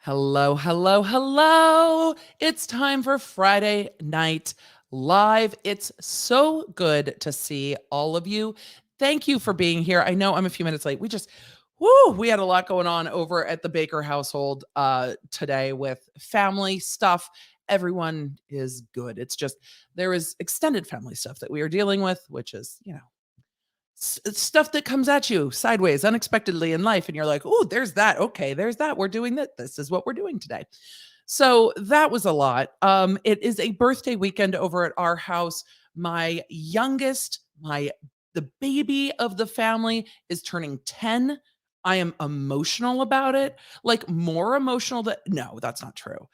Hello, hello, hello. It's time for Friday Night Live. It's so good to see all of you. Thank you for being here. I know I'm a few minutes late. We had a lot going on over at the Baker household today with family stuff. Everyone is good. It's just there is extended family stuff that we are dealing with, which is, stuff that comes at you sideways unexpectedly in life, and you're like, oh, there's that. Okay, there's that. We're doing that. This is what we're doing today. So that was a lot. It is a birthday weekend over at our house. My youngest, the baby of the family, is turning 10. I am emotional about it, like more emotional than no, that's not true.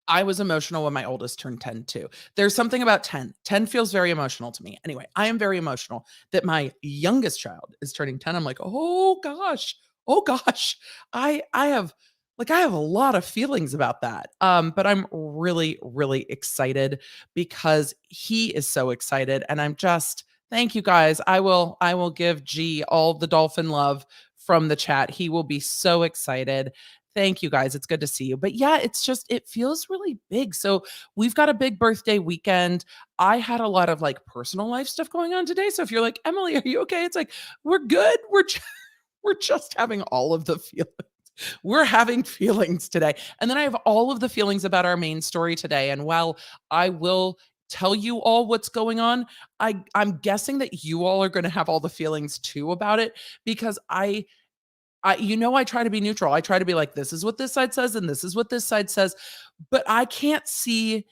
I was emotional when my oldest turned 10 too. There's something about 10. 10 feels very emotional to me. Anyway, I am very emotional that my youngest child is turning 10. I'm like, "Oh gosh. Oh gosh." I have a lot of feelings about that. But I'm really really excited because he is so excited, and I'm just thank you guys. I will give G all the dolphin love from the chat. He will be so excited. Thank you guys. It's good to see you. But yeah, it feels really big. So we've got a big birthday weekend. I had a lot of like personal life stuff going on today. So if you're like, Emily, are you okay? It's like, we're good. We're just having all of the feelings. We're having feelings today. And then I have all of the feelings about our main story today. And while I will tell you all what's going on, I'm guessing that you all are going to have all the feelings too about it because I try to be neutral. I try to be like, this is what this side says, and this is what this side says. But I can't see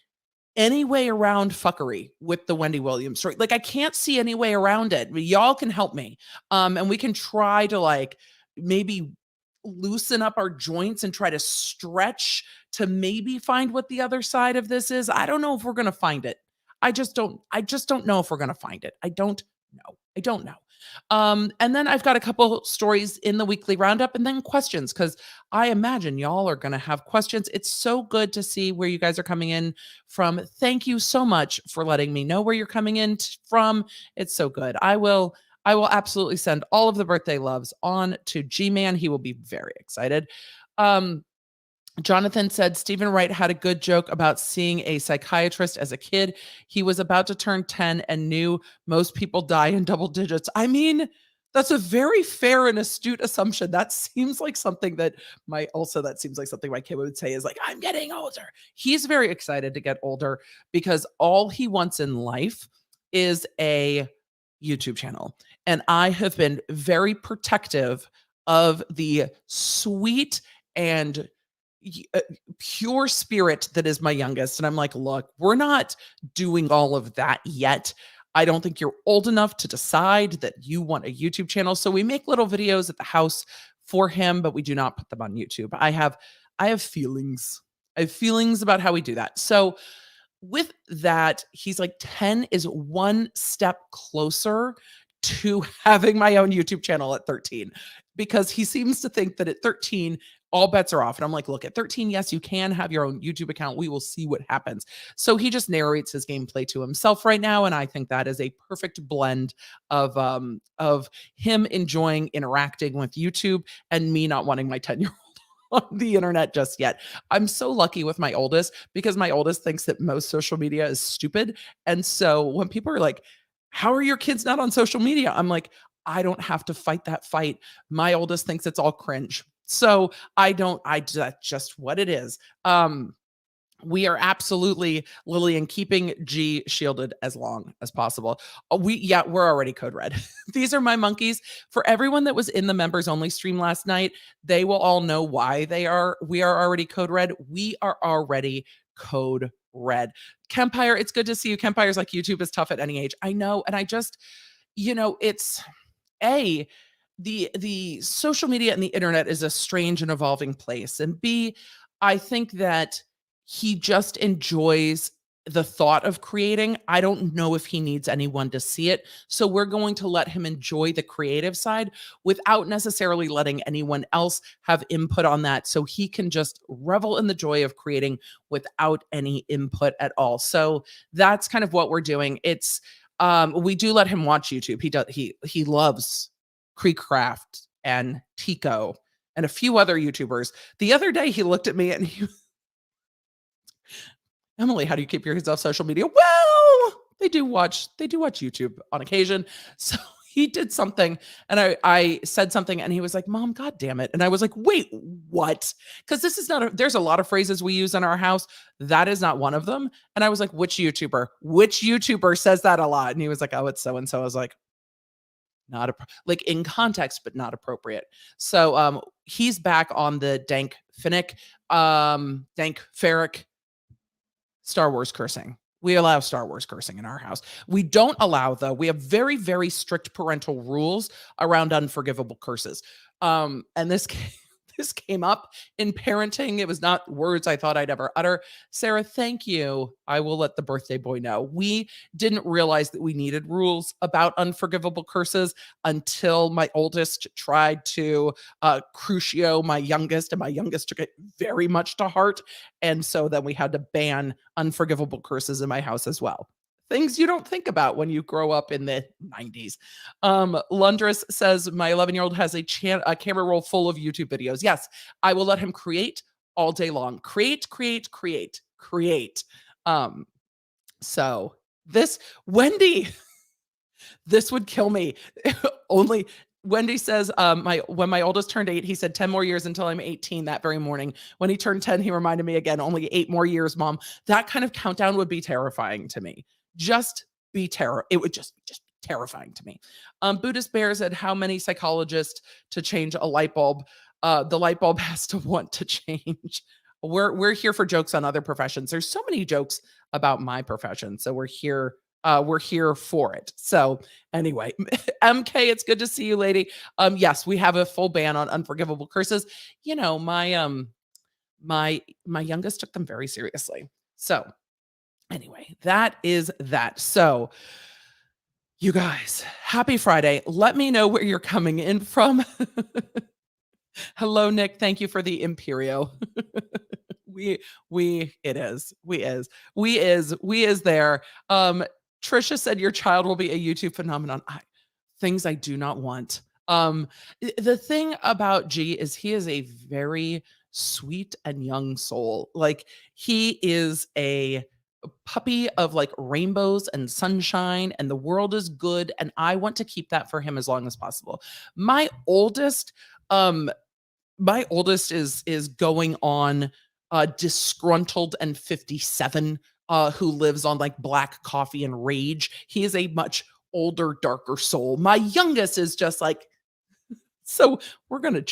any way around fuckery with the Wendy Williams story. Like, I can't see any way around it. Y'all can help me. And we can try to like maybe loosen up our joints and try to stretch to maybe find what the other side of this is. I don't know if we're gonna find it. I just don't know if we're gonna find it. I don't know. I don't know. And then I've got a couple stories in the weekly roundup and then questions because I imagine y'all are going to have questions. It's so good to see where you guys are coming in from. Thank you so much for letting me know where you're coming in from. It's so good. I will absolutely send all of the birthday loves on to G-Man. He will be very excited. Um, Jonathan said Stephen Wright had a good joke about seeing a psychiatrist as a kid. He was about to turn 10 and knew most people die in double digits. I mean, that's a very fair and astute assumption. That seems like something that my kid would say is like, I'm getting older. He's very excited to get older because all he wants in life is a YouTube channel. And I have been very protective of the sweet and pure spirit that is my youngest. And I'm like, look, we're not doing all of that yet. I don't think you're old enough to decide that you want a YouTube channel. So we make little videos at the house for him, but we do not put them on YouTube. I have feelings. I have feelings about how we do that. So with that, he's like 10 is one step closer to having my own YouTube channel at 13 because he seems to think that at 13 all bets are off. And I'm like, look, at 13, yes, you can have your own YouTube account. We will see what happens. So he just narrates his gameplay to himself right now. And I think that is a perfect blend of him enjoying interacting with YouTube and me not wanting my 10-year-old on the internet just yet. I'm so lucky with my oldest because my oldest thinks that most social media is stupid. And so when people are like, how are your kids not on social media? I'm like, I don't have to fight that fight. My oldest thinks it's all cringe. So that's just what it is. We are absolutely, Lillian, keeping G shielded as long as possible. We're already code red. These are my monkeys. For everyone that was in the members only stream last night, they will all know why we are already code red. We are already code red. Kempire, it's good to see you. Kempire's like, YouTube is tough at any age. I know. And I just, it's the social media and the internet is a strange and evolving place. And B, I think that he just enjoys the thought of creating. I don't know if he needs anyone to see it. So we're going to let him enjoy the creative side without necessarily letting anyone else have input on that. So he can just revel in the joy of creating without any input at all. So that's kind of what we're doing. We do let him watch YouTube. He loves Creekcraft and Tico and a few other YouTubers. The other day, he looked at me and Emily, how do you keep your kids off social media? Well, they do watch YouTube on occasion. So he did something and I said something and he was like, "Mom, god damn it." And I was like, "Wait, what?" Cuz this is not there's a lot of phrases we use in our house. That is not one of them. And I was like, "Which YouTuber? Which YouTuber says that a lot?" And he was like, "Oh, it's so and so." I was like, "Not like in context but not appropriate." So he's back on the Dank Finnick Dank Ferrick Star Wars cursing. We allow Star Wars cursing in our house. We don't allow, though, we have very, very strict parental rules around unforgivable curses. And this this came up in parenting. It was not words I thought I'd ever utter. Sarah, thank you. I will let the birthday boy know. We didn't realize that we needed rules about unforgivable curses until my oldest tried to crucio my youngest, and my youngest took it very much to heart. And so then we had to ban unforgivable curses in my house as well. Things you don't think about when you grow up in the 90s. Lundris says, my 11-year-old has a camera roll full of YouTube videos. Yes, I will let him create all day long. Create, create, create, create. So this, Wendy, this would kill me. Only Wendy says, when my oldest turned 8, he said 10 more years until I'm 18 that very morning. When he turned 10, he reminded me again, only 8 more years, Mom. That kind of countdown would be terrifying to me. Just be terror. It would just be terrifying to me. Buddhist Bear said, how many psychologists to change a light bulb? The light bulb has to want to change. We're here for jokes on other professions. There's so many jokes about my profession, so we're here for it. So anyway, MK, it's good to see you, lady. Yes, we have a full ban on unforgivable curses. You know, my youngest took them very seriously. So anyway, that is that. So you guys, happy Friday. Let me know where you're coming in from. Hello, Nick. Thank you for the Imperio. we is there. Trisha said your child will be a YouTube phenomenon. Things I do not want. The thing about G is he is a very sweet and young soul. Like he is a puppy of like rainbows and sunshine, and the world is good, and I want to keep that for him as long as possible. My oldest is going on disgruntled and 57, who lives on like black coffee and rage. He is a much older, darker soul. My youngest is just like, so we're going to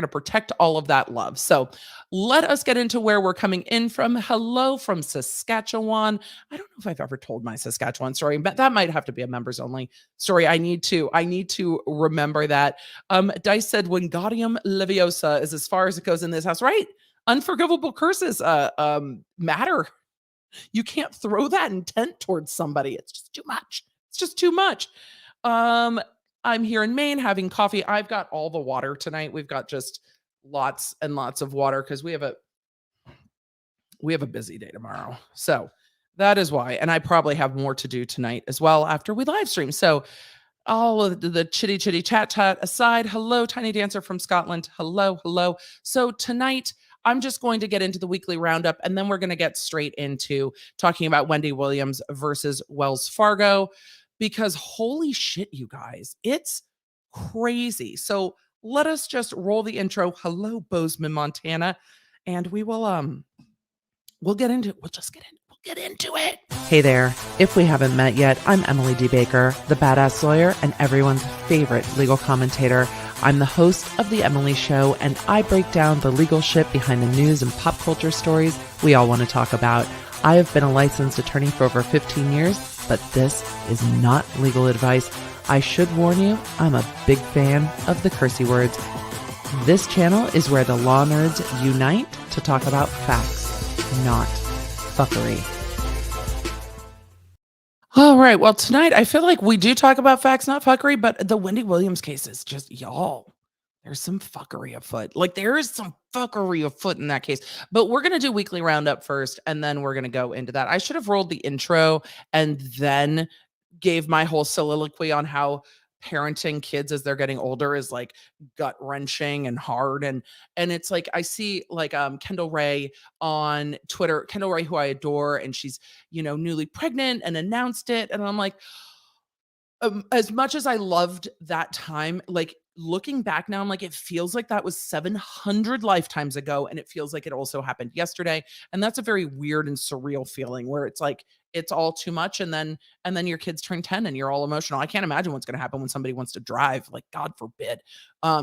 protect all of that love. So let us get into where we're coming in from. Hello from Saskatchewan. I don't know if I've ever told my Saskatchewan story, but that might have to be a members only story. I need to remember that. Dice said Wingardium Leviosa is as far as it goes in this house, right? Unforgivable curses matter. You can't throw that intent towards somebody. It's just too much. It's just too much. I'm here in Maine having coffee. I've got all the water tonight. We've got just lots and lots of water because we have a busy day tomorrow. So that is why. And I probably have more to do tonight as well after we live stream. So all of the chitty chat aside, hello, Tiny Dancer from Scotland. Hello, hello. So tonight, I'm just going to get into the weekly roundup, and then we're going to get straight into talking about Wendy Williams versus Wells Fargo, because holy shit, you guys, it's crazy. So let us just roll the intro. Hello, Bozeman, Montana, and we'll get into it. We'll get into it. Hey there. If we haven't met yet, I'm Emily D. Baker, the badass lawyer and everyone's favorite legal commentator. I'm the host of The Emily Show, and I break down the legal shit behind the news and pop culture stories we all want to talk about. I have been a licensed attorney for over 15 years, but this is not legal advice. I should warn you, I'm a big fan of the cursey words. This channel is where the law nerds unite to talk about facts, not fuckery. All right. Well, tonight I feel like we do talk about facts, not fuckery, but the Wendy Williams case is just, y'all, there's some fuckery afoot. Like there is some fuckery afoot in that case, but we're going to do weekly roundup first, and then we're going to go into that. I should have rolled the intro and then gave my whole soliloquy on how parenting kids as they're getting older is like gut wrenching and hard. And it's like I see like Kendall Ray on Twitter, Kendall Ray, who I adore, and she's, newly pregnant and announced it. And I'm like, as much as I loved that time, like looking back now, I'm like, it feels like that was 700 lifetimes ago. And it feels like it also happened yesterday. And that's a very weird and surreal feeling where it's like, it's all too much. And then your kids turn 10 and you're all emotional. I can't imagine what's going to happen when somebody wants to drive. Like, God forbid,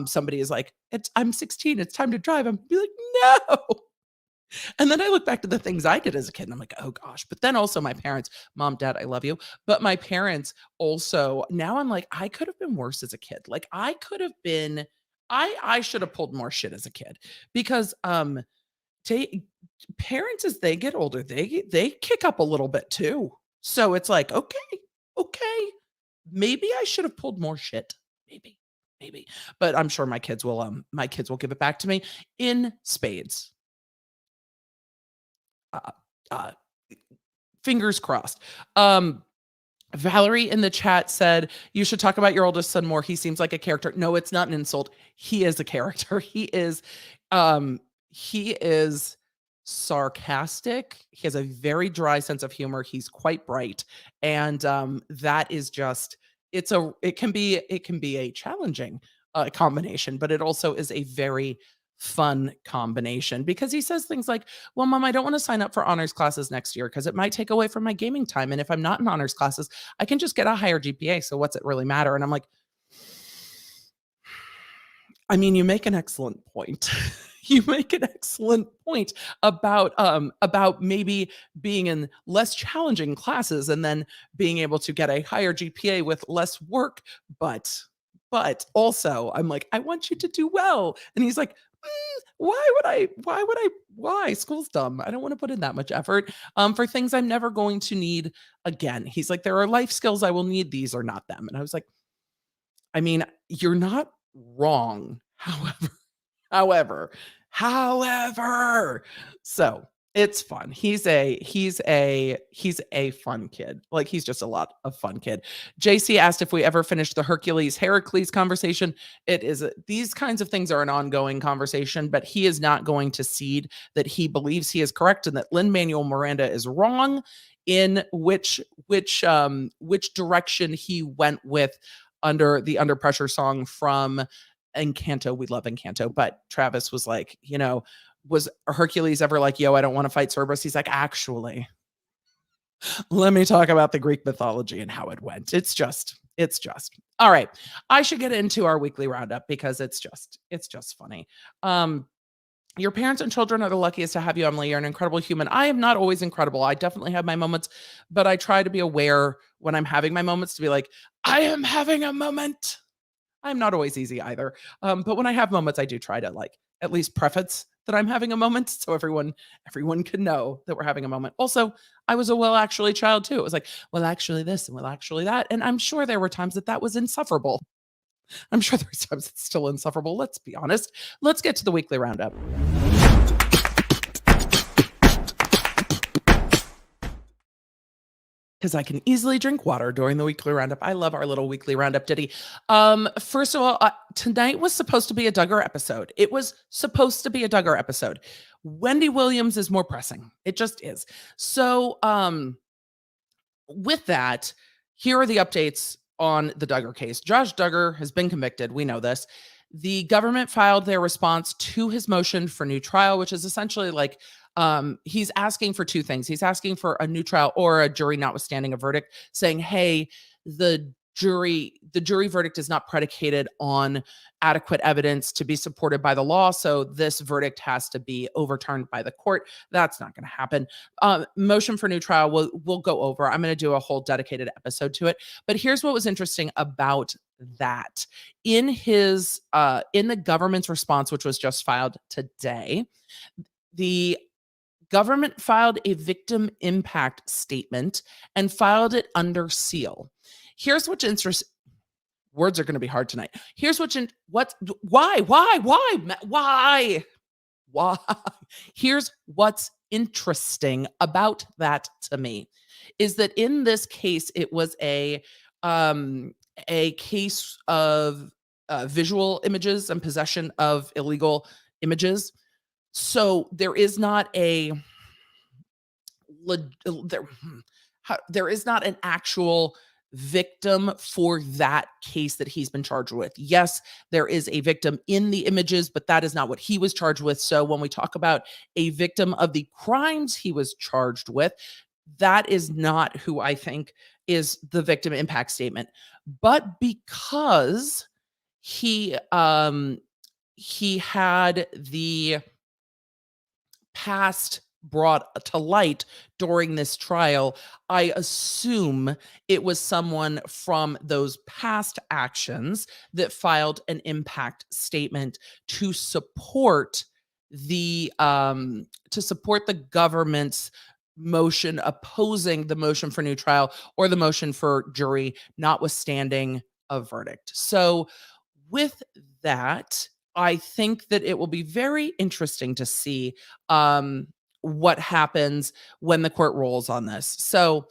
somebody is like, I'm 16. It's time to drive. I'm be like, no. And then I look back to the things I did as a kid and I'm like, oh gosh. But then also my parents, mom, dad, I love you. But my parents also, now I'm like, I could have been worse as a kid. Like I could have been, I should have pulled more shit as a kid because they, parents as they get older, they kick up a little bit too. So it's like, okay, maybe I should have pulled more shit. Maybe. But I'm sure my kids will give it back to me in spades. Uh, uh, Fingers crossed. Valerie in the chat said, "You should talk about your oldest son more. He seems like a character." No, it's not an insult. He is a character. Um, he is sarcastic. He has a very dry sense of humor. He's quite bright, and that is just it can be a challenging combination, but it also is a very fun combination because he says things like, well, mom, I don't want to sign up for honors classes next year because it might take away from my gaming time. And if I'm not in honors classes, I can just get a higher GPA. So what's it really matter? And I'm like, I mean, you make an excellent point. You make an excellent point about maybe being in less challenging classes and then being able to get a higher GPA with less work. But also I'm like, I want you to do well. And he's like, why? School's dumb. I don't want to put in that much effort for things I'm never going to need again. He's like, there are life skills I will need. These are not them. And I was like, I mean, you're not wrong. However, so it's fun. He's a fun kid. Like he's just a lot of fun kid. JC asked if we ever finished the Heracles conversation. These kinds of things are an ongoing conversation, but he is not going to cede that he believes he is correct and that Lin-Manuel Miranda is wrong in which direction he went with Under Pressure song from Encanto. We love Encanto, but Travis was like, was Hercules ever like, yo, I don't want to fight Cerberus? He's like, actually, let me talk about the Greek mythology and how it went. It's just all right. I should get into our weekly roundup because it's just funny. Your parents and children are the luckiest to have you, Emily. You're an incredible human. I am not always incredible. I definitely have my moments, but I try to be aware when I'm having my moments to be like, I am having a moment. I'm not always easy either. But when I have moments, I do try to like at least preface that I'm having a moment so everyone can know that we're having a moment. Also, I was a well actually child too. It was like, well, actually this and well, actually that. And I'm sure there were times that was insufferable. I'm sure there's times it's still insufferable. Let's be honest. Let's get to the weekly roundup. Because I can easily drink water during the weekly roundup. I love our little weekly roundup ditty. First of all, tonight was supposed to be a Duggar episode. It was supposed to be a Duggar episode. Wendy Williams is more pressing. It just is. So with that, here are the updates on the Duggar case. Josh Duggar has been convicted. We know this. The government filed their response to his motion for new trial, which is essentially like he's asking for two things. He's asking for a new trial or a jury notwithstanding a verdict, saying, hey, the jury verdict is not predicated on adequate evidence to be supported by the law. So this verdict has to be overturned by the court. That's not going to happen. Motion for new trial, we'll go over. I'm going to do a whole dedicated episode to it. But here's what was interesting about that. In the government's response, which was just filed today, the government filed a victim impact statement and filed it under seal. Here's what's interesting. Words are going to be hard tonight. Here's why? Here's what's interesting about that to me is that in this case, it was a a case of visual images and possession of illegal images. So there is not a there, there is not an actual victim for that case that he's been charged with. Yes, there is a victim in the images, but that is not what he was charged with. So when we talk about a victim of the crimes he was charged with, that is not who I think is the victim impact statement. But because he had the past brought to light during this trial, I assume it was someone from those past actions that filed an impact statement to support the government's motion opposing the motion for new trial or the motion for jury notwithstanding a verdict. So with that, I think that it will be very interesting to see what happens when the court rules on this. So,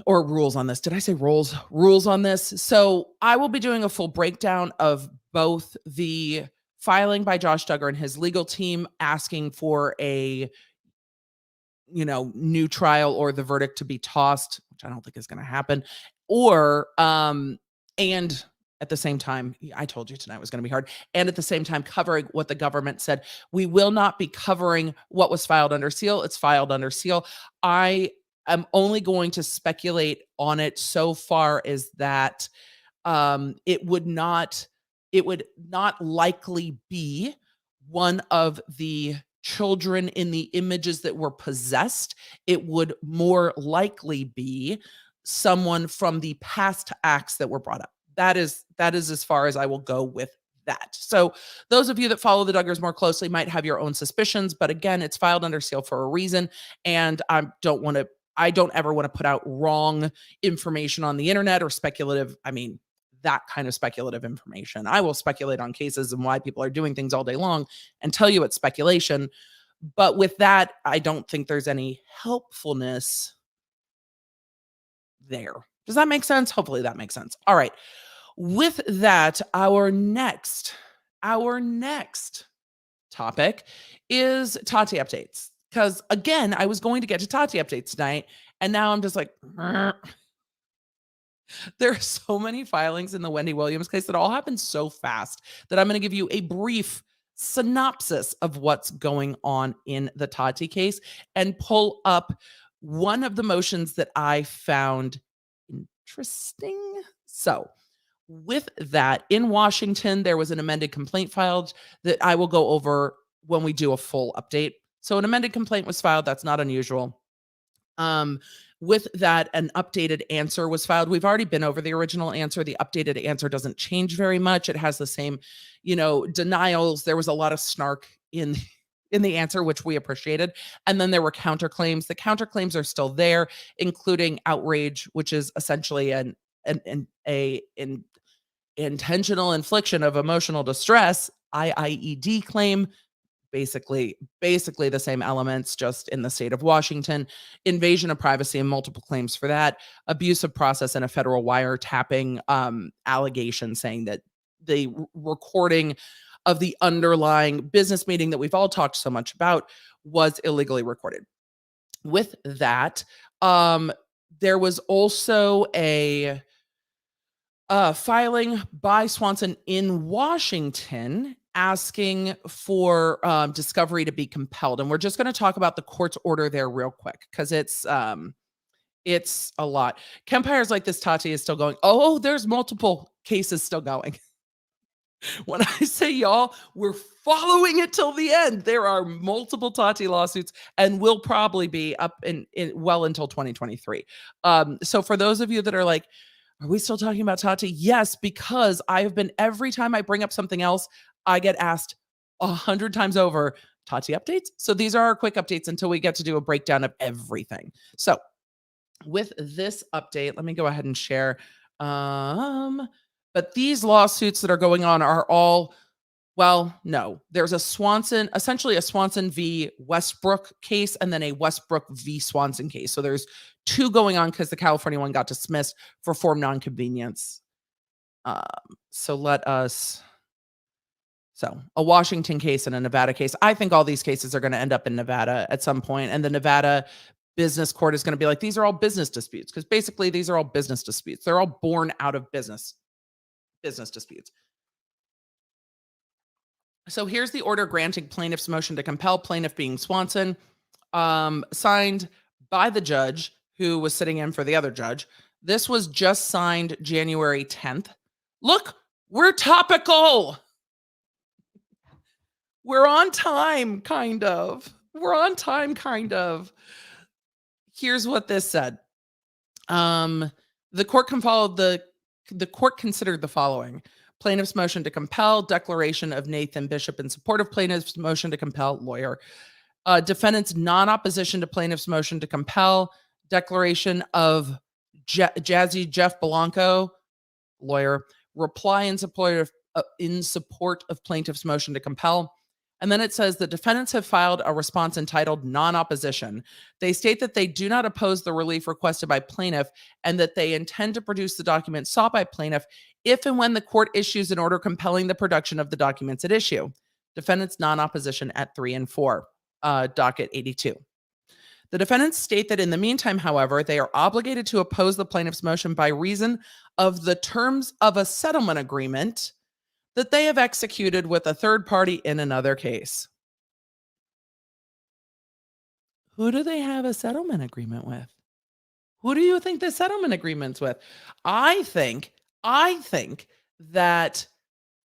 or rules on this. Did I say rolls? Rules on this. So, I will be doing a full breakdown of both the filing by Josh Duggar and his legal team asking for a new trial or the verdict to be tossed, which I don't think is going to happen, or and at the same time, I told you tonight was going to be hard, and at the same time covering what the government said. We will not be covering what was filed under seal. It's filed under seal. I am only going to speculate on it so far as that it would not likely be one of the children in the images that were possessed. It would more likely be someone from the past acts that were brought up. That is as far as I will go with that. So those of you that follow the Duggars more closely might have your own suspicions, but again, it's filed under seal for a reason, and I don't ever want to put out wrong information on the internet or speculative, that kind of speculative information. I will speculate on cases and why people are doing things all day long and tell you it's speculation. But with that, I don't think there's any helpfulness there. Does that make sense? Hopefully that makes sense. All right. With that, our next topic is Tati updates. Because again, I was going to get to Tati updates tonight, and now I'm just like, there are so many filings in the Wendy Williams case that all happened so fast that I'm going to give you a brief synopsis of what's going on in the Tati case and pull up one of the motions that I found interesting. So, with that, in Washington, there was an amended complaint filed that I will go over when we do a full update. So, an amended complaint was filed. That's not unusual. With that, an updated answer was filed. We've already been over the original answer. The updated answer doesn't change very much. It has the same, denials. There was a lot of snark in the answer, which we appreciated. And then there were counterclaims. The counterclaims are still there, including outrage, which is essentially an intentional infliction of emotional distress, IIED claim. Basically the same elements, just in the state of Washington. Invasion of privacy and multiple claims for that. Abuse of process and a federal wiretapping allegation saying that the recording of the underlying business meeting that we've all talked so much about was illegally recorded. With that, there was also a filing by Swanson in Washington asking for discovery to be compelled. And we're just going to talk about the court's order there real quick because it's a lot. Campires like this, Tati, is still going. Oh, there's multiple cases still going. When I say y'all, we're following it till the end. There are multiple Tati lawsuits and will probably be up in well until 2023. So for those of you that are like, are we still talking about Tati? Yes, because every time I bring up something else, I get asked 100 times over, Tati updates. So these are our quick updates until we get to do a breakdown of everything. So with this update, let me go ahead and share. But these lawsuits that are going on are all Well, no. There's essentially a Swanson v. Westbrook case, and then a Westbrook v. Swanson case. So there's two going on because the California one got dismissed for form nonconvenience. Um, so let us. So a Washington case and a Nevada case. I think all these cases are going to end up in Nevada at some point, and the Nevada business court is going to be like, these are all business disputes, because basically these are all business disputes. They're all born out of business disputes. So here's the order granting plaintiff's motion to compel, plaintiff being Swanson, signed by the judge who was sitting in for the other judge. This was just signed January 10th. Look, we're topical. We're on time, kind of. We're on time, kind of. Here's what this said. The court the court considered the following: plaintiff's motion to compel, declaration of Nathan Bishop in support of plaintiff's motion to compel, lawyer. Defendant's non-opposition to plaintiff's motion to compel, declaration of Jazzy Jeff Blanco, lawyer. Reply in support of plaintiff's motion to compel. And then it says the defendants have filed a response entitled non-opposition. They state that they do not oppose the relief requested by plaintiff and that they intend to produce the documents sought by plaintiff if and when the court issues an order compelling the production of the documents at issue. Defendants non-opposition at 3 and 4, docket 82. The defendants state that in the meantime, however, they are obligated to oppose the plaintiff's motion by reason of the terms of a settlement agreement that they have executed with a third party in another case. Who do they have a settlement agreement with? Who do you think the settlement agreement's with? I think that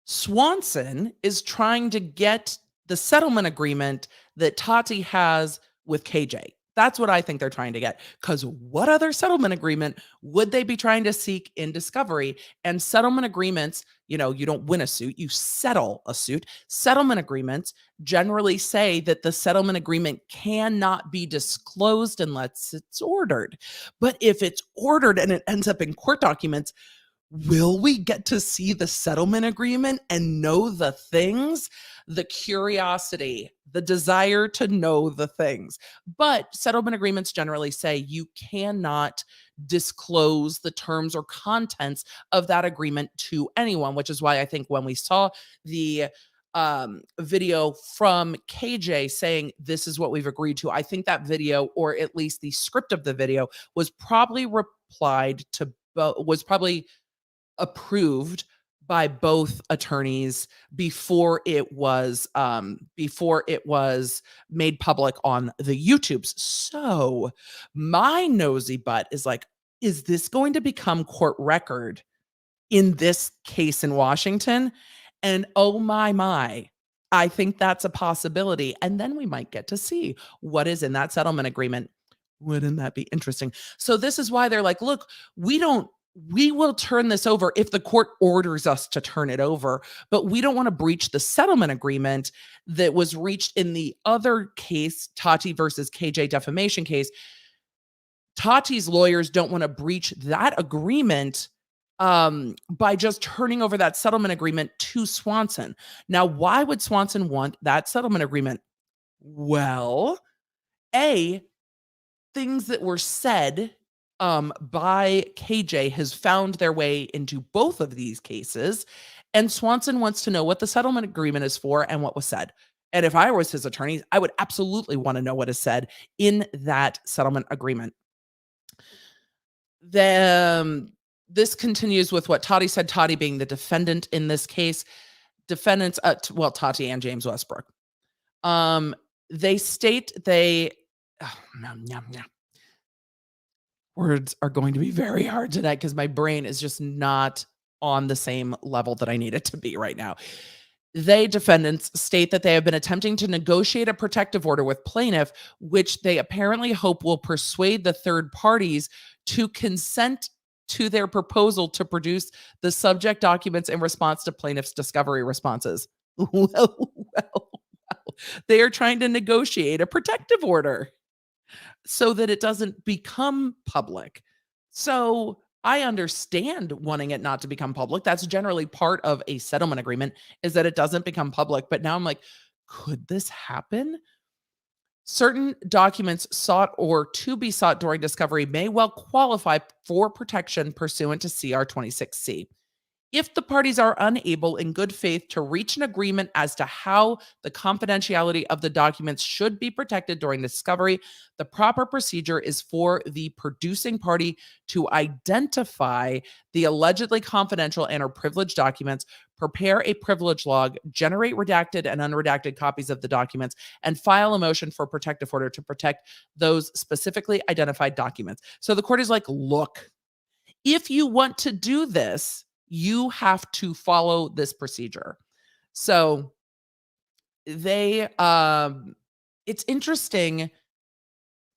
Swanson is trying to get the settlement agreement that Tati has with KJ. That's what I think they're trying to get. Because what other settlement agreement would they be trying to seek in discovery? And settlement agreements, you don't win a suit, you settle a suit. Settlement agreements generally say that the settlement agreement cannot be disclosed unless it's ordered. But if it's ordered and it ends up in court documents, will we get to see the settlement agreement and know the things? The curiosity, the desire to know the things. But settlement agreements generally say you cannot disclose the terms or contents of that agreement to anyone, which is why I think when we saw the video from KJ saying this is what we've agreed to, I think that video, or at least the script of the video, was probably approved by both attorneys before it was made public on the YouTubes. So my nosy butt is like, is this going to become court record in this case in Washington? And oh my, I think that's a possibility. And then we might get to see what is in that settlement agreement. Wouldn't that be interesting? So this is why they're like, look, we will turn this over if the court orders us to turn it over, but we don't want to breach the settlement agreement that was reached in the other case, Tati versus KJ defamation case. Tati's lawyers don't want to breach that agreement by just turning over that settlement agreement to Swanson. Now, why would Swanson want that settlement agreement? Well, things that were said by KJ has found their way into both of these cases, and Swanson wants to know what the settlement agreement is for and what was said. And if I was his attorney, I would absolutely want to know what is said in that settlement agreement. This continues with what Tati said, Tati being the defendant in this case. Defendants, Tati and James Westbrook. They state words are going to be very hard tonight because my brain is just not on the same level that I need it to be right now. Defendants state that they have been attempting to negotiate a protective order with plaintiff, which they apparently hope will persuade the third parties to consent to their proposal to produce the subject documents in response to plaintiff's discovery responses. Well. They are trying to negotiate a protective order so that it doesn't become public. So I understand wanting it not to become public. That's generally part of a settlement agreement, is that it doesn't become public. But now I'm like, could this happen? Certain documents sought or to be sought during discovery may well qualify for protection pursuant to CR 26C. If the parties are unable in good faith to reach an agreement as to how the confidentiality of the documents should be protected during discovery, the proper procedure is for the producing party to identify the allegedly confidential and or privileged documents, prepare a privilege log, generate redacted and unredacted copies of the documents, and file a motion for protective order to protect those specifically identified documents. So the court is like, look, if you want to do this, you have to follow this procedure. So they it's interesting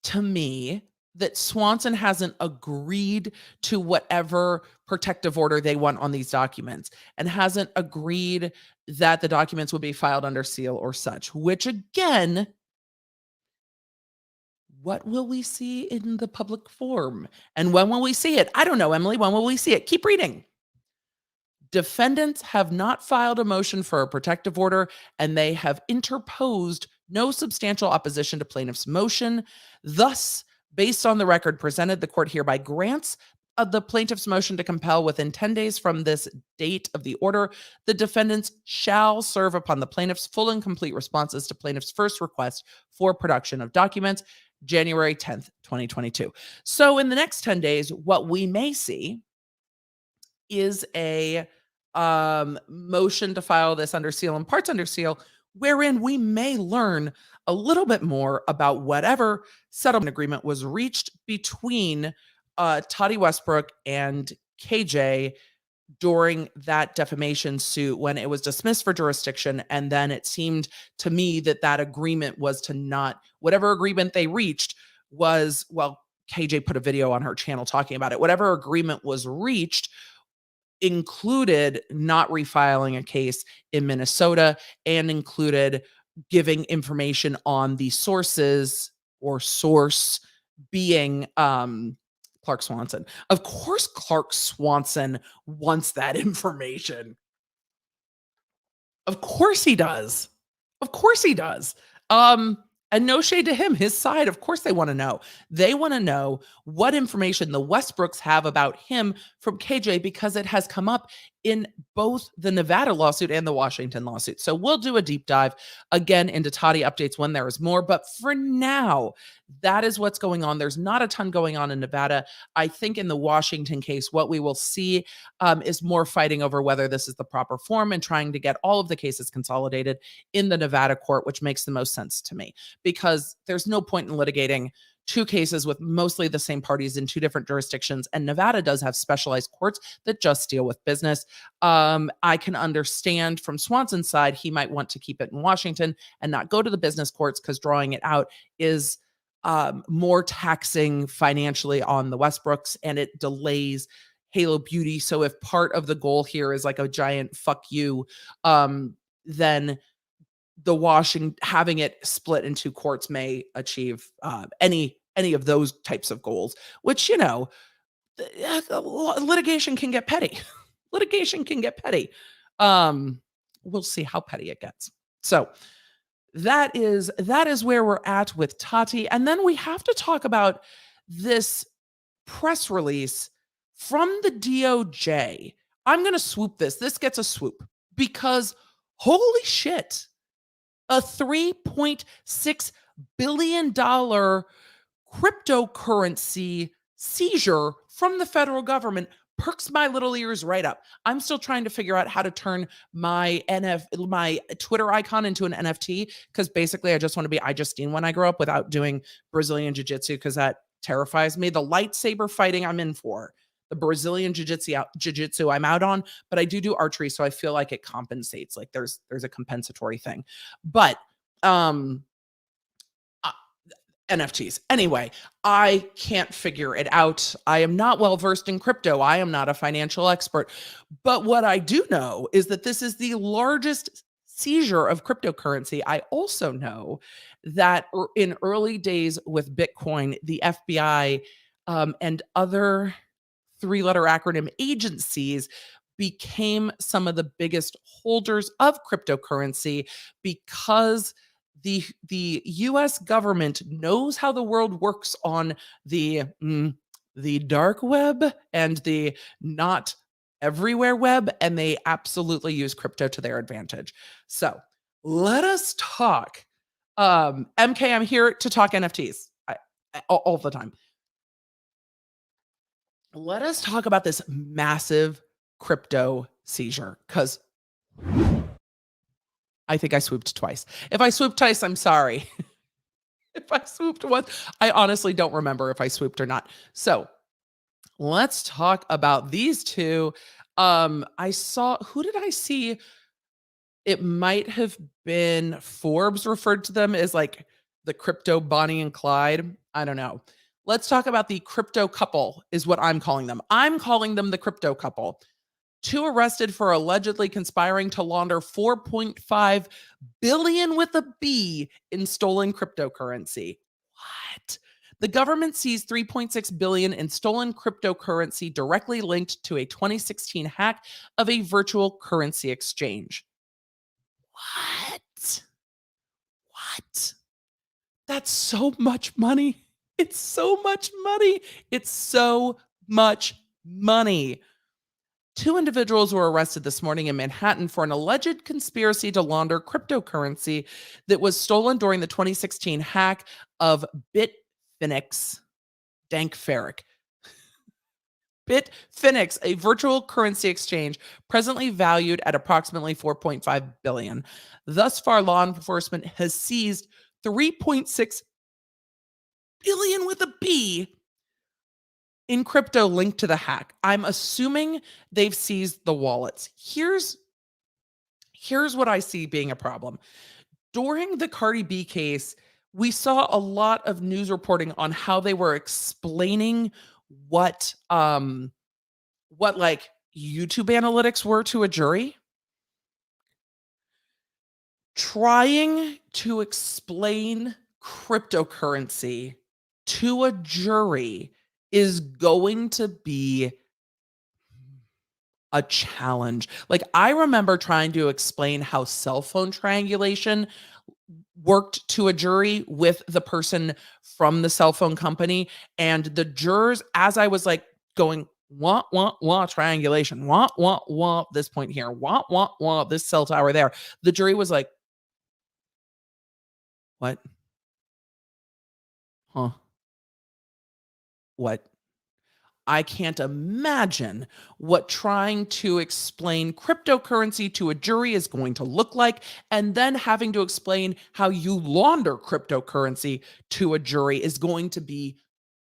to me that Swanson hasn't agreed to whatever protective order they want on these documents and hasn't agreed that the documents would be filed under seal or such, which again, what will we see in the public forum? And when will we see it? I don't know, Emily. When will we see it? Keep reading. Defendants have not filed a motion for a protective order, and they have interposed no substantial opposition to plaintiff's motion. Thus, based on the record presented, the court hereby grants the plaintiff's motion to compel within 10 days from this date of the order. The defendants shall serve upon the plaintiff's full and complete responses to plaintiff's first request for production of documents, January 10th, 2022. So in the next 10 days, what we may see is a motion to file this under seal and parts under seal, wherein we may learn a little bit more about whatever settlement agreement was reached between Tati Westbrook and KJ during that defamation suit when it was dismissed for jurisdiction. And then it seemed to me that that agreement was to not, whatever agreement they reached was, well, KJ put a video on her channel talking about it. Whatever agreement was reached included not refiling a case in Minnesota and included giving information on the sources or source being Clark Swanson. Of course, Clark Swanson wants that information. Of course he does. Of course he does. And no shade to him, his side, of course they want to know. They want to know what information the Westbrooks have about him from KJ because it has come up in both the Nevada lawsuit and the Washington lawsuit. So we'll do a deep dive again into Tati updates when there is more. But for now, that is what's going on. There's not a ton going on in Nevada. I think in the Washington case, what we will see is more fighting over whether this is the proper form and trying to get all of the cases consolidated in the Nevada court, which makes the most sense to me because there's no point in litigating two cases with mostly the same parties in two different jurisdictions. And Nevada does have specialized courts that just deal with business. I can understand from Swanson's side, he might want to keep it in Washington and not go to the business courts because drawing it out is more taxing financially on the Westbrooks and it delays Halo Beauty. So if part of the goal here is like a giant fuck you, then the having it split into courts may achieve any of those types of goals, which, you know, litigation can get petty. Litigation can get petty. We'll see how petty it gets. So that is where we're at with Tati. And then we have to talk about this press release from the DOJ. I'm going to swoop this. This gets a swoop because holy shit. A $3.6 billion cryptocurrency seizure from the federal government perks my little ears right up. I'm still trying to figure out how to turn my Twitter icon into an NFT because basically I just want to be iJustine when I grow up without doing Brazilian jiu-jitsu because that terrifies me. The lightsaber fighting I'm in for. The Brazilian jiu-jitsu I'm out on, but I do archery, so I feel like it compensates. Like there's a compensatory thing. But NFTs. Anyway, I can't figure it out. I am not well versed in crypto. I am not a financial expert. But what I do know is that this is the largest seizure of cryptocurrency. I also know that in early days with Bitcoin, the FBI and other three-letter acronym agencies became some of the biggest holders of cryptocurrency because the US government knows how the world works on the dark web and the not everywhere web, and they absolutely use crypto to their advantage. So let us talk. MK, I'm here to talk NFTs all the time. Let us talk about this massive crypto seizure, because I think I swooped twice. If I swooped twice, I'm sorry. If I swooped once, I honestly don't remember if I swooped or not. So let's talk about these two. I saw, who did I see? It might have been Forbes referred to them as like the crypto Bonnie and Clyde. I don't know. Let's talk about the crypto couple, is what I'm calling them. I'm calling them the crypto couple. Two arrested for allegedly conspiring to launder 4.5 billion with a B in stolen cryptocurrency. What? The government seized 3.6 billion in stolen cryptocurrency directly linked to a 2016 hack of a virtual currency exchange. What? What? That's so much money. It's so much money. It's so much money. Two individuals were arrested this morning in Manhattan for an alleged conspiracy to launder cryptocurrency that was stolen during the 2016 hack of Bitfinex. Bitfinex, a virtual currency exchange presently valued at approximately 4.5 billion. Thus far, law enforcement has seized 3.6 billion with a B in crypto linked to the hack. I'm assuming they've seized the wallets. Here's what I see being a problem. During the Cardi B case, we saw a lot of news reporting on how they were explaining what like YouTube analytics were to a jury. Trying to explain cryptocurrency to a jury is going to be a challenge. Like, I remember trying to explain how cell phone triangulation worked to a jury with the person from the cell phone company, and the jurors, as I was like going, wah, triangulation, wah, this point here, wah, this cell tower there, the jury was like, what? Huh? What? I can't imagine what trying to explain cryptocurrency to a jury is going to look like, and then having to explain how you launder cryptocurrency to a jury is going to be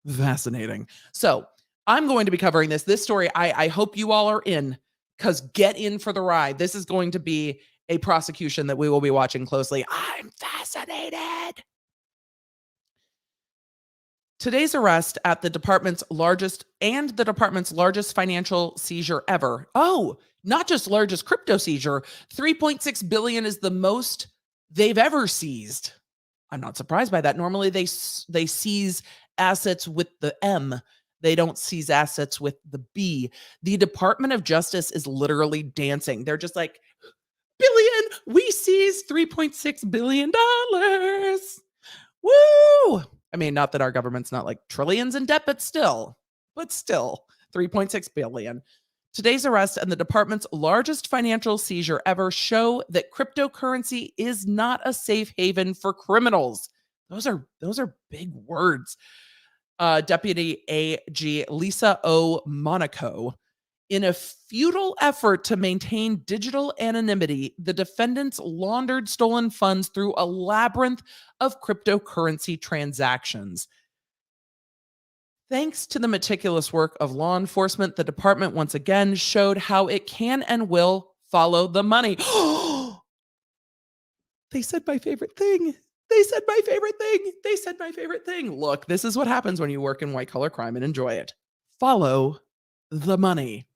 fascinating. So I'm going to be covering this. This story, I hope you all are in, because get in for the ride. This is going to be a prosecution that we will be watching closely. I'm fascinated. Today's arrest at the department's largest financial seizure ever. Oh, not just largest crypto seizure. 3.6 billion is the most they've ever seized. I'm not surprised by that. Normally they seize assets with the M. They don't seize assets with the B. The Department of Justice is literally dancing. They're just like, billion, we seized $3.6 billion. Woo! I mean, not that our government's not like trillions in debt, but still, 3.6 billion. Today's arrest and the department's largest financial seizure ever show that cryptocurrency is not a safe haven for criminals. Those are big words. Deputy AG Lisa O. Monaco. In a futile effort to maintain digital anonymity, the defendants laundered stolen funds through a labyrinth of cryptocurrency transactions. Thanks to the meticulous work of law enforcement, the department once again showed how it can and will follow the money. They said my favorite thing. Look, this is what happens when you work in white collar crime and enjoy it. Follow the money.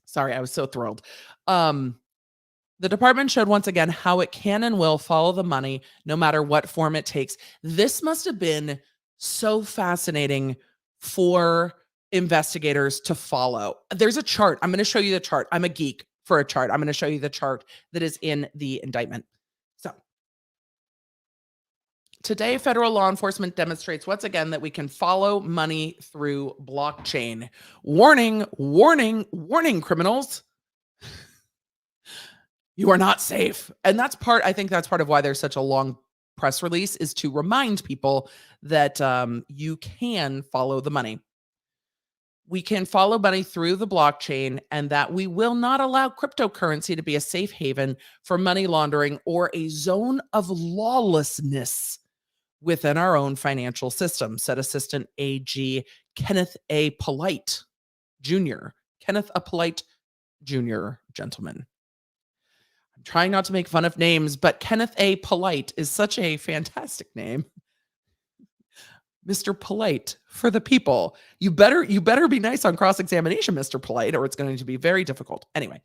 Sorry, I was so thrilled. The department showed once again how it can and will follow the money no matter what form it takes. This must have been so fascinating for investigators to follow. There's a chart. I'm going to show you the chart. I'm a geek for a chart. I'm going to show you the chart that is in the indictment. So, today, federal law enforcement demonstrates once again that we can follow money through blockchain. Warning, warning, warning, criminals. You are not safe. And I think that's part of why there's such a long press release, is to remind people that you can follow the money. We can follow money through the blockchain, and that we will not allow cryptocurrency to be a safe haven for money laundering or a zone of lawlessness within our own financial system, said Assistant AG Kenneth A. Polite Jr. Kenneth A. Polite Jr., gentleman. I'm trying not to make fun of names, but Kenneth A. Polite is such a fantastic name. Mr. Polite for the people. You better be nice on cross-examination, Mr. Polite, or it's going to be very difficult. Anyway,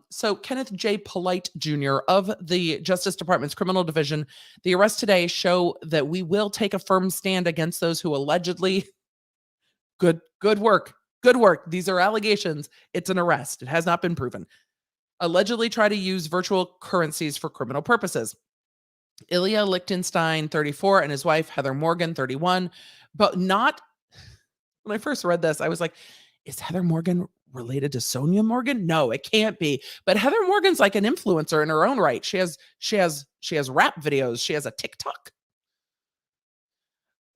so Kenneth J. Polite Jr. of the Justice Department's Criminal Division, the arrests today show that we will take a firm stand against those who allegedly, good work. These are allegations. It's an arrest. It has not been proven. Allegedly try to use virtual currencies for criminal purposes. Ilya Lichtenstein, 34, and his wife, Heather Morgan, 31, but not, when I first read this, I was like, is Heather Morgan related to Sonia Morgan? No, it can't be. But Heather Morgan's like an influencer in her own right. She has rap videos. She has a TikTok.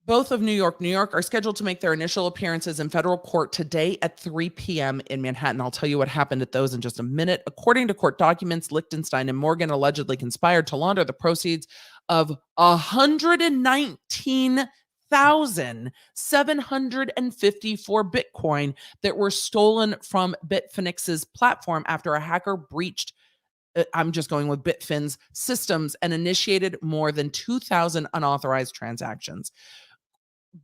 Both of New York are scheduled to make their initial appearances in federal court today at 3 p.m. in Manhattan. I'll tell you what happened at those in just a minute. According to court documents, Lichtenstein and Morgan allegedly conspired to launder the proceeds of 119,754 Bitcoin that were stolen from Bitfinex's platform after a hacker breached, I'm just going with Bitfin's systems, and initiated more than 2,000 unauthorized transactions.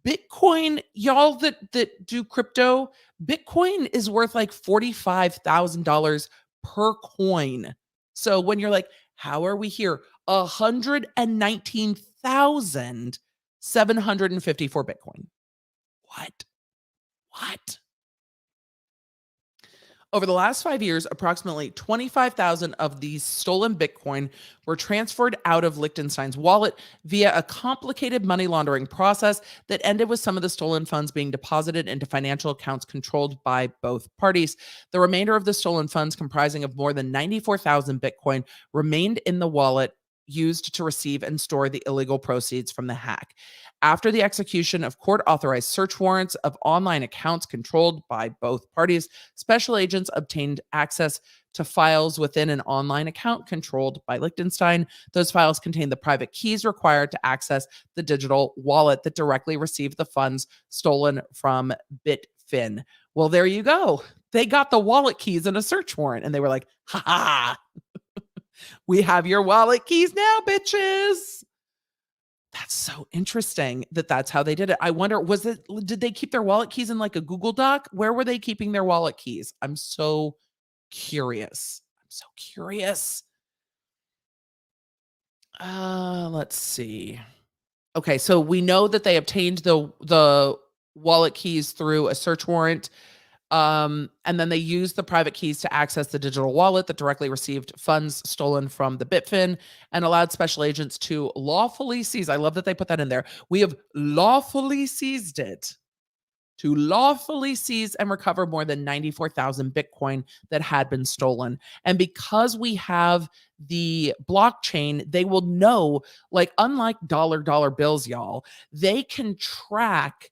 Bitcoin, y'all that do crypto, Bitcoin is worth like $45,000 per coin. So when you're like, how are we here? 119,754 Bitcoin. What? Over the last 5 years, approximately 25,000 of these stolen Bitcoin were transferred out of Lichtenstein's wallet via a complicated money laundering process that ended with some of the stolen funds being deposited into financial accounts controlled by both parties. The remainder of the stolen funds, comprising of more than 94,000 Bitcoin, remained in the wallet used to receive and store the illegal proceeds from the hack. After the execution of court-authorized search warrants of online accounts controlled by both parties, special agents obtained access to files within an online account controlled by Lichtenstein. Those files contained the private keys required to access the digital wallet that directly received the funds stolen from Bitfin. Well, there you go. They got the wallet keys in a search warrant, and they were like, ha ha, we have your wallet keys now, bitches. That's so interesting that that's how they did it. I wonder, did they keep their wallet keys in like a Google Doc? Where were they keeping their wallet keys? I'm so curious. Let's see. Okay, so we know that they obtained the wallet keys through a search warrant. And then they used the private keys to access the digital wallet that directly received funds stolen from the Bitfin and allowed special agents to lawfully seize. I love that they put that in there. We have lawfully seized it. To lawfully seize and recover more than 94,000 Bitcoin that had been stolen. And because we have the blockchain, they will know, like, unlike dollar bills, y'all, they can track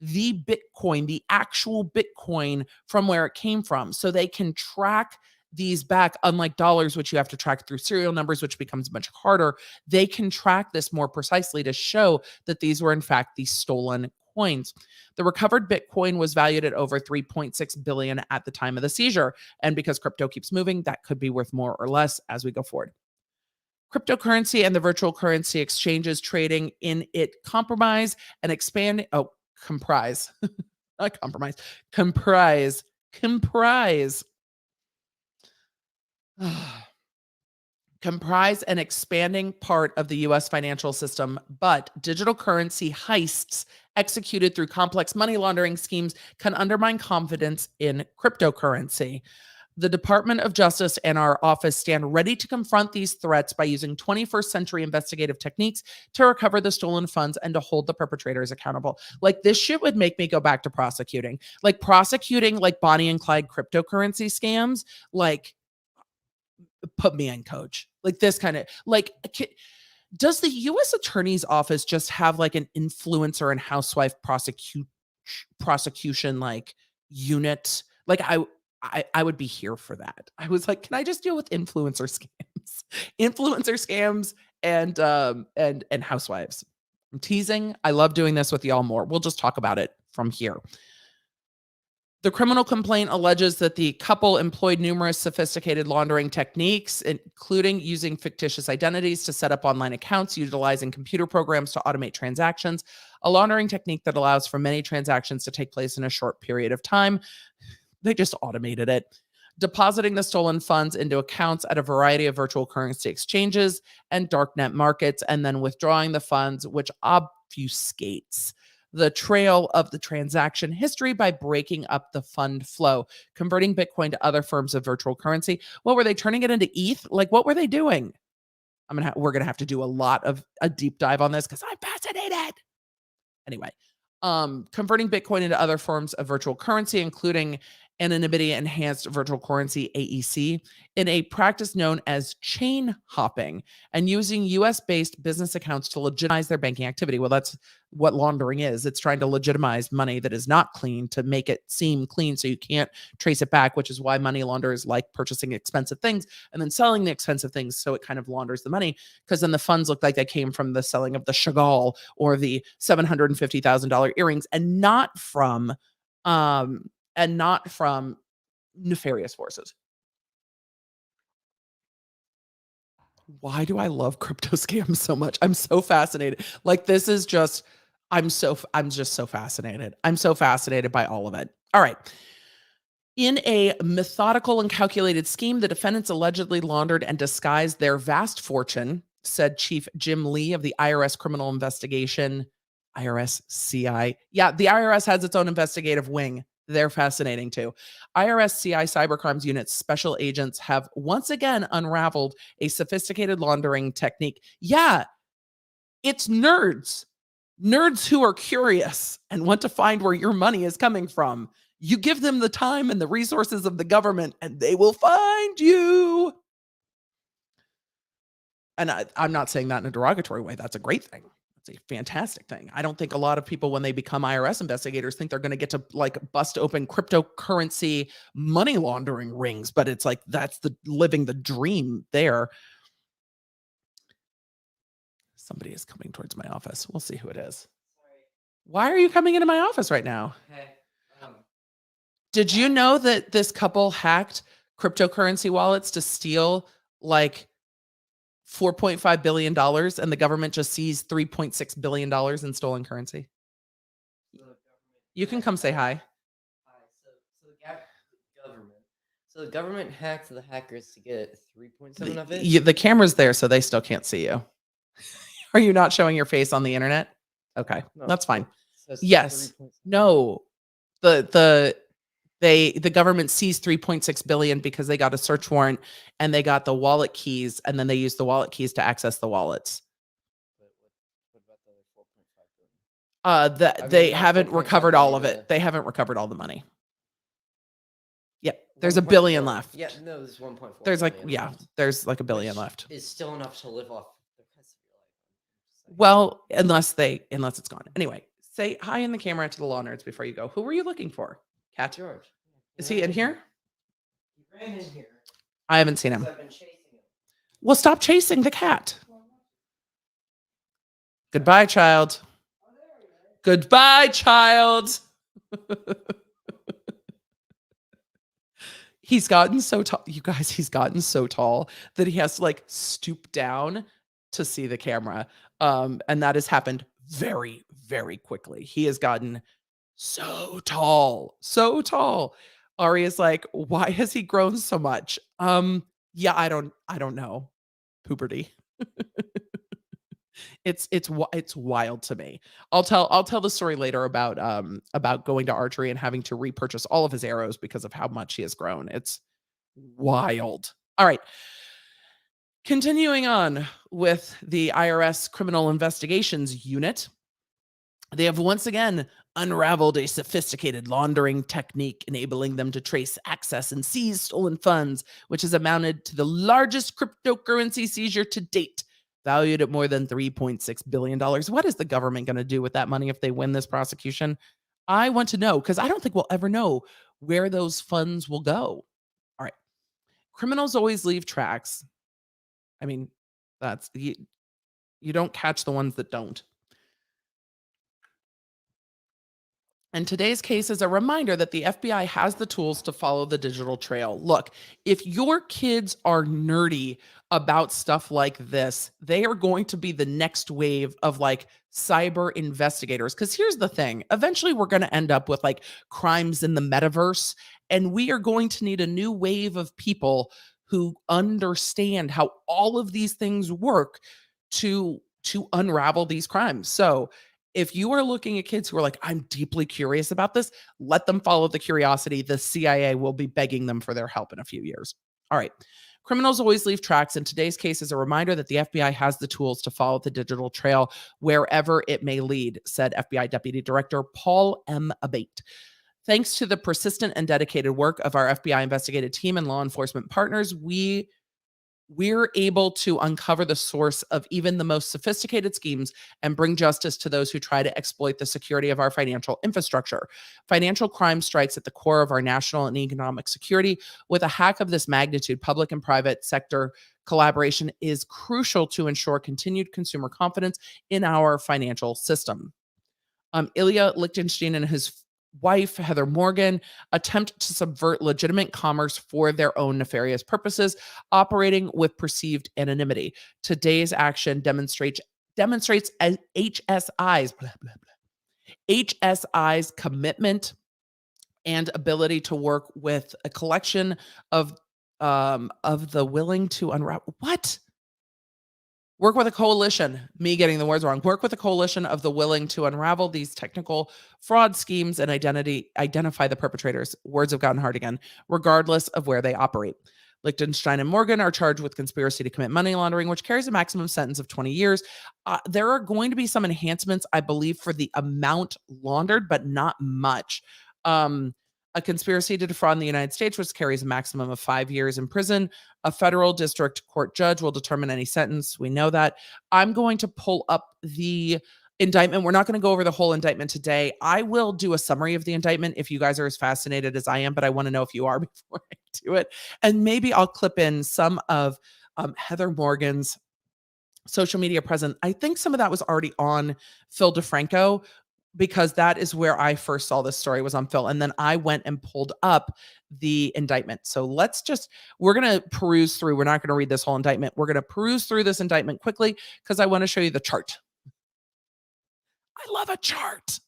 the Bitcoin, the actual Bitcoin, from where it came from. So they can track these back, unlike dollars, which you have to track through serial numbers, which becomes much harder. They can track this more precisely to show that these were in fact the stolen coins. The recovered Bitcoin was valued at over 3.6 billion at the time of the seizure. And because crypto keeps moving, that could be worth more or less as we go forward. Cryptocurrency and the virtual currency exchanges trading in it comprise, comprise an expanding part of the US financial system, but digital currency heists executed through complex money laundering schemes can undermine confidence in cryptocurrency. The Department of Justice and our office stand ready to confront these threats by using 21st century investigative techniques to recover the stolen funds and to hold the perpetrators accountable. Like, this shit would make me go back to prosecuting. Like, prosecuting like Bonnie and Clyde cryptocurrency scams, like, put me in, coach. Like, this kind of like does the US Attorney's Office just have like an influencer and housewife prosecution like unit? Like, I would be here for that. I was like, can I just deal with influencer scams? Influencer scams and housewives. I'm teasing. I love doing this with y'all more. We'll just talk about it from here. The criminal complaint alleges that the couple employed numerous sophisticated laundering techniques, including using fictitious identities to set up online accounts, utilizing computer programs to automate transactions, a laundering technique that allows for many transactions to take place in a short period of time. They just automated it. Depositing the stolen funds into accounts at a variety of virtual currency exchanges and darknet markets, and then withdrawing the funds, which obfuscates the trail of the transaction history by breaking up the fund flow, converting Bitcoin to other forms of virtual currency. What were they turning it into ETH? Like, what were they doing? We're gonna have to do a deep dive on this because I'm fascinated. Anyway, converting Bitcoin into other forms of virtual currency, including anonymity enhanced virtual currency AEC, in a practice known as chain hopping, and using US based business accounts to legitimize their banking activity. Well, that's what laundering is. It's trying to legitimize money that is not clean to make it seem clean so you can't trace it back, which is why money launderers like purchasing expensive things and then selling the expensive things so it kind of launders the money, because then the funds look like they came from the selling of the Chagall or the $750,000 earrings and not from nefarious forces. Why do I love crypto scams so much? I'm so fascinated. Like, this is just, I'm just so fascinated. I'm so fascinated by all of it. All right. In a methodical and calculated scheme, the defendants allegedly laundered and disguised their vast fortune, said Chief Jim Lee of the IRS Criminal Investigation, IRS CI. Yeah, the IRS has its own investigative wing. They're fascinating too. IRS CI Cybercrimes Unit's special agents have once again unraveled a sophisticated laundering technique. Yeah, it's nerds. Nerds who are curious and want to find where your money is coming from. You give them the time and the resources of the government, and they will find you. And I'm not saying that in a derogatory way. That's a great thing. It's a fantastic thing. I don't think a lot of people, when they become IRS investigators, think they're going to get to like bust open cryptocurrency money laundering rings, but it's like that's the living the dream there. Somebody is coming towards my office. We'll see who it is. Why are you coming into my office right now? Hey, Did you know that this couple hacked cryptocurrency wallets to steal like $4.5 billion, and the government just seized $3.6 billion in stolen currency? You can come say hi. So the government hacked the hackers to get 3.7 of it? The camera's there, so they still can't see you. Are you not showing your face on the internet? Okay, No, that's fine. it says Yes. 3.7. No. The government seized 3.6 billion because they got a search warrant and they got the wallet keys, and then they used the wallet keys to access the wallets. What about the other 4.5 billion? I mean, They not haven't 4.5 recovered all billion, of it. but- They haven't recovered all the money. Yep. There's a billion 1.4. left. Yeah, no, there's 1.4. There's like, billion yeah, left, there's like a billion which left. is still enough to live off the rest of your life. Well, unless it's gone. Anyway, say hi in the camera to the law nerds before you go. Who were you looking for? Cat? George. Is he in here? He ran in here. I haven't seen him. because I've been chasing him. Well, stop chasing the cat. Goodbye, child. Goodbye, child. He's gotten so tall. You guys, he's gotten so tall that he has to like stoop down to see the camera. And that has happened very, very quickly. He has gotten so tall, so tall. Ari is like, why has he grown so much? Yeah, I don't know. Puberty. It's wild to me. I'll tell the story later about going to archery and having to repurchase all of his arrows because of how much he has grown. It's wild. All right. Continuing on with the IRS Criminal Investigations Unit, they have once again unraveled a sophisticated laundering technique enabling them to trace access and seize stolen funds, which has amounted to the largest cryptocurrency seizure to date, valued at more than $3.6 billion. What is the government going to do with that money if they win this prosecution? I want to know because I don't think we'll ever know where those funds will go. All right. Criminals always leave tracks. I mean, that's you don't catch the ones that don't. And today's case is a reminder that the FBI has the tools to follow the digital trail. Look, if your kids are nerdy about stuff like this, they are going to be the next wave of like cyber investigators. Because here's the thing eventually, we're going to end up with like crimes in the metaverse, and we are going to need a new wave of people who understand how all of these things work to unravel these crimes. So, if you are looking at kids who are like, I'm deeply curious about this, let them follow the curiosity. The CIA will be begging them for their help in a few years. All right. Criminals always leave tracks, and today's case is a reminder that the FBI has the tools to follow the digital trail wherever it may lead, said FBI Deputy Director Paul M. Abate. Thanks to the persistent and dedicated work of our FBI investigative team and law enforcement partners, we're able to uncover the source of even the most sophisticated schemes and bring justice to those who try to exploit the security of our financial infrastructure. Financial crime strikes at the core of our national and economic security. With a hack of this magnitude, public and private sector collaboration is crucial to ensure continued consumer confidence in our financial system. Ilya Lichtenstein and his wife, Heather Morgan, attempt to subvert legitimate commerce for their own nefarious purposes, operating with perceived anonymity. Today's action demonstrates HSI's HSI's commitment and ability to work with a collection of the willing to unravel what. Work with a coalition, me getting the words wrong. Work with a coalition of the willing to unravel these technical fraud schemes and identify the perpetrators. Words have gotten hard again, regardless of where they operate. Lichtenstein and Morgan are charged with conspiracy to commit money laundering, which carries a maximum sentence of 20 years. There are going to be some enhancements, I believe, for the amount laundered, but not much. A conspiracy to defraud in the United States, which carries a maximum of 5 years in prison. A federal district court judge will determine any sentence. We know that. I'm going to pull up the indictment. We're not going to go over the whole indictment today. I will do a summary of the indictment if you guys are as fascinated as I am, but I want to know if you are before I do it. And maybe I'll clip in some of Heather Morgan's social media presence. I think some of that was already on Phil DeFranco, because that is where I first saw this story, was on Phil. And then I went and pulled up the indictment. So we're going to peruse through. We're not going to read this whole indictment. We're going to peruse through this indictment quickly because I want to show you the chart. I love a chart.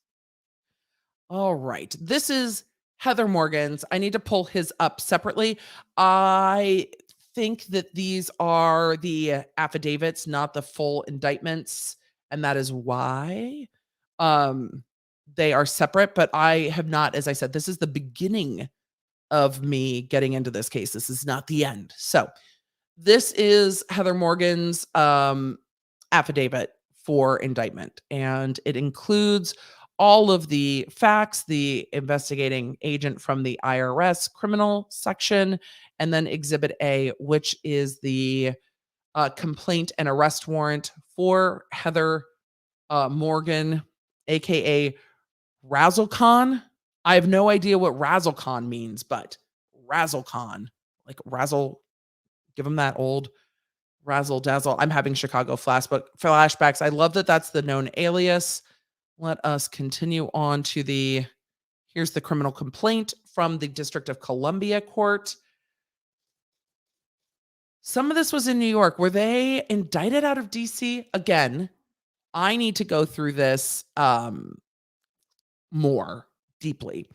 All right. This is Heather Morgan's. I need to pull his up separately. I think that these are the affidavits, not the full indictments. And that is why they are separate, but I have not, as I said, this is the beginning of me getting into this case. This is not the end. So this is Heather Morgan's affidavit for indictment, and it includes all of the facts, the investigating agent from the IRS criminal section, and then Exhibit A, which is the complaint and arrest warrant for Heather Morgan, aka Razzlecon. I have no idea what Razzlecon means, but Razzlecon, like razzle, give them that old razzle dazzle. I'm having Chicago flashbacks. I love that that's the known alias. Let us continue on to here's the criminal complaint from the District of Columbia Court. Some of this was in New York. Were they indicted out of DC? Again, I need to go through this more deeply.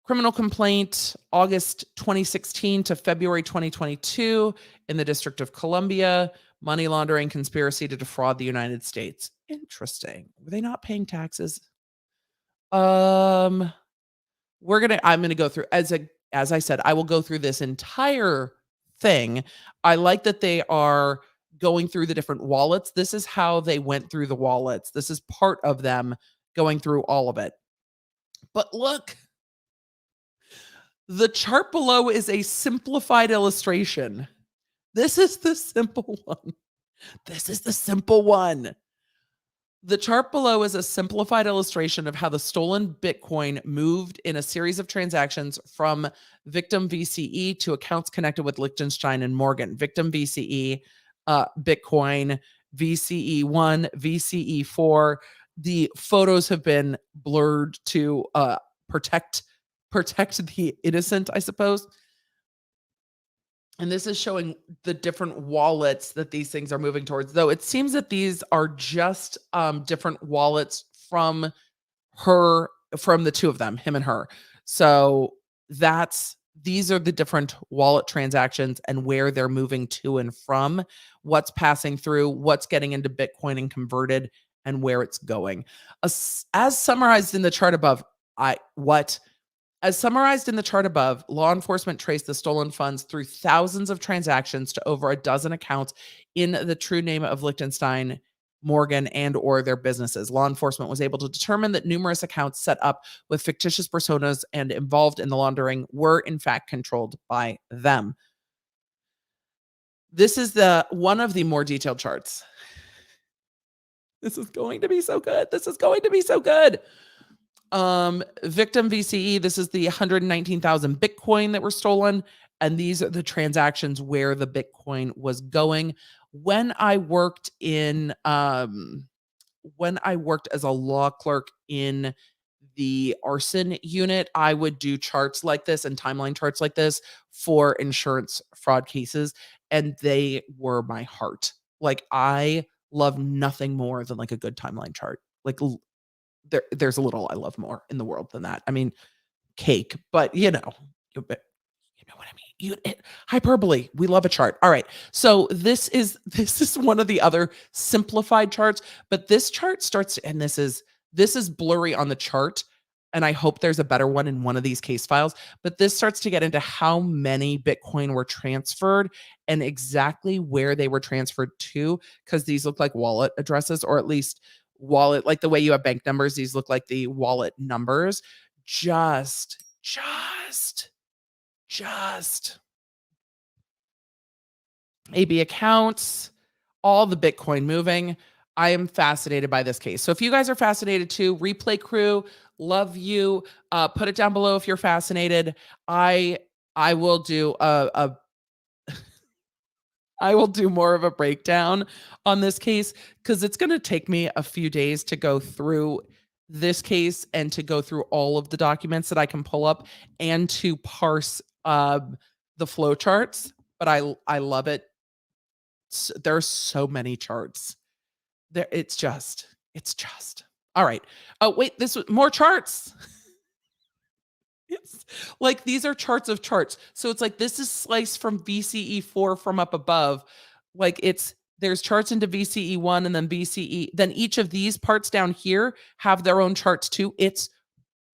Criminal complaint, August 2016 to February 2022 in the District of Columbia. money laundering conspiracy to defraud the United States. Interesting. Were they not paying taxes? I'm gonna go through as I said, I will go through this entire thing. I like that they are going through the different wallets. This is how they went through the wallets. This is part of them going through all of it. But look, the chart below is a simplified illustration. This is the simple one. This is the simple one. The chart below is a simplified illustration of how the stolen Bitcoin moved in a series of transactions from victim VCE to accounts connected with Liechtenstein and Morgan. Victim VCE, Bitcoin, VCE1, VCE4. The photos have been blurred to protect the innocent, I suppose. And this is showing the different wallets that these things are moving towards, though it seems that these are just different wallets from the two of them, him and her. So these are the different wallet transactions and where they're moving to and from, what's passing through, what's getting into Bitcoin and converted, and where it's going. As summarized in the chart above, As summarized in the chart above, law enforcement traced the stolen funds through thousands of transactions to over a dozen accounts in the true name of Liechtenstein, Morgan, and or their businesses. Law enforcement was able to determine that numerous accounts set up with fictitious personas and involved in the laundering were in fact controlled by them. This is one of the more detailed charts. This is going to be so good. This is going to be so good. Victim VCE, this is the 119,000 Bitcoin that were stolen. And these are the transactions where the Bitcoin was going. When I worked as a law clerk in the arson unit, I would do charts like this and timeline charts like this for insurance fraud cases. And they were my heart. Like, I love nothing more than like a good timeline chart. Like, there's a little I love more in the world than that. I mean, cake, but you know what I mean. Hyperbole. We love a chart. All right. So this is one of the other simplified charts, but this chart starts, and this is blurry on the chart. And I hope there's a better one in one of these case files, but this starts to get into how many Bitcoin were transferred and exactly where they were transferred to, because these look like wallet addresses, or at least wallet, like the way you have bank numbers, these look like the wallet numbers. Just AB accounts, all the Bitcoin moving. I am fascinated by this case. So if you guys are fascinated too, replay crew, love you. Put it down below if you're fascinated. I will do I will do more of a breakdown on this case, because it's going to take me a few days to go through this case and to go through all of the documents that I can pull up and to parse the flow charts. But I love it. There's so many charts there. It's just all right. Oh wait, this was more charts. It's like these are charts of charts. So it's like this is sliced from VCE4 from up above. Like there's charts into VCE1 and then VCE. Then each of these parts down here have their own charts too. It's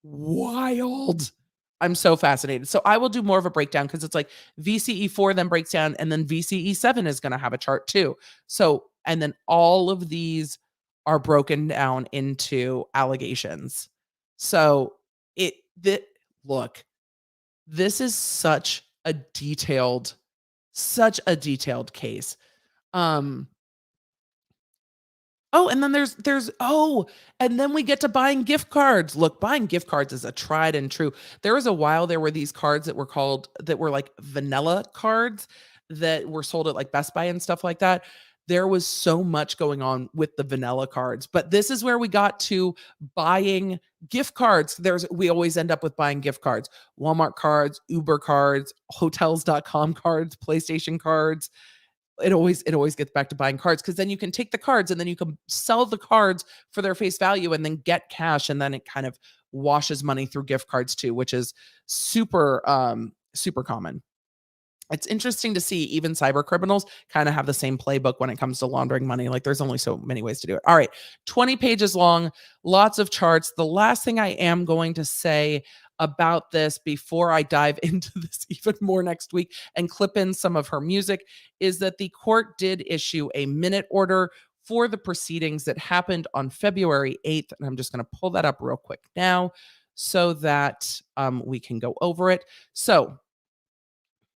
wild. I'm so fascinated. So I will do more of a breakdown, because it's like VCE4 then breaks down, and then VCE7 is going to have a chart too. So, and then all of these are broken down into allegations. So look, this is such a detailed case. And then we get to buying gift cards. Look, buying gift cards is a tried and true. There was a while there were these cards that were like vanilla cards that were sold at like Best Buy and stuff like that. There was so much going on with the vanilla cards, but this is where we got to buying gift cards. We always end up with buying gift cards, Walmart cards, Uber cards, hotels.com cards, PlayStation cards. It always gets back to buying cards, because then you can take the cards and then you can sell the cards for their face value and then get cash, and then it kind of washes money through gift cards too, which is super super common. It's interesting to see even cyber criminals kind of have the same playbook when it comes to laundering money. Like there's only so many ways to do it. All right, 20 pages long, lots of charts. The last thing I am going to say about this before I dive into this even more next week and clip in some of her music is that the court did issue a minute order for the proceedings that happened on February 8th. And I'm just going to pull that up real quick now so that we can go over it. So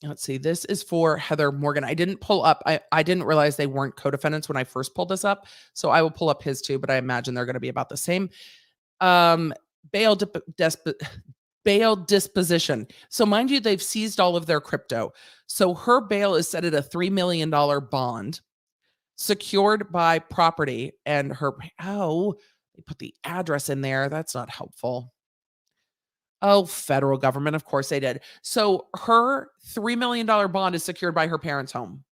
let's see. This is for Heather Morgan. I didn't pull up. I didn't realize they weren't co-defendants when I first pulled this up. So I will pull up his too, but I imagine they're going to be about the same. Um, bail bail disposition. So mind you, they've seized all of their crypto. So her bail is set at a $3 million bond secured by property and her, oh, they put the address in there. That's not helpful. Oh, federal government. Of course they did. So her $3 million bond is secured by her parents' home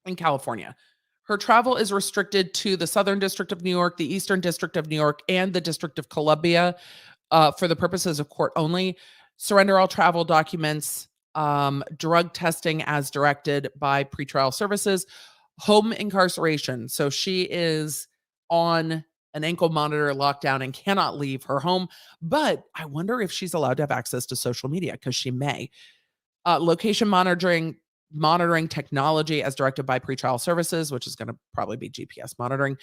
in California. Her travel is restricted to the Southern District of New York, the Eastern District of New York, and the District of Columbia for the purposes of court only. Surrender all travel documents, drug testing as directed by pretrial services, home incarceration. So she is on an ankle monitor lockdown and cannot leave her home. But I wonder if she's allowed to have access to social media because she may. Location monitoring technology as directed by pretrial services, which is going to probably be GPS monitoring.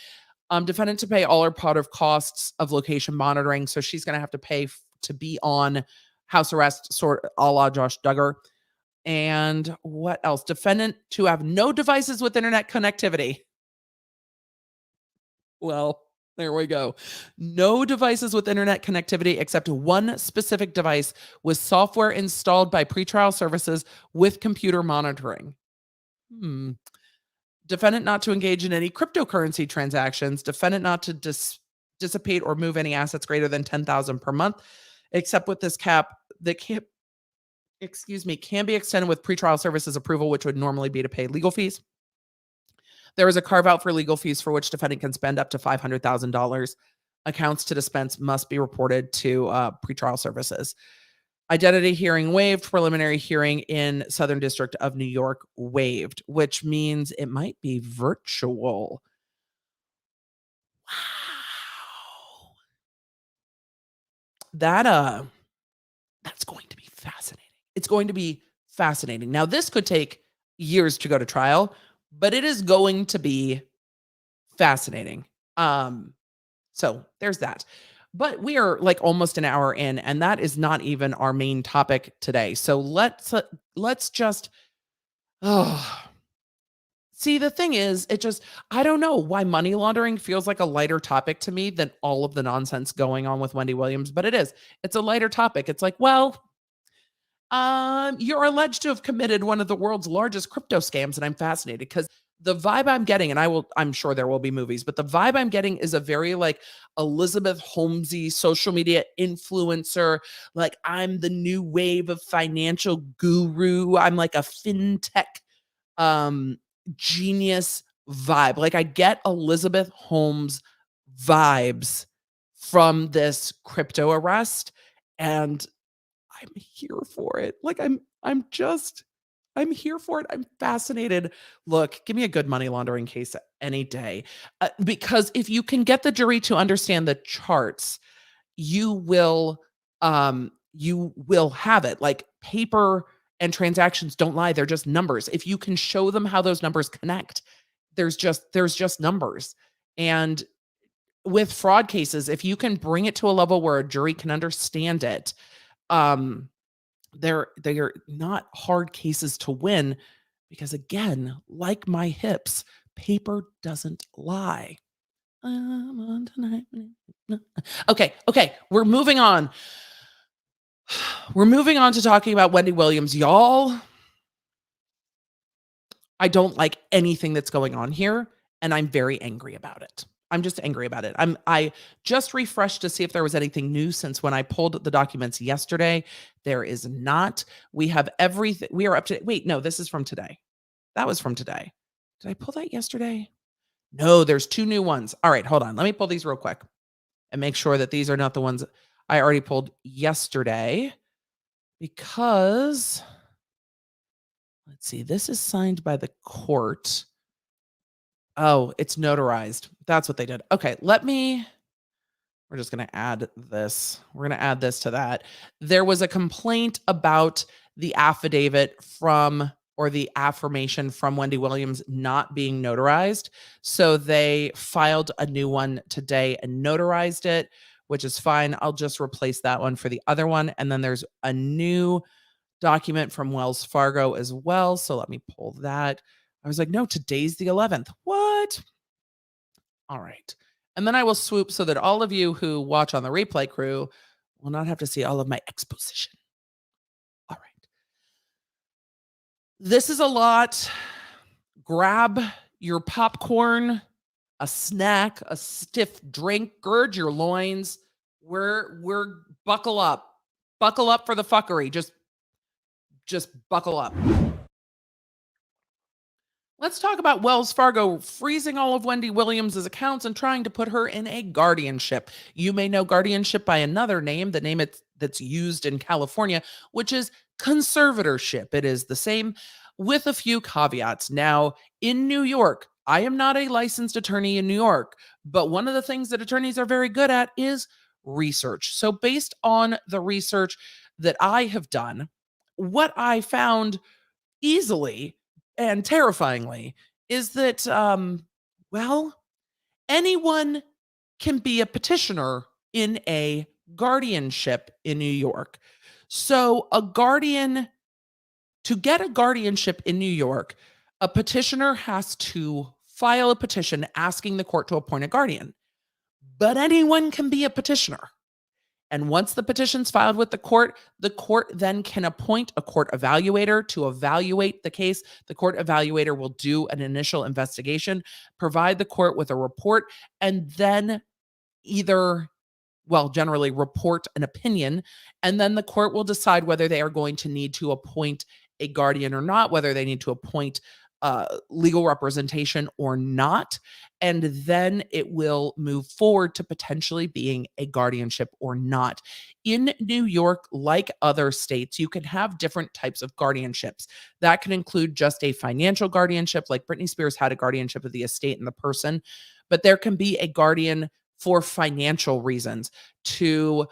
Defendant to pay all or part of costs of location monitoring. So she's going to have to pay to be on house arrest, sort a la Josh Duggar. And what else? Defendant to have no devices with internet connectivity. Well, there we go. No devices with internet connectivity except one specific device with software installed by pretrial services with computer monitoring. Defendant not to engage in any cryptocurrency transactions. Defendant not to dissipate or move any assets greater than $10,000 per month, except with this cap that can be extended with pretrial services approval, which would normally be to pay legal fees. There is a carve out for legal fees for which defendant can spend up to $500,000. Accounts to dispense must be reported to pretrial services. Identity hearing waived, preliminary hearing in Southern District of New York waived, which means it might be virtual. Wow. That's going to be fascinating. It's going to be fascinating. Now, this could take years to go to trial, but it is going to be fascinating. So there's that. But we are like almost an hour in, and that is not even our main topic today. So let's just see, the thing is, I don't know why money laundering feels like a lighter topic to me than all of the nonsense going on with Wendy Williams, but it is. It's a lighter topic. It's like, well, you're alleged to have committed one of the world's largest crypto scams, and I'm fascinated because the vibe I'm getting, and I'm sure there will be movies, but the vibe I'm getting is a very like Elizabeth Holmesy social media influencer. Like I'm the new wave of financial guru. I'm like a fintech genius vibe. Like I get Elizabeth Holmes vibes from this crypto arrest, and I'm here for it. Like I'm here for it. I'm fascinated. Look, give me a good money laundering case any day. Because if you can get the jury to understand the charts, you will have it. Like paper and transactions don't lie. They're just numbers. If you can show them how those numbers connect, there's just numbers. And with fraud cases, if you can bring it to a level where a jury can understand it, they're not hard cases to win because again, like my hips, paper doesn't lie. I'm on tonight. Okay, we're moving on. We're moving on to talking about Wendy Williams, y'all. I don't like anything that's going on here, and I'm very angry about it. I'm just angry about it. I just refreshed to see if there was anything new since when I pulled the documents yesterday. There is not. We have everything. We are up to wait, no, this is from today. That was from today. Did I pull that yesterday? No, there's 2 new ones. All right, hold on. Let me pull these real quick and make sure that these are not the ones I already pulled yesterday because Let's see. This is signed by the court. Oh, it's notarized. That's what they did. Okay, we're just going to add this. We're going to add this to that. There was a complaint about the affidavit from or the affirmation from Wendy Williams not being notarized. So they filed a new one today and notarized it, which is fine. I'll just replace that one for the other one. And then there's a new document from Wells Fargo as well. So let me pull that. I was like, no, today's the 11th. What? All right. And then I will swoop so that all of you who watch on the replay crew will not have to see all of my exposition. All right. This is a lot. Grab your popcorn, a snack, a stiff drink, gird your loins. We're buckle up. Buckle up for the fuckery. Just buckle up. Let's talk about Wells Fargo freezing all of Wendy Williams' accounts and trying to put her in a guardianship. You may know guardianship by another name, the name that's used in California, which is conservatorship. It is the same with a few caveats. Now, in New York, I am not a licensed attorney in New York, but one of the things that attorneys are very good at is research. So, based on the research that I have done, what I found easily and terrifyingly is that well, anyone can be a petitioner in a guardianship in New York. So a guardian to get a guardianship in New York, a petitioner has to file a petition asking the court to appoint a guardian. But anyone can be a petitioner. And once the petition's filed with the court then can appoint a court evaluator to evaluate the case. The court evaluator will do an initial investigation, provide the court with a report, and then generally report an opinion. And then the court will decide whether they are going to need to appoint a guardian or not, whether they need to appoint legal representation or not. And then it will move forward to potentially being a guardianship or not. In New York, like other states, you can have different types of guardianships. That can include just a financial guardianship, like Britney Spears had a guardianship of the estate and the person, but there can be a guardian for financial reasons, to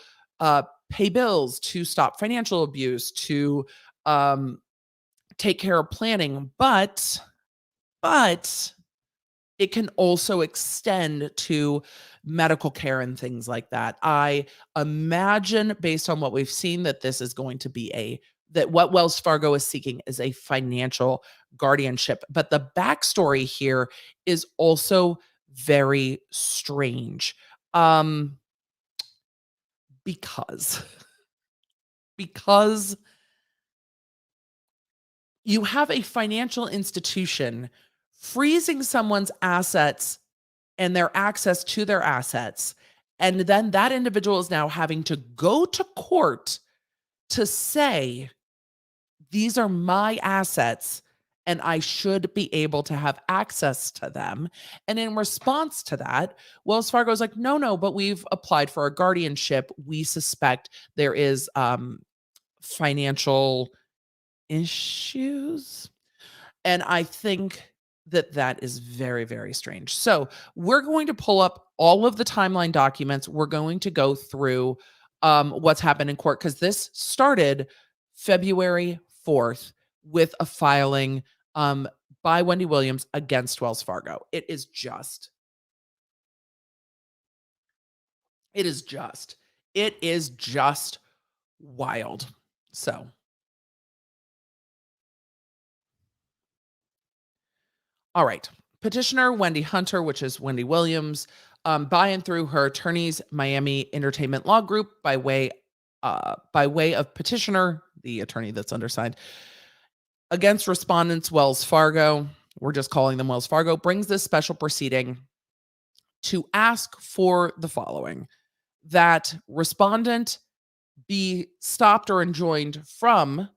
pay bills, to stop financial abuse, to take care of planning, but it can also extend to medical care and things like that. I imagine, based on what we've seen, that this is going to be that what Wells Fargo is seeking is a financial guardianship. But the backstory here is also very strange. Because because you have a financial institution freezing someone's assets and their access to their assets. And then that individual is now having to go to court to say, these are my assets and I should be able to have access to them. And in response to that, Wells Fargo is like, no, but we've applied for a guardianship. We suspect there is financial issues. And I think that is very, very strange. So we're going to pull up all of the timeline documents. We're going to go through what's happened in court, because this started February 4th with a filing by Wendy Williams against Wells Fargo. It is just wild. So all right. Petitioner Wendy Hunter, which is Wendy Williams, by and through her attorneys, Miami Entertainment Law Group, by way of petitioner, the attorney that's undersigned, against respondents Wells Fargo, we're just calling them Wells Fargo, brings this special proceeding to ask for the following: that respondent be stopped or enjoined from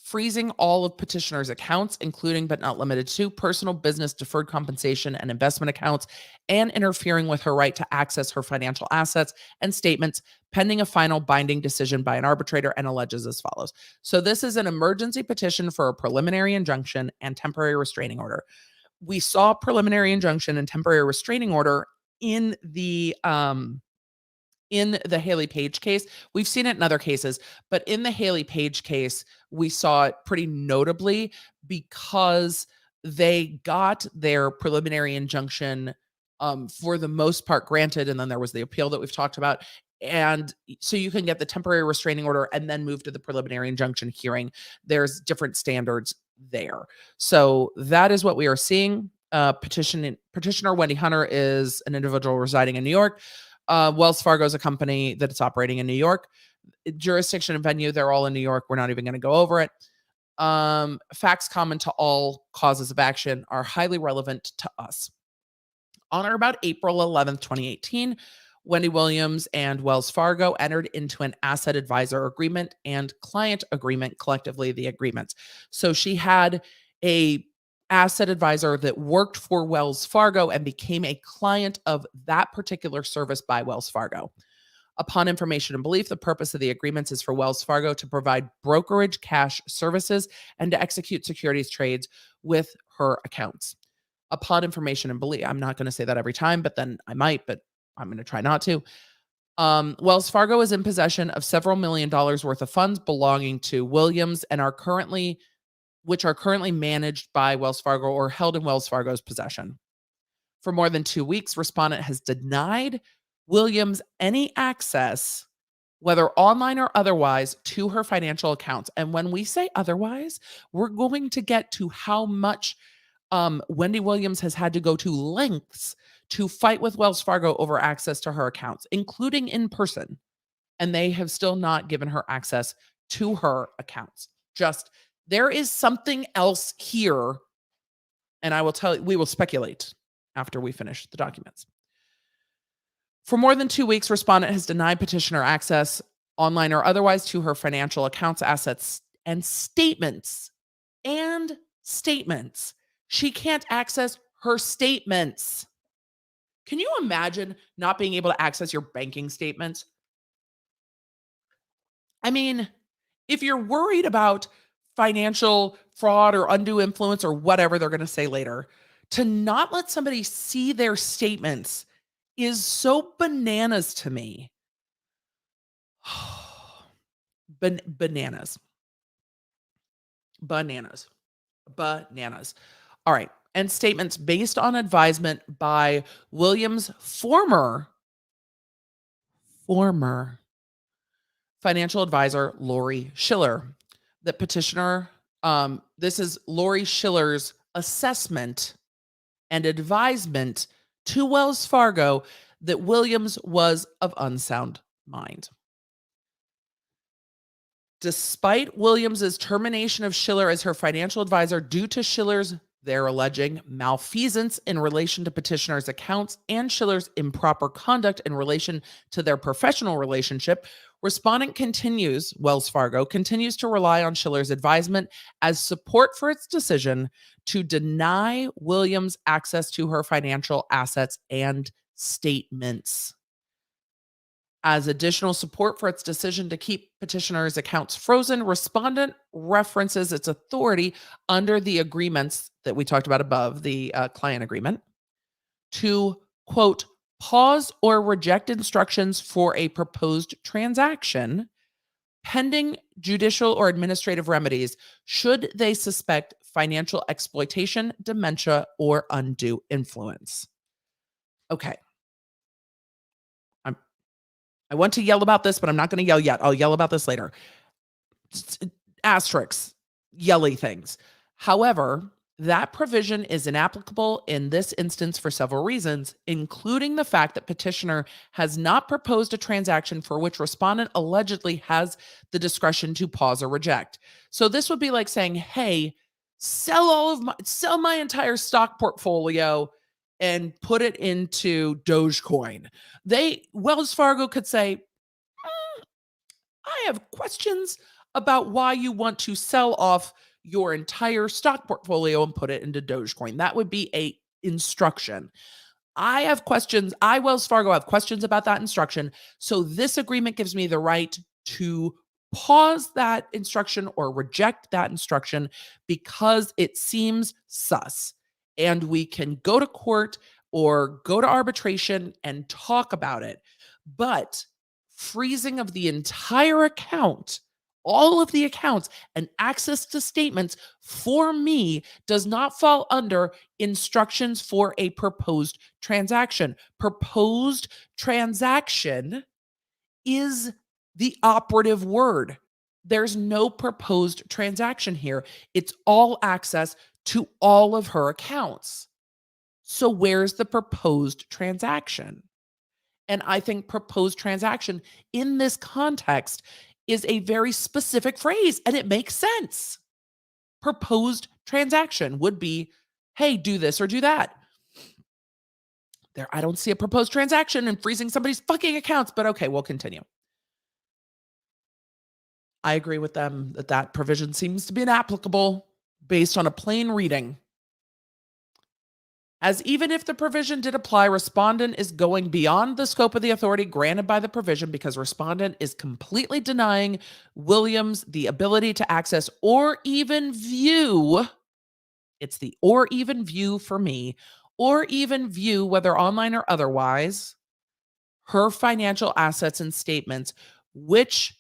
freezing all of petitioner's accounts, including but not limited to personal, business, deferred compensation, and investment accounts, and interfering with her right to access her financial assets and statements pending a final binding decision by an arbitrator, and alleges as follows. So this is an emergency petition for a preliminary injunction and temporary restraining order. We saw preliminary injunction and temporary restraining order in the Haley Page case. We've seen it in other cases, but in the Haley Page case, we saw it pretty notably because they got their preliminary injunction for the most part granted, and then there was the appeal that we've talked about. And so you can get the temporary restraining order and then move to the preliminary injunction hearing. There's different standards there. So that is what we are seeing. Petitioner Wendy Hunter is an individual residing in New York. Wells Fargo is a company that it's operating in New York. Jurisdiction and venue, they're all in New York. We're not even going to go over it. Facts common to all causes of action are highly relevant to us. On or about April 11th, 2018, Wendy Williams and Wells Fargo entered into an asset advisor agreement and client agreement, collectively the agreements. So she had a asset advisor that worked for Wells Fargo and became a client of that particular service by Wells Fargo. Upon information and belief, the purpose of the agreements is for Wells Fargo to provide brokerage cash services and to execute securities trades with her accounts. Upon information and belief, I'm not going to say that every time, but then I might, but I'm going to try not to. Wells Fargo is in possession of several $1 million worth of funds belonging to Williams and which are currently managed by Wells Fargo or held in Wells Fargo's possession. For more than 2 weeks, respondent has denied Williams any access, whether online or otherwise, to her financial accounts. And when we say otherwise, we're going to get to how much Wendy Williams has had to go to lengths to fight with Wells Fargo over access to her accounts, including in person. And they have still not given her access to her accounts. Just, there is something else here. And I will tell you, we will speculate after we finish the documents. For more than 2 weeks, respondent has denied petitioner access, online or otherwise, to her financial accounts, assets, and statements. She can't access her statements. Can you imagine not being able to access your banking statements? I mean, if you're worried about financial fraud or undue influence or whatever they're going to say later, to not let somebody see their statements is so bananas to me. Bananas. All right. And statements based on advisement by Williams' former financial advisor, Lori Schiller. The petitioner, this is Lori Schiller's assessment and advisement to Wells Fargo that Williams was of unsound mind. Despite Williams's termination of Schiller as her financial advisor due to Schiller's, they're alleging, malfeasance in relation to petitioner's accounts and Schiller's improper conduct in relation to their professional relationship, Wells Fargo continues to rely on Schiller's advisement as support for its decision to deny Williams access to her financial assets and statements. As additional support for its decision to keep petitioner's accounts frozen, respondent references its authority under the agreements that we talked about above, the client agreement, to, quote, pause or reject instructions for a proposed transaction pending judicial or administrative remedies should they suspect financial exploitation, dementia, or undue influence. Okay. I want to yell about this, but I'm not going to yell yet. I'll yell about this later. Asterisks, yelly things. However, that provision is inapplicable in this instance for several reasons, including the fact that petitioner has not proposed a transaction for which respondent allegedly has the discretion to pause or reject. So this would be like saying, hey, sell my entire stock portfolio and put it into Dogecoin. Wells Fargo could say, I have questions about why you want to sell off your entire stock portfolio and put it into Dogecoin. That would be a instruction. I have questions. I, Wells Fargo, have questions about that instruction. So this agreement gives me the right to pause that instruction or reject that instruction because it seems sus. And we can go to court or go to arbitration and talk about it. But freezing of the entire account, all of the accounts, and access to statements for me does not fall under instructions for a proposed transaction. Proposed transaction is the operative word. There's no proposed transaction here. It's all access to all of her accounts. So where's the proposed transaction? And I think proposed transaction in this context is a very specific phrase and it makes sense. Proposed transaction would be, hey, do this or do that. There, I don't see a proposed transaction in freezing somebody's fucking accounts, but okay, we'll continue. I agree with them that that provision seems to be inapplicable based on a plain reading. As even if the provision did apply, respondent is going beyond the scope of the authority granted by the provision because respondent is completely denying Williams the ability to access or even view, it's the or even view for me, or even view, whether online or otherwise, her financial assets and statements, which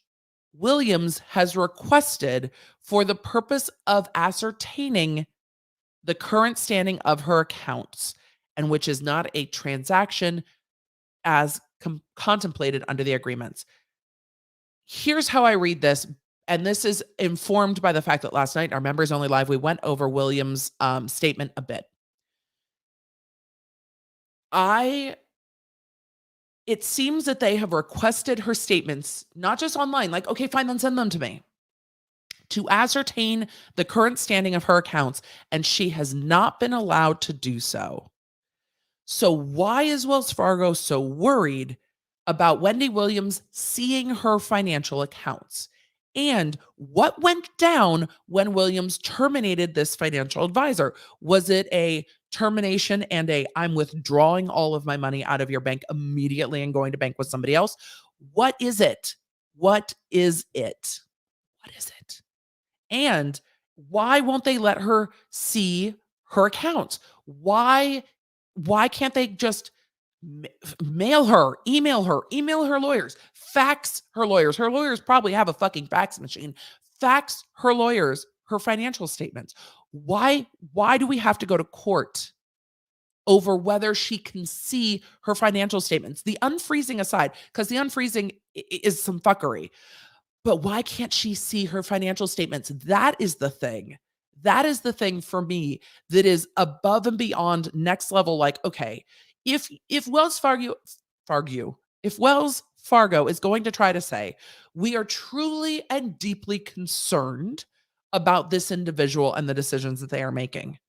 Williams has requested for the purpose of ascertaining the current standing of her accounts, and which is not a transaction as contemplated under the agreements. Here's how I read this, and this is informed by the fact that last night, our Members Only Live, we went over Williams' statement a bit. It seems that they have requested her statements, not just online, like, okay, fine, then send them to me, to ascertain the current standing of her accounts, and she has not been allowed to do so. So why is Wells Fargo so worried about Wendy Williams seeing her financial accounts? And what went down when Williams terminated this financial advisor? Was it a termination and I'm withdrawing all of my money out of your bank immediately and going to bank with somebody else? What is it? What is it? What is it? And why won't they let her see her accounts? Why can't they just mail her, email her lawyers, fax her lawyers? Her lawyers probably have a fucking fax machine. Fax her lawyers her financial statements. Why do we have to go to court over whether she can see her financial statements? The unfreezing aside, because the unfreezing is some fuckery. But why can't she see her financial statements? That is the thing. That is the thing for me that is above and beyond next level. Like, okay, if Wells Fargo is going to try to say, we are truly and deeply concerned about this individual and the decisions that they are making,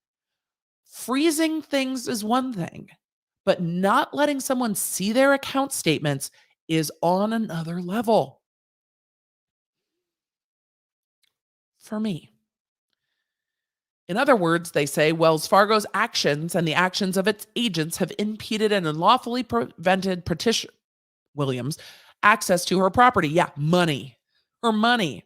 freezing things is one thing, but not letting someone see their account statements is on another level. For me. In other words, they say Wells Fargo's actions and the actions of its agents have impeded and unlawfully prevented Williams access to her property. Yeah, money. Her money.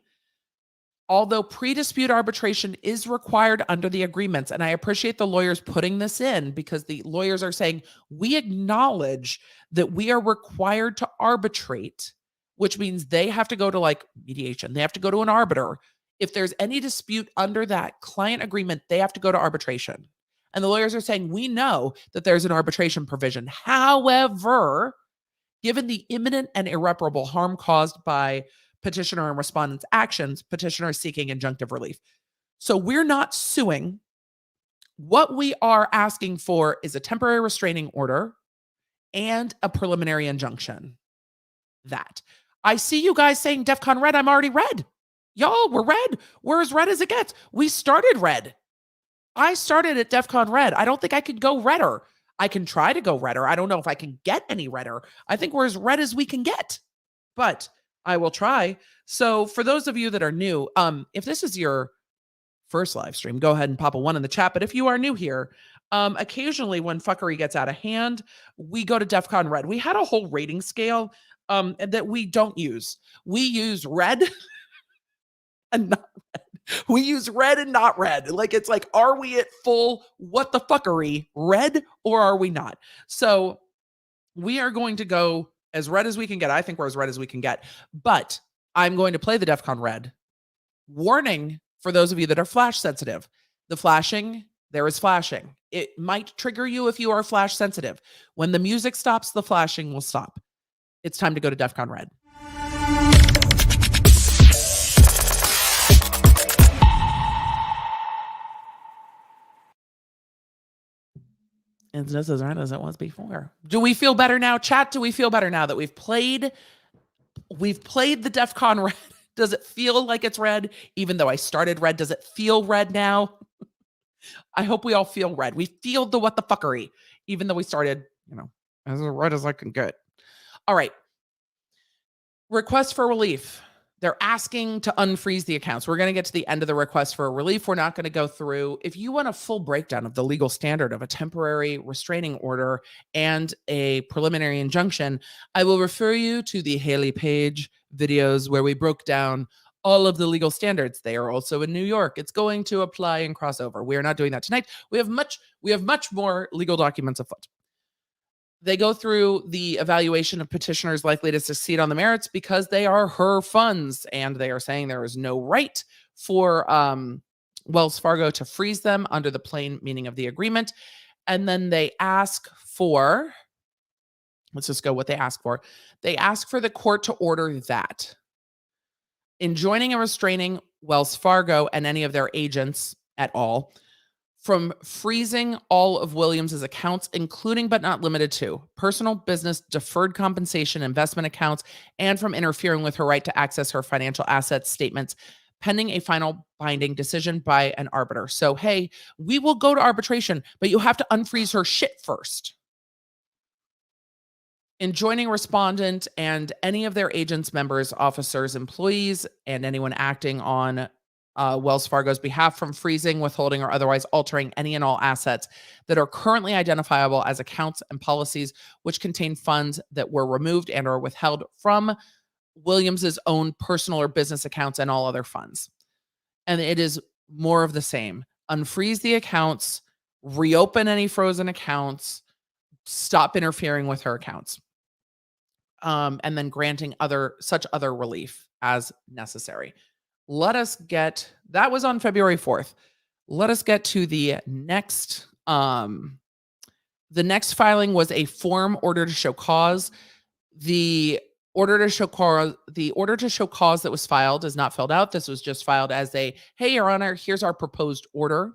Although pre-dispute arbitration is required under the agreements, and I appreciate the lawyers putting this in because the lawyers are saying, we acknowledge that we are required to arbitrate, which means they have to go to like mediation. They have to go to an arbiter. If there's any dispute under that client agreement, they have to go to arbitration. And the lawyers are saying, we know that there's an arbitration provision. However, given the imminent and irreparable harm caused by petitioner and respondent's actions, petitioner is seeking injunctive relief. So we're not suing. What we are asking for is a temporary restraining order and a preliminary injunction. That. I see you guys saying DEFCON red. I'm already red. Y'all, we're red. We're as red as it gets. We started red. I started at DEFCON red. I don't think I could go redder. I can try to go redder. I don't know if I can get any redder. I think we're as red as we can get. But I will try. So for those of you that are new, if this is your first live stream, go ahead and pop a 1 in the chat. But if you are new here, occasionally when fuckery gets out of hand, we go to DEFCON red. We had a whole rating scale that we don't use. We use red and not red. We use red and not red. Like, it's like, are we at full what the fuckery red or are we not? So we are going to go as red as we can get. I think we're as red as we can get. But I'm going to play the DEFCON red. Warning for those of you that are flash sensitive. The flashing, there is flashing. It might trigger you if you are flash sensitive. When the music stops, the flashing will stop. It's time to go to DEFCON red. It's just as red as it was before. Do we feel better now, chat? Do we feel better now that we've played the DEFCON red? Does it feel like it's red? Even though I started red, does it feel red now? I hope we all feel red. We feel the what the fuckery, even though we started, as red as I can get. All right. Request for relief. They're asking to unfreeze the accounts. We're going to get to the end of the request for relief. We're not going to go through. If you want a full breakdown of the legal standard of a temporary restraining order and a preliminary injunction, I will refer you to the Haley Page videos where we broke down all of the legal standards. They are also in New York. It's going to apply and cross over. We are not doing that tonight. We have much more legal documents afoot. They go through the evaluation of petitioners likely to succeed on the merits because they are her funds, and they are saying there is no right for Wells Fargo to freeze them under the plain meaning of the agreement. And then they ask for, let's just go what they ask for. They ask for the court to order that enjoining and restraining Wells Fargo and any of their agents at all from freezing all of Williams's accounts, including but not limited to personal, business, deferred compensation, investment accounts, and from interfering with her right to access her financial assets statements pending a final binding decision by an arbiter. So, hey, we will go to arbitration, but you have to unfreeze her shit first. Enjoining respondent and any of their agents, members, officers, employees, and anyone acting on Wells Fargo's behalf from freezing, withholding, or otherwise altering any and all assets that are currently identifiable as accounts and policies which contain funds that were removed and or withheld from Williams's own personal or business accounts and all other funds. And it is more of the same. Unfreeze the accounts, reopen any frozen accounts, stop interfering with her accounts, and then granting such other relief as necessary. Let us get, that was on February 4th. Let us get to the next filing was a form order to show cause. The order to show cause that was filed is not filled out. This was just filed as a, hey, Your Honor, here's our proposed order.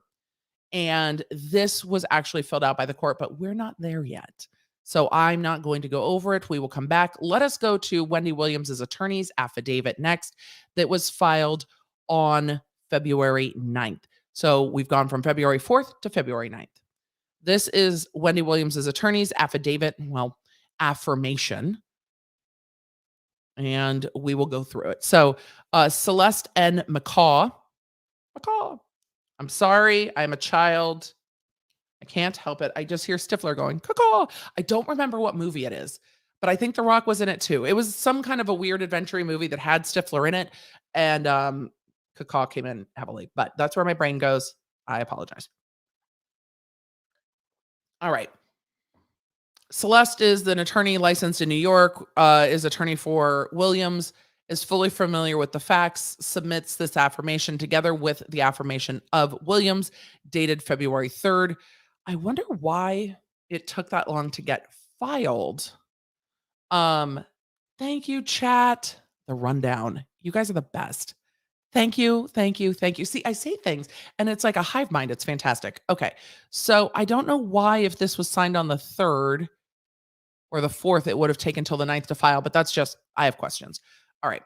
And this was actually filled out by the court, but we're not there yet. So I'm not going to go over it. We will come back. Let us go to Wendy Williams' attorney's affidavit next that was filed on February 9th. So we've gone from February 4th to February 9th. This is Wendy Williams' attorney's affidavit, affirmation. And we will go through it. So Celeste N. McCaw. I'm sorry. I'm a child. I can't help it. I just hear Stifler going, caw. I don't remember what movie it is, but I think The Rock was in it too. It was some kind of a weird adventure movie that had Stifler in it, and caw came in heavily, but that's where my brain goes. I apologize. All right. Celeste is an attorney licensed in New York, is attorney for Williams, is fully familiar with the facts, submits this affirmation together with the affirmation of Williams, dated February 3rd. I wonder why it took that long to get filed. Thank you, chat. The rundown. You guys are the best. Thank you. See, I say things and it's like a hive mind. It's fantastic. Okay. So I don't know why, if this was signed on the 3rd or the 4th, it would have taken till the 9th to file, but that's just, I have questions. All right.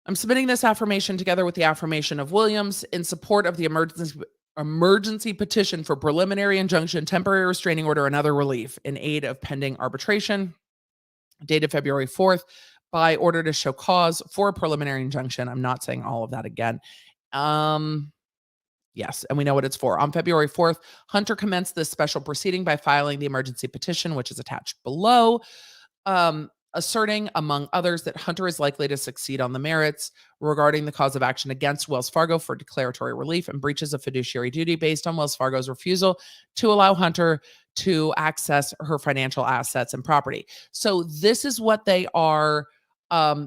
I'm submitting this affirmation together with the affirmation of Williams in support of the emergency petition for preliminary injunction, temporary restraining order, and other relief in aid of pending arbitration. dated February 4th, by order to show cause for a preliminary injunction. I'm not saying all of that again. Yes, and we know what it's for. On February 4th, Hunter commenced this special proceeding by filing the emergency petition, which is attached below, asserting, among others, that Hunter is likely to succeed on the merits regarding the cause of action against Wells Fargo for declaratory relief and breaches of fiduciary duty based on Wells Fargo's refusal to allow Hunter to access her financial assets and property. So this is what they are.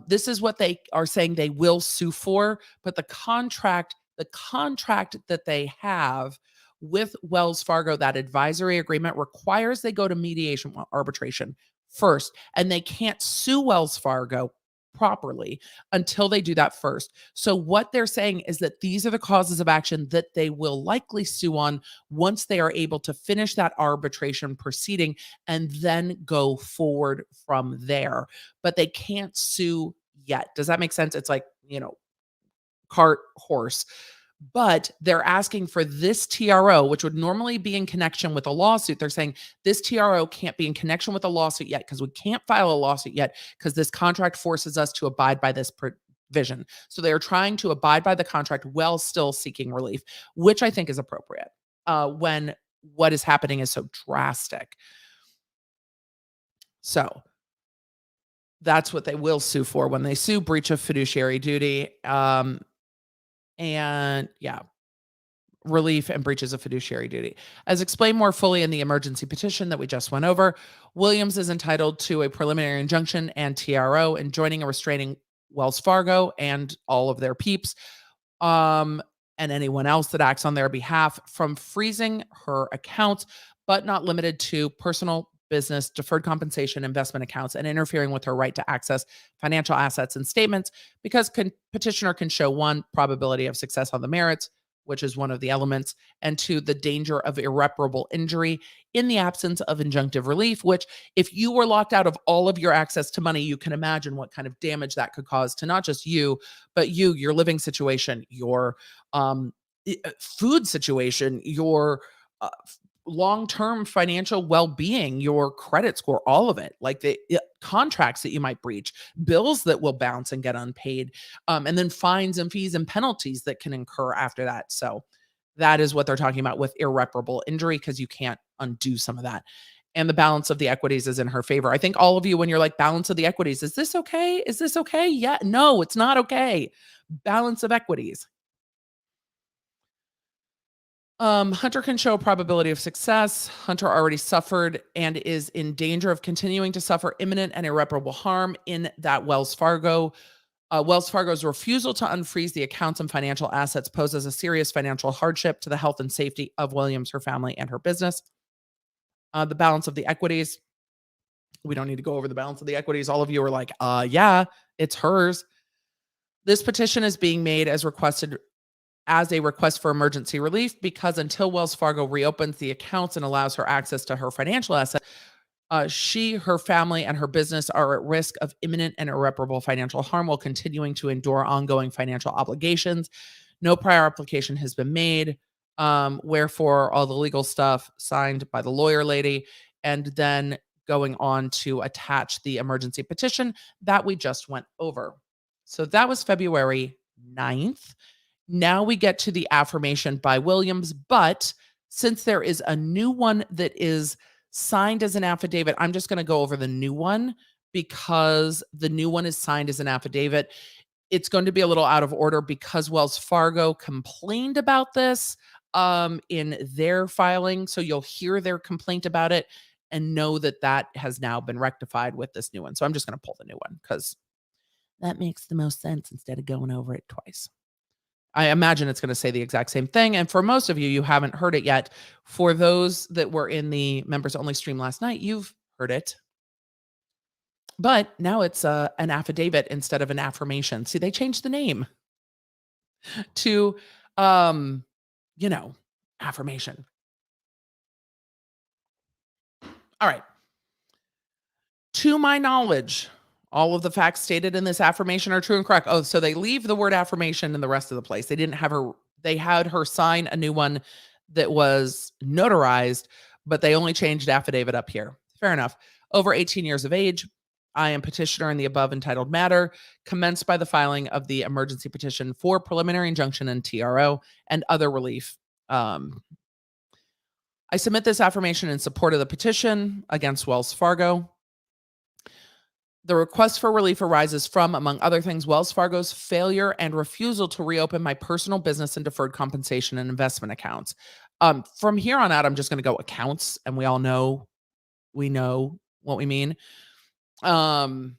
This is what they are saying they will sue for, but the contract that they have with Wells Fargo, that advisory agreement requires they go to mediation arbitration first, and they can't sue Wells Fargo properly until they do that first. So what they're saying is that these are the causes of action that they will likely sue on once they are able to finish that arbitration proceeding and then go forward from there. But they can't sue yet. Does that make sense? It's like, cart, horse. But they're asking for this TRO, which would normally be in connection with a lawsuit. They're saying this TRO can't be in connection with a lawsuit yet because we can't file a lawsuit yet because this contract forces us to abide by this provision. So they are trying to abide by the contract while still seeking relief, which I think is appropriate when what is happening is so drastic. So that's what they will sue for when they sue breach of fiduciary duty. And yeah, relief and breaches of fiduciary duty. As explained more fully in the emergency petition that we just went over, Williams is entitled to a preliminary injunction and TRO enjoining and restraining Wells Fargo and all of their peeps, and anyone else that acts on their behalf from freezing her accounts, but not limited to personal, business, deferred compensation, investment accounts, and interfering with her right to access financial assets and statements because petitioner can show 1, probability of success on the merits, which is one of the elements, and 2, the danger of irreparable injury in the absence of injunctive relief, which if you were locked out of all of your access to money, you can imagine what kind of damage that could cause to not just you, but your living situation, your food situation, your long-term financial well-being, your credit score, all of it, like the contracts that you might breach, bills that will bounce and get unpaid, and then fines and fees and penalties that can incur after that. So that is what they're talking about with irreparable injury because you can't undo some of that. And the balance of the equities is in her favor. I think all of you, when you're like, balance of the equities, is this okay? Is this okay? Yeah, no, it's not okay. Balance of equities. Hunter can show a probability of success. Hunter already suffered and is in danger of continuing to suffer imminent and irreparable harm in that Wells Fargo's refusal to unfreeze the accounts and financial assets poses a serious financial hardship to the health and safety of Williams, her family, and her business. The balance of the equities. We don't need to go over the balance of the equities. All of you are like, yeah, it's hers. This petition is being made as requested as a request for emergency relief because until Wells Fargo reopens the accounts and allows her access to her financial assets, she, her family, and her business are at risk of imminent and irreparable financial harm while continuing to endure ongoing financial obligations. No prior application has been made, wherefore all the legal stuff signed by the lawyer lady, and then going on to attach the emergency petition that we just went over. So that was February 9th. Now we get to the affirmation by Williams, but since there is a new one that is signed as an affidavit, I'm just going to go over the new one because the new one is signed as an affidavit. It's going to be a little out of order because Wells Fargo complained about this in their filing. So you'll hear their complaint about it and know that that has now been rectified with this new one. So I'm just going to pull the new one because that makes the most sense instead of going over it twice. I imagine it's going to say the exact same thing. And for most of you, you haven't heard it yet. For those that were in the members only stream last night, you've heard it. But now it's an affidavit instead of an affirmation. See, they changed the name to, affirmation. All right. To my knowledge, all of the facts stated in this affirmation are true and correct. Oh, so they leave the word affirmation in the rest of the place. They didn't have her, they had her sign a new one that was notarized, but they only changed affidavit up here. Fair enough. Over 18 years of age. I am petitioner in the above entitled matter, commenced by the filing of the emergency petition for preliminary injunction and TRO and other relief. I submit this affirmation in support of the petition against Wells Fargo. The request for relief arises from, among other things, Wells Fargo's failure and refusal to reopen my personal business and deferred compensation and investment accounts. From here on out, I'm just going to go accounts, and we know what we mean. And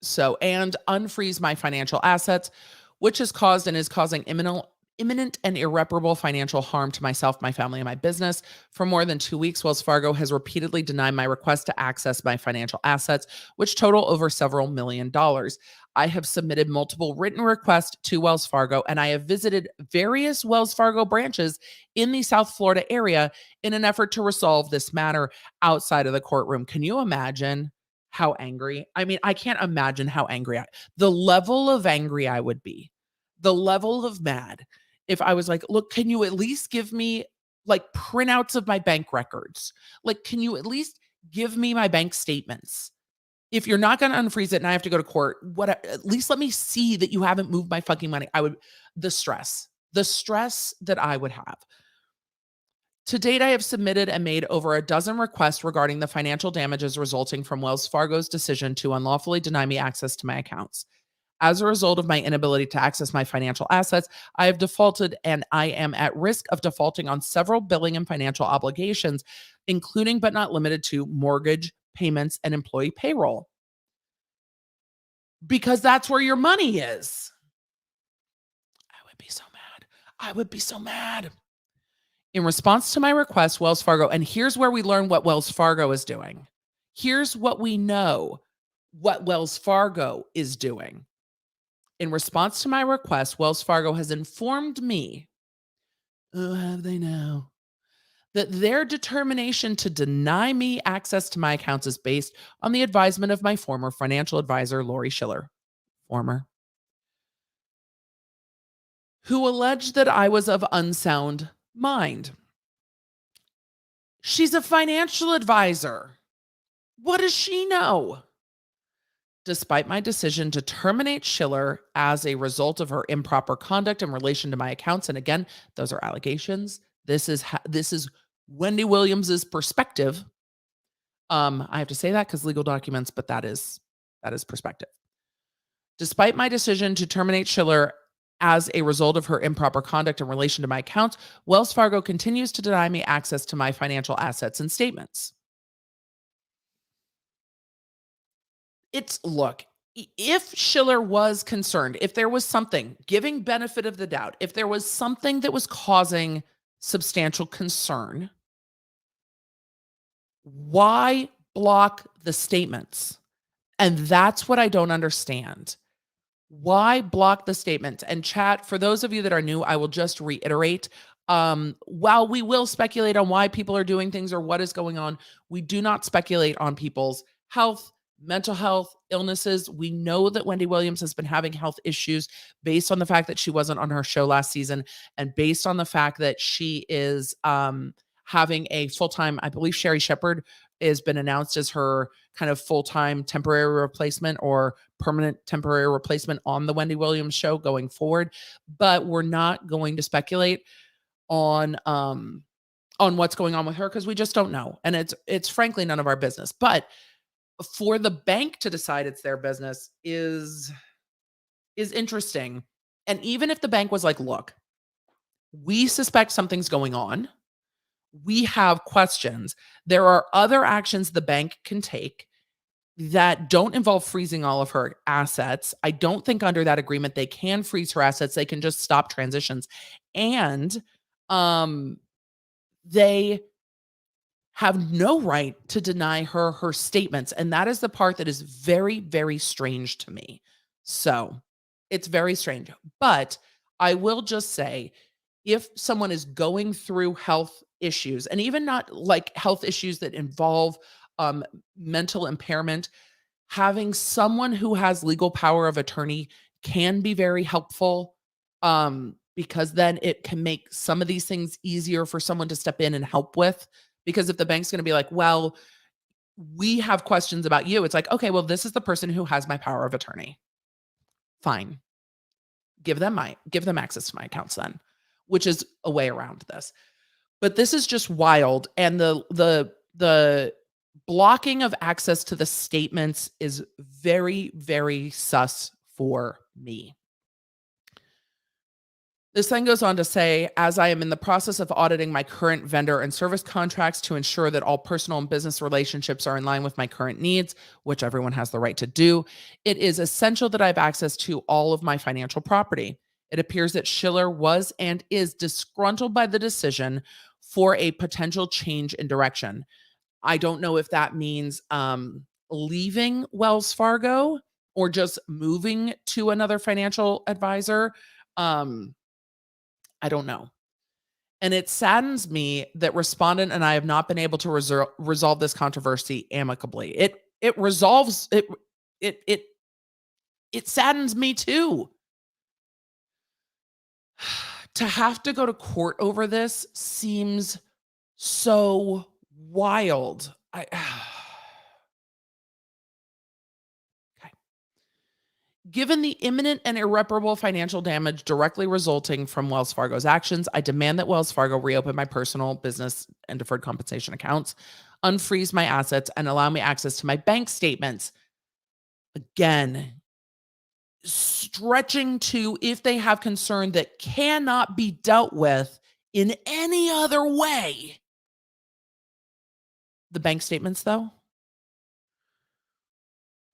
unfreeze my financial assets, which has caused and is causing imminent and irreparable financial harm to myself, my family, and my business. For more than 2 weeks, Wells Fargo has repeatedly denied my request to access my financial assets, which total over several $1 million. I have submitted multiple written requests to Wells Fargo, and I have visited various Wells Fargo branches in the South Florida area in an effort to resolve this matter outside of the courtroom. Can you imagine how angry? I mean, I can't imagine how angry the level of angry I would be, the level of mad. If I was like, look, can you at least give me like printouts of my bank records? Like, can you at least give me my bank statements? If you're not going to unfreeze it and I have to go to court, at least let me see that you haven't moved my fucking money. The stress that I would have. To date, I have submitted and made over a dozen requests regarding the financial damages resulting from Wells Fargo's decision to unlawfully deny me access to my accounts. As a result of my inability to access my financial assets, I have defaulted and I am at risk of defaulting on several billing and financial obligations, including but not limited to mortgage payments and employee payroll. Because that's where your money is. I would be so mad. In response to my request, Wells Fargo, and here's where we learn what Wells Fargo is doing. Here's what we know what Wells Fargo is doing. In response to my request, Wells Fargo has informed me, oh, have they now, that their determination to deny me access to my accounts is based on the advisement of my former financial advisor, Lori Schiller, who alleged that I was of unsound mind. She's a financial advisor. What does she know? Despite my decision to terminate Schiller as a result of her improper conduct in relation to my accounts, and again, those are allegations. This is Wendy Williams's perspective. I have to say that because legal documents, but that is perspective. Despite my decision to terminate Schiller as a result of her improper conduct in relation to my accounts, Wells Fargo continues to deny me access to my financial assets and statements. Look, if Schiller was concerned, if there was something, giving benefit of the doubt, if there was something that was causing substantial concern, why block the statements? And that's what I don't understand. Why block the statements? And chat, for those of you that are new, I will just reiterate, while we will speculate on why people are doing things or what is going on, we do not speculate on people's health, mental health, illnesses. We know that Wendy Williams has been having health issues based on the fact that she wasn't on her show last season and based on the fact that she is having a full-time, I believe Sherry Shepherd has been announced as her kind of full-time temporary replacement or permanent temporary replacement on the Wendy Williams show going forward. But we're not going to speculate on what's going on with her because we just don't know. And it's frankly none of our business. But for the bank to decide it's their business is interesting. And even if the bank was like, look, we suspect something's going on, we have questions, there are other actions the bank can take that don't involve freezing all of her assets. I don't think under that agreement they can freeze her assets. They can just stop transitions. And they have no right to deny her statements. And that is the part that is very, very strange to me. So it's very strange. But I will just say, if someone is going through health issues, and even not like health issues that involve mental impairment, having someone who has legal power of attorney can be very helpful, because then it can make some of these things easier for someone to step in and help with. Because if the bank's going to be like, well, we have questions about you. It's like, okay, well, this is the person who has my power of attorney. Fine. Give them access to my accounts then, which is a way around this. But this is just wild. And the blocking of access to the statements is very, very sus for me. This then goes on to say, as I am in the process of auditing my current vendor and service contracts to ensure that all personal and business relationships are in line with my current needs, which everyone has the right to do, it is essential that I have access to all of my financial property. It appears that Schiller was and is disgruntled by the decision for a potential change in direction. I don't know if that means leaving Wells Fargo or just moving to another financial advisor. I don't know. And it saddens me that respondent and I have not been able to resolve this controversy amicably. It resolves it. It saddens me too. To have to go to court over this seems so wild. Given the imminent and irreparable financial damage directly resulting from Wells Fargo's actions, I demand that Wells Fargo reopen my personal, business, and deferred compensation accounts, unfreeze my assets, and allow me access to my bank statements. Again, stretching to if they have concern that cannot be dealt with in any other way. The bank statements, though?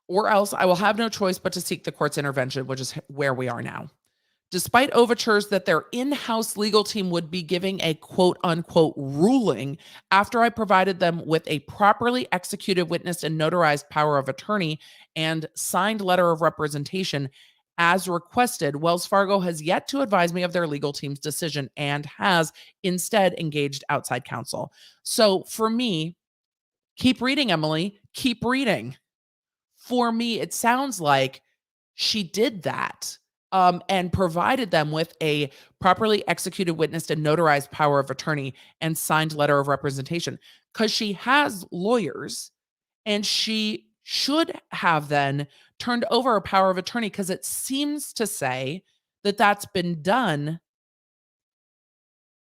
Or else I will have no choice but to seek the court's intervention, which is where we are now. Despite overtures that their in-house legal team would be giving a quote unquote ruling after I provided them with a properly executed, witnessed, and notarized power of attorney and signed letter of representation as requested, Wells Fargo has yet to advise me of their legal team's decision and has instead engaged outside counsel. So for me, keep reading, Emily, keep reading. For me, it sounds like she did that and provided them with a properly executed, witnessed, and notarized power of attorney and signed letter of representation because she has lawyers and she should have then turned over a power of attorney because it seems to say that that's been done.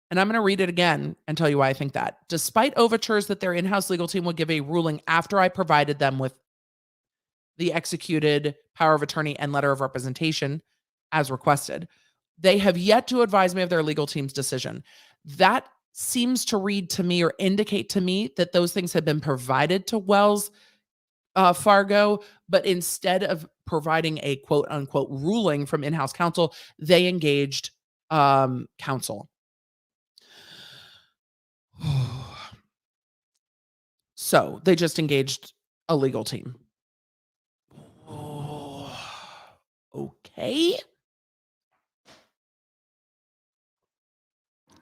And I'm going to read it again and tell you why I think that. Despite overtures that their in-house legal team would give a ruling after I provided them with the executed power of attorney and letter of representation as requested, they have yet to advise me of their legal team's decision. That seems to read to me or indicate to me that those things have been provided to Wells Fargo, but instead of providing a quote unquote ruling from in-house counsel, they engaged counsel. So they just engaged a legal team. Okay.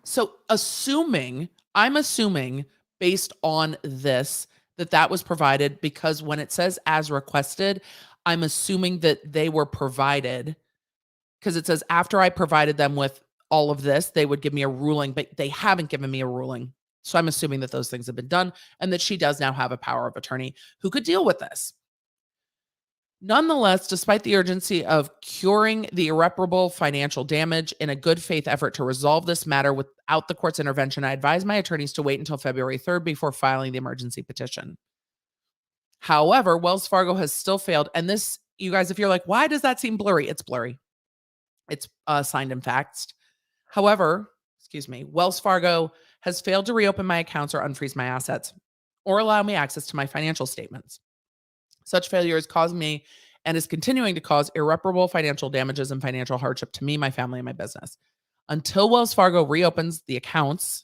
So I'm assuming based on this, that was provided because when it says as requested, I'm assuming that they were provided because it says after I provided them with all of this, they would give me a ruling, but they haven't given me a ruling. So I'm assuming that those things have been done and that she does now have a power of attorney who could deal with this. Nonetheless, despite the urgency of curing the irreparable financial damage in a good faith effort to resolve this matter without the court's intervention, I advise my attorneys to wait until February 3rd before filing the emergency petition. However, Wells Fargo has still failed. And this, you guys, if you're like, why does that seem blurry? It's blurry. It's signed and faxed. However, Wells Fargo has failed to reopen my accounts or unfreeze my assets or allow me access to my financial statements. Such failure has caused me and is continuing to cause irreparable financial damages and financial hardship to me, my family, and my business. Until Wells Fargo reopens the accounts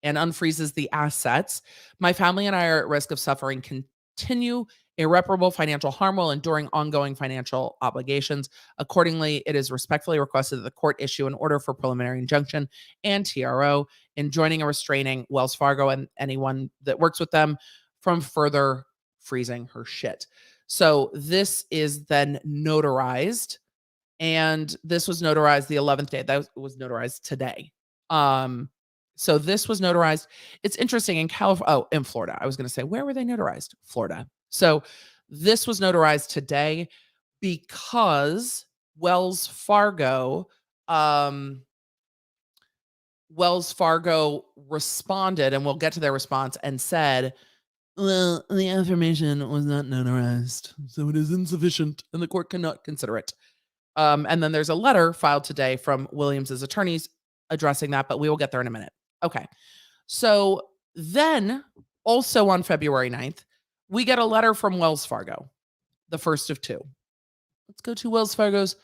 and unfreezes the assets, my family and I are at risk of suffering continue irreparable financial harm while enduring ongoing financial obligations. Accordingly, it is respectfully requested that the court issue an order for preliminary injunction and TRO enjoining and restraining Wells Fargo and anyone that works with them from further freezing her shit. So this is then notarized, and this was notarized the 11th day. That was notarized today. So this was notarized. It's interesting in California. Oh, in Florida. I was going to say, where were they notarized? Florida. So this was notarized today because Wells Fargo, um, Wells Fargo responded, and we'll get to their response, and said, well, the information was not notarized, so it is insufficient, and the court cannot consider it. And then there's a letter filed today from Williams's attorneys addressing that, but we will get there in a minute. Okay. So then, also on February 9th, we get a letter from Wells Fargo, the first of two. Let's go to Wells Fargo's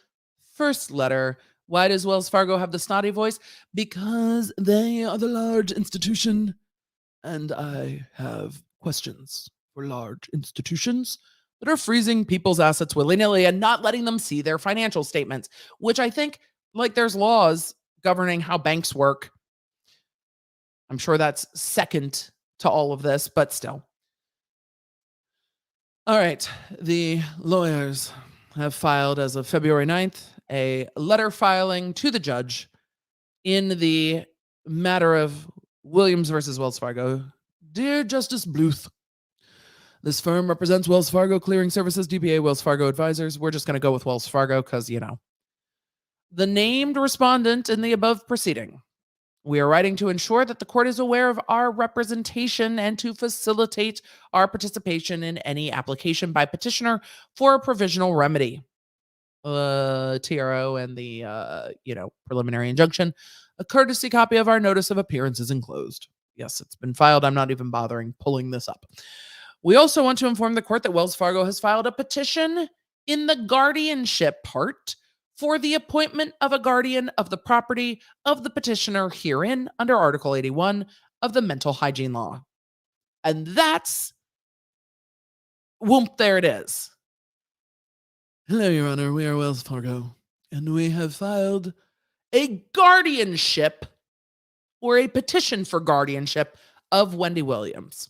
first letter. Why does Wells Fargo have the snotty voice? Because they are the large institution, and I have questions for large institutions that are freezing people's assets willy-nilly and not letting them see their financial statements, which I think, like, there's laws governing how banks work. I'm sure that's second to all of this, but still. All right. The lawyers have filed, as of February 9th, a letter filing to the judge in the matter of Williams versus Wells Fargo. Dear Justice Bluth, this firm represents Wells Fargo Clearing Services, DBA Wells Fargo Advisors. We're just going to go with Wells Fargo because, the named respondent in the above proceeding. We are writing to ensure that the court is aware of our representation and to facilitate our participation in any application by petitioner for a provisional remedy. TRO and the, preliminary injunction. A courtesy copy of our notice of appearance is enclosed. Yes, it's been filed. I'm not even bothering pulling this up. We also want to inform the court that Wells Fargo has filed a petition in the guardianship part for the appointment of a guardian of the property of the petitioner herein under Article 81 of the Mental Hygiene Law. And that's, whoomp, there it is. Hello, Your Honor. We are Wells Fargo, and we have filed a guardianship or a petition for guardianship of Wendy Williams.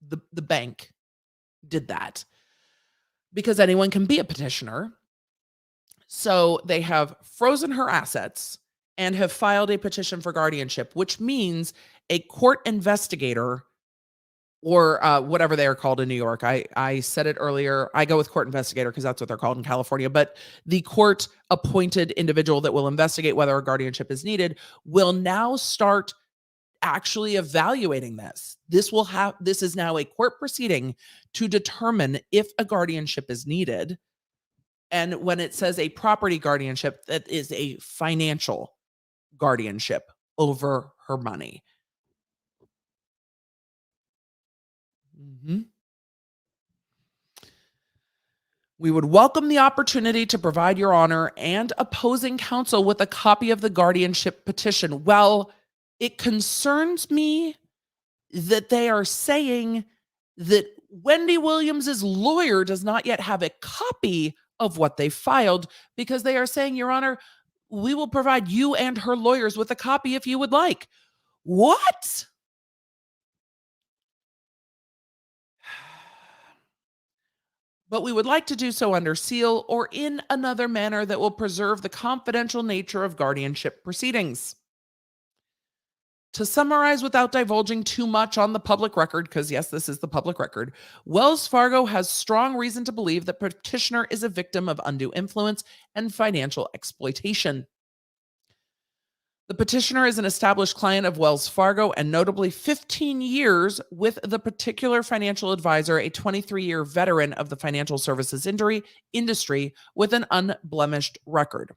The bank did that because anyone can be a petitioner. So they have frozen her assets and have filed a petition for guardianship, which means a court investigator or whatever they are called in New York. I said it earlier. I go with court investigator because that's what they're called in California. But the court appointed individual that will investigate whether a guardianship is needed will now start actually evaluating this. This is now a court proceeding to determine if a guardianship is needed. And when it says a property guardianship, that is a financial guardianship over her money. We would welcome the opportunity to provide Your Honor and opposing counsel with a copy of the guardianship petition. Well, it concerns me that they are saying that Wendy Williams's lawyer does not yet have a copy of what they filed, because they are saying, Your Honor, we will provide you and her lawyers with a copy if you would like. What? But we would like to do so under seal or in another manner that will preserve the confidential nature of guardianship proceedings. To summarize without divulging too much on the public record, because yes, this is the public record, Wells Fargo has strong reason to believe that petitioner is a victim of undue influence and financial exploitation. The petitioner is an established client of Wells Fargo and notably 15 years with the particular financial advisor, a 23-year veteran of the financial services industry with an unblemished record.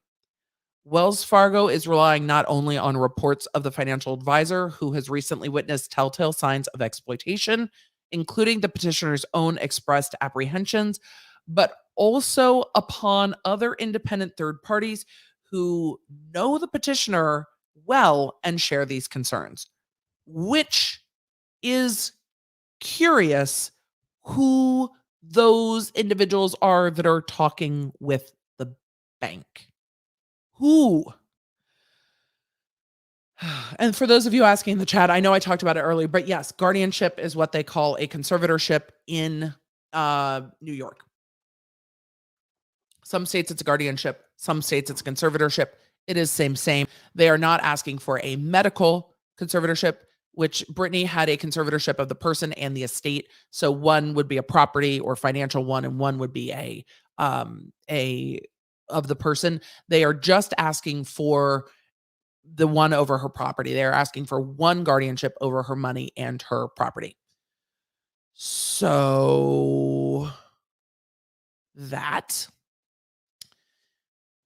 Wells Fargo is relying not only on reports of the financial advisor who has recently witnessed telltale signs of exploitation, including the petitioner's own expressed apprehensions, but also upon other independent third parties who know the petitioner well and share these concerns, which is curious who those individuals are that are talking with the bank. Who? And for those of you asking in the chat, I know I talked about it earlier, but yes, guardianship is what they call a conservatorship in New York. Some states it's a guardianship, some states it's a conservatorship. It is same. They are not asking for a medical conservatorship, which Brittany had a conservatorship of the person and the estate. So one would be a property or financial one, and one would be a of the person. They are just asking for the one over her property. They are asking for one guardianship over her money and her property. So that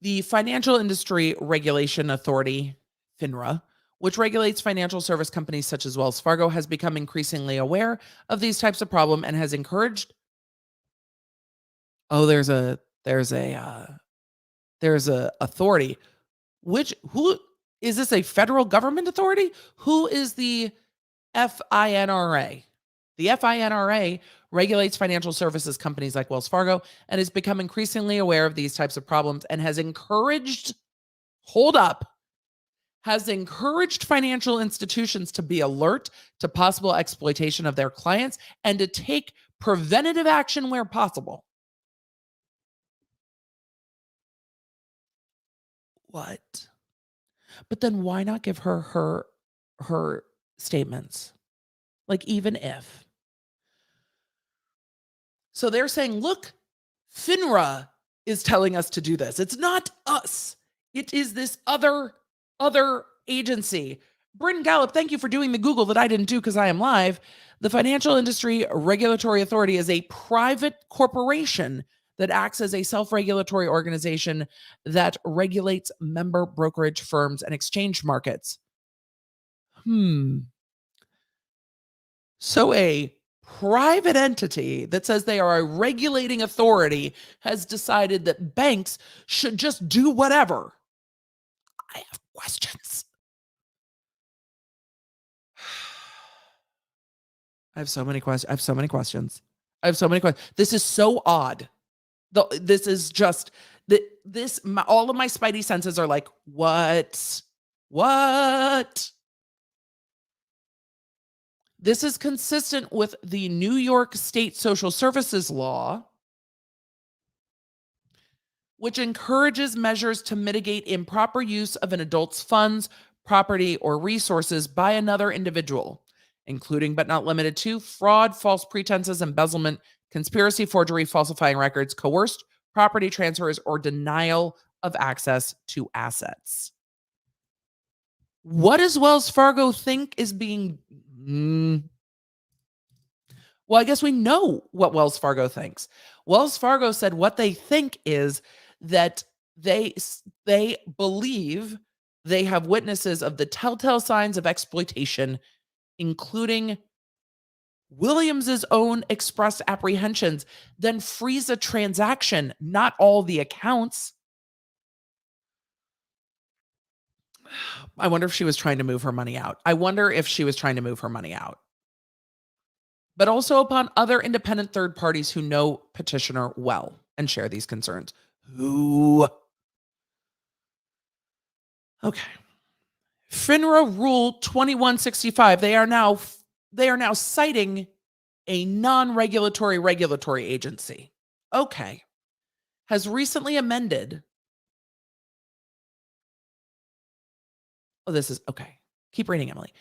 the Financial Industry Regulation Authority, FINRA, which regulates financial service companies such as Wells Fargo, has become increasingly aware of these types of problem and has encouraged. Oh, there's a authority. Who is this? A federal government authority? Who is the FINRA? The FINRA regulates financial services companies like Wells Fargo and has become increasingly aware of these types of problems and has encouraged financial institutions to be alert to possible exploitation of their clients and to take preventative action where possible. What? But then why not give her statements? Like, even if. So they're saying, look, FINRA is telling us to do this. It's not us. It is this other agency. Bryn Gallup, thank you for doing the Google that I didn't do because I am live. The Financial Industry Regulatory Authority is a private corporation that acts as a self-regulatory organization that regulates member brokerage firms and exchange markets. So a private entity that says they are a regulating authority has decided that banks should just do whatever. I have questions. I have so many questions. This is so odd. This is just all of my spidey senses are like, what? This is consistent with the New York State Social Services Law, which encourages measures to mitigate improper use of an adult's funds, property, or resources by another individual, including but not limited to fraud, false pretenses, embezzlement, conspiracy, forgery, falsifying records, coerced property transfers, or denial of access to assets. What does Wells Fargo think is being... Well, I guess we know what Wells Fargo thinks. Wells Fargo said what they think is that they believe they have witnesses of the telltale signs of exploitation, including Williams's own expressed apprehensions, then freeze a transaction, not all the accounts. I wonder if she was trying to move her money out. But also upon other independent third parties who know petitioner well and share these concerns. Who? Okay. FINRA Rule 2165. They are now citing a non-regulatory regulatory agency. Okay. Has recently amended. Oh, this is okay. Keep reading, Emily.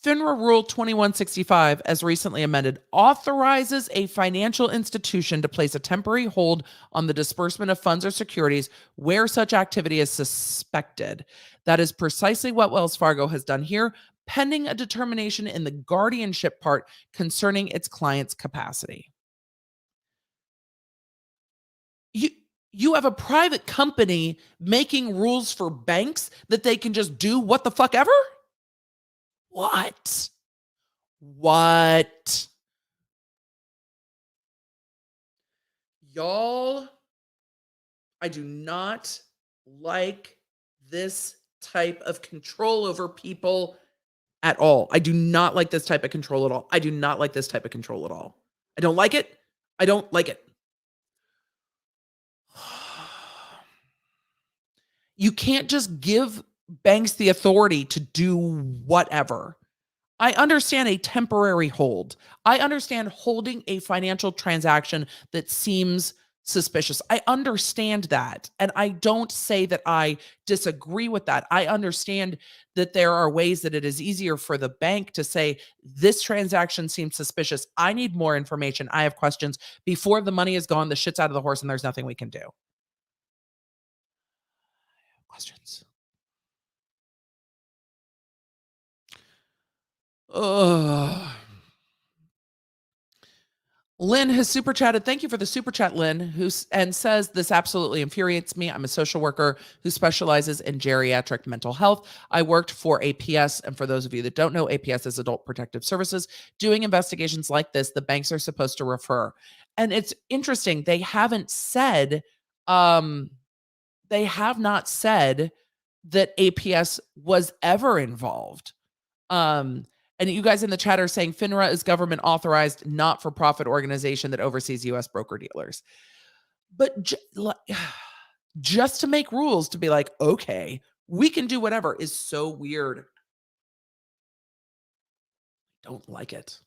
FINRA Rule 2165, as recently amended, authorizes a financial institution to place a temporary hold on the disbursement of funds or securities where such activity is suspected. That is precisely what Wells Fargo has done here, pending a determination in the guardianship part concerning its client's capacity. You have a private company making rules for banks that they can just do what the fuck ever? What? Y'all, I do not like this type of control over people at all. I do not like this type of control at all. I don't like it. You can't just give banks the authority to do whatever. I understand a temporary hold. I understand holding a financial transaction that seems suspicious. I understand that. And I don't say that I disagree with that. I understand that there are ways that it is easier for the bank to say, this transaction seems suspicious. I need more information. I have questions. Before the money is gone, the shit's out of the horse and there's nothing we can do. Questions. Ugh. Lynn has super chatted. Thank you for the super chat, Lynn, and says this absolutely infuriates me. I'm a social worker who specializes in geriatric mental health. I worked for APS, and for those of you that don't know, APS is Adult Protective Services. Doing investigations like this, the banks are supposed to refer. And it's interesting. They haven't said, they have not said that APS was ever involved. And you guys in the chat are saying FINRA is government authorized, not for profit organization that oversees US broker dealers. But just to make rules to be like, okay, we can do whatever is so weird. Don't like it.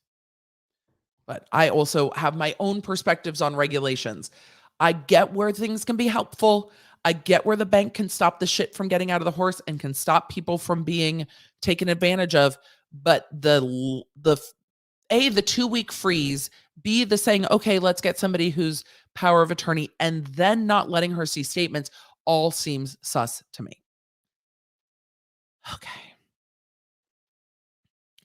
But I also have my own perspectives on regulations. I get where things can be helpful. I get where the bank can stop the shit from getting out of the horse and can stop people from being taken advantage of. But the 2-week freeze, B, the saying, okay, let's get somebody who's power of attorney, and then not letting her see statements all seems sus to me. Okay.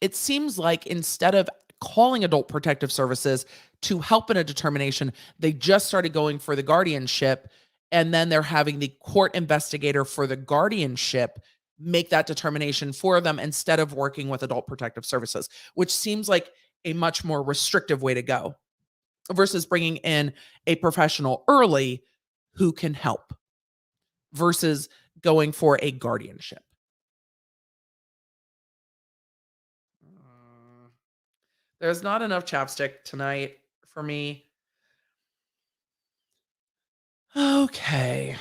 It seems like instead of calling Adult Protective Services to help in a determination, they just started going for the guardianship, and then they're having the court investigator for the guardianship make that determination for them instead of working with Adult Protective Services, which seems like a much more restrictive way to go versus bringing in a professional early who can help versus going for a guardianship. There's not enough chapstick tonight for me. Okay.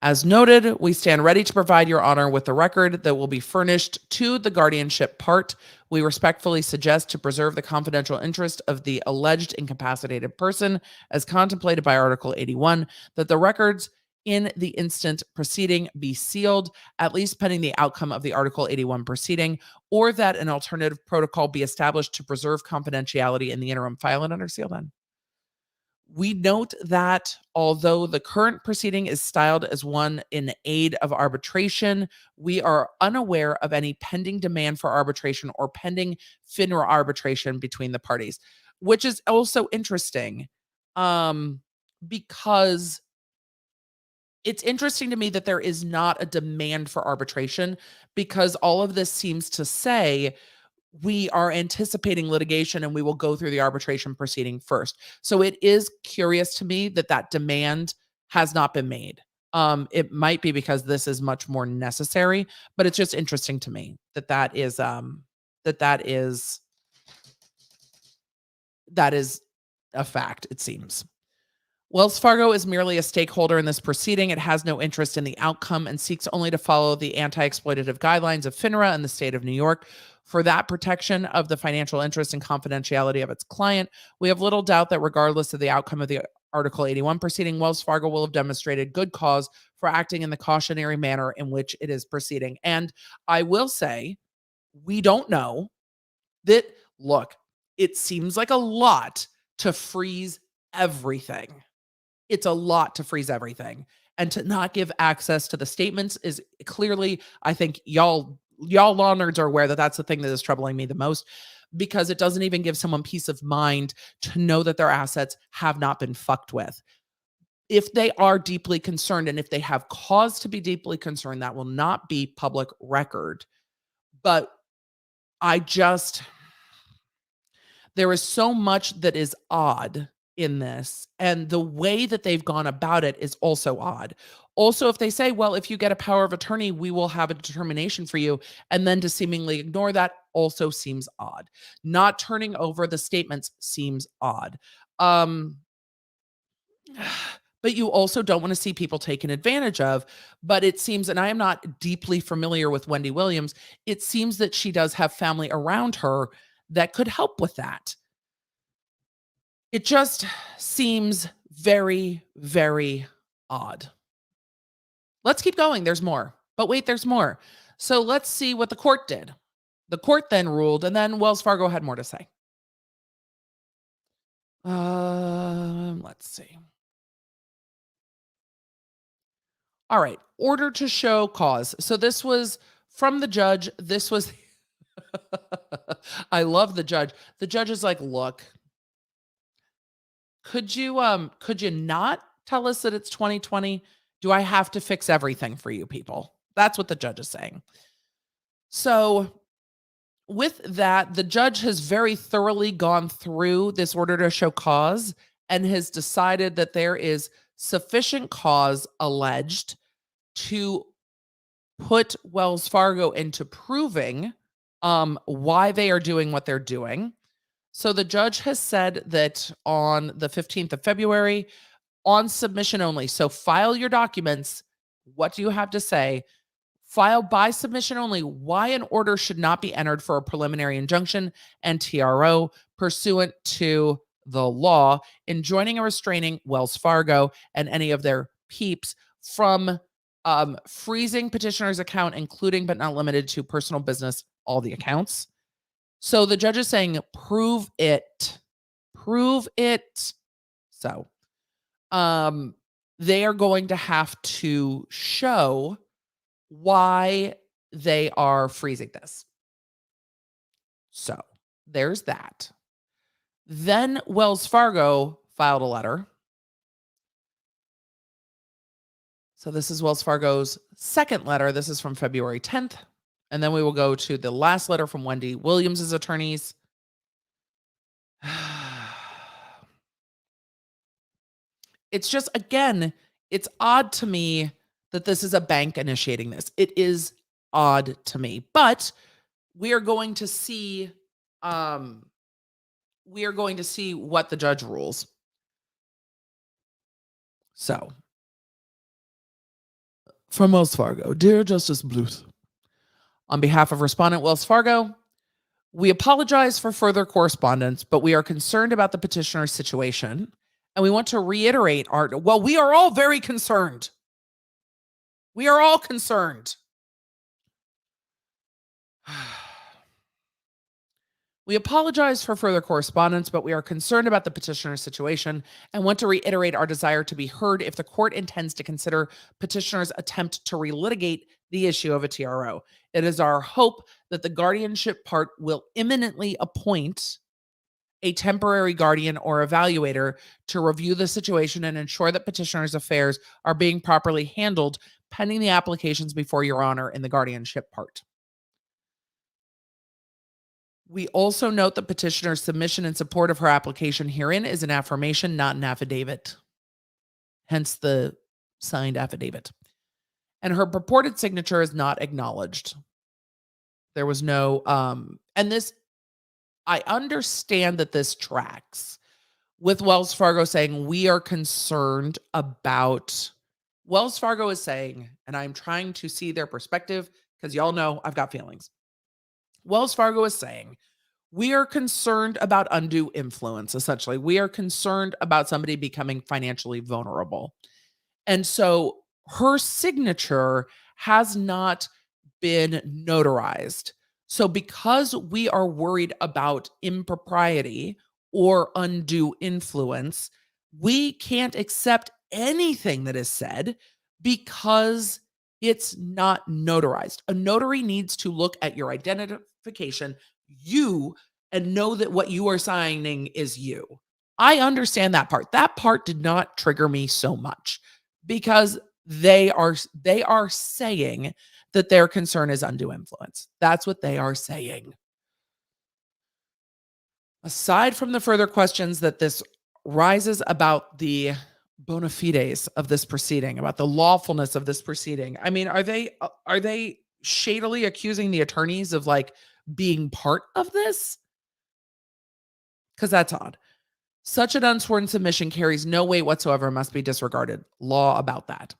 As noted, we stand ready to provide your honor with the record that will be furnished to the guardianship part. We respectfully suggest to preserve the confidential interest of the alleged incapacitated person as contemplated by Article 81, that the records in the instant proceeding be sealed, at least pending the outcome of the Article 81 proceeding, or that an alternative protocol be established to preserve confidentiality in the interim. File it under seal then. We note that although the current proceeding is styled as one in aid of arbitration, we are unaware of any pending demand for arbitration or pending FINRA arbitration between the parties, which is also interesting because it's interesting to me that there is not a demand for arbitration, because all of this seems to say we are anticipating litigation and we will go through the arbitration proceeding first. So it is curious to me that that demand has not been made. It might be because this is much more necessary, but it's just interesting to me that that is a fact, it seems. Wells Fargo is merely a stakeholder in this proceeding. It has no interest in the outcome and seeks only to follow the anti-exploitative guidelines of FINRA and the state of New York for that protection of the financial interest and confidentiality of its client. We have little doubt that regardless of the outcome of the Article 81 proceeding, Wells Fargo will have demonstrated good cause for acting in the cautionary manner in which it is proceeding. And I will say, we don't know that, look, it seems like a lot to freeze everything. It's a lot to freeze everything, and to not give access to the statements is clearly, I think y'all law nerds are aware that that's the thing that is troubling me the most, because it doesn't even give someone peace of mind to know that their assets have not been fucked with. If they are deeply concerned, and if they have cause to be deeply concerned, that will not be public record. But there is so much that is odd in this, and the way that they've gone about it is also odd. Also, if they say, well, if you get a power of attorney, we will have a determination for you, and then to seemingly ignore that also seems odd. Not turning over the statements seems odd. But you also don't want to see people taken advantage of. But it seems, and I am not deeply familiar with Wendy Williams, it seems that she does have family around her that could help with that. It just seems very, very odd. Let's keep going. There's more. But wait, there's more. So let's see what the court did. The court then ruled, and then Wells Fargo had more to say. Let's see. All right. Order to show cause. So this was from the judge. This was I love the judge. The judge is like, "Look, could you not tell us that it's 2020? Do I have to fix everything for you people?" That's what the judge is saying. So, with that, the judge has very thoroughly gone through this order to show cause and has decided that there is sufficient cause alleged to put Wells Fargo into proving why they are doing what they're doing. So the judge has said that on the 15th of February, on submission only. So file your documents. What do you have to say? File by submission only why an order should not be entered for a preliminary injunction and TRO pursuant to the law, enjoining or restraining Wells Fargo and any of their peeps from freezing petitioner's account, including but not limited to personal business, all the accounts. So the judge is saying, prove it. Prove it. So they are going to have to show why they are freezing this. So there's that. Then Wells Fargo filed a letter. So this is Wells Fargo's second letter. This is from February 10th. And then we will go to the last letter from Wendy Williams' attorneys. It's just, again, it's odd to me that this is a bank initiating this. It is odd to me, but we are going to see what the judge rules. So, from Wells Fargo, dear Justice Bluth, on behalf of Respondent Wells Fargo, we apologize for further correspondence, but we are concerned about the petitioner's situation, and we want to reiterate we are all very concerned. We are all concerned. We apologize for further correspondence, but we are concerned about the petitioner's situation and want to reiterate our desire to be heard if the court intends to consider petitioner's attempt to relitigate the issue of a TRO. It is our hope that the guardianship part will imminently appoint a temporary guardian or evaluator to review the situation and ensure that petitioner's affairs are being properly handled pending the applications before Your Honor in the guardianship part. We also note that petitioner's submission in support of her application herein is an affirmation, not an affidavit. Hence the signed affidavit. And her purported signature is not acknowledged. There was no, and this, I understand that this tracks with Wells Fargo saying, we are concerned about, Wells Fargo is saying, and I'm trying to see their perspective because y'all know I've got feelings. Wells Fargo is saying, we are concerned about undue influence, essentially. We are concerned about somebody becoming financially vulnerable. And so her signature has not been notarized. So because we are worried about impropriety or undue influence, we can't accept anything that is said because it's not notarized. A notary needs to look at your identification, and know that what you are signing is you. I understand that part. That part did not trigger me so much because they are saying that their concern is undue influence. That's what they are saying. Aside from the further questions that this rises about the bona fides of this proceeding, about the lawfulness of this proceeding. I mean, are they shadily accusing the attorneys of like being part of this? Because that's odd. Such an unsworn submission carries no weight whatsoever and must be disregarded. Law about that.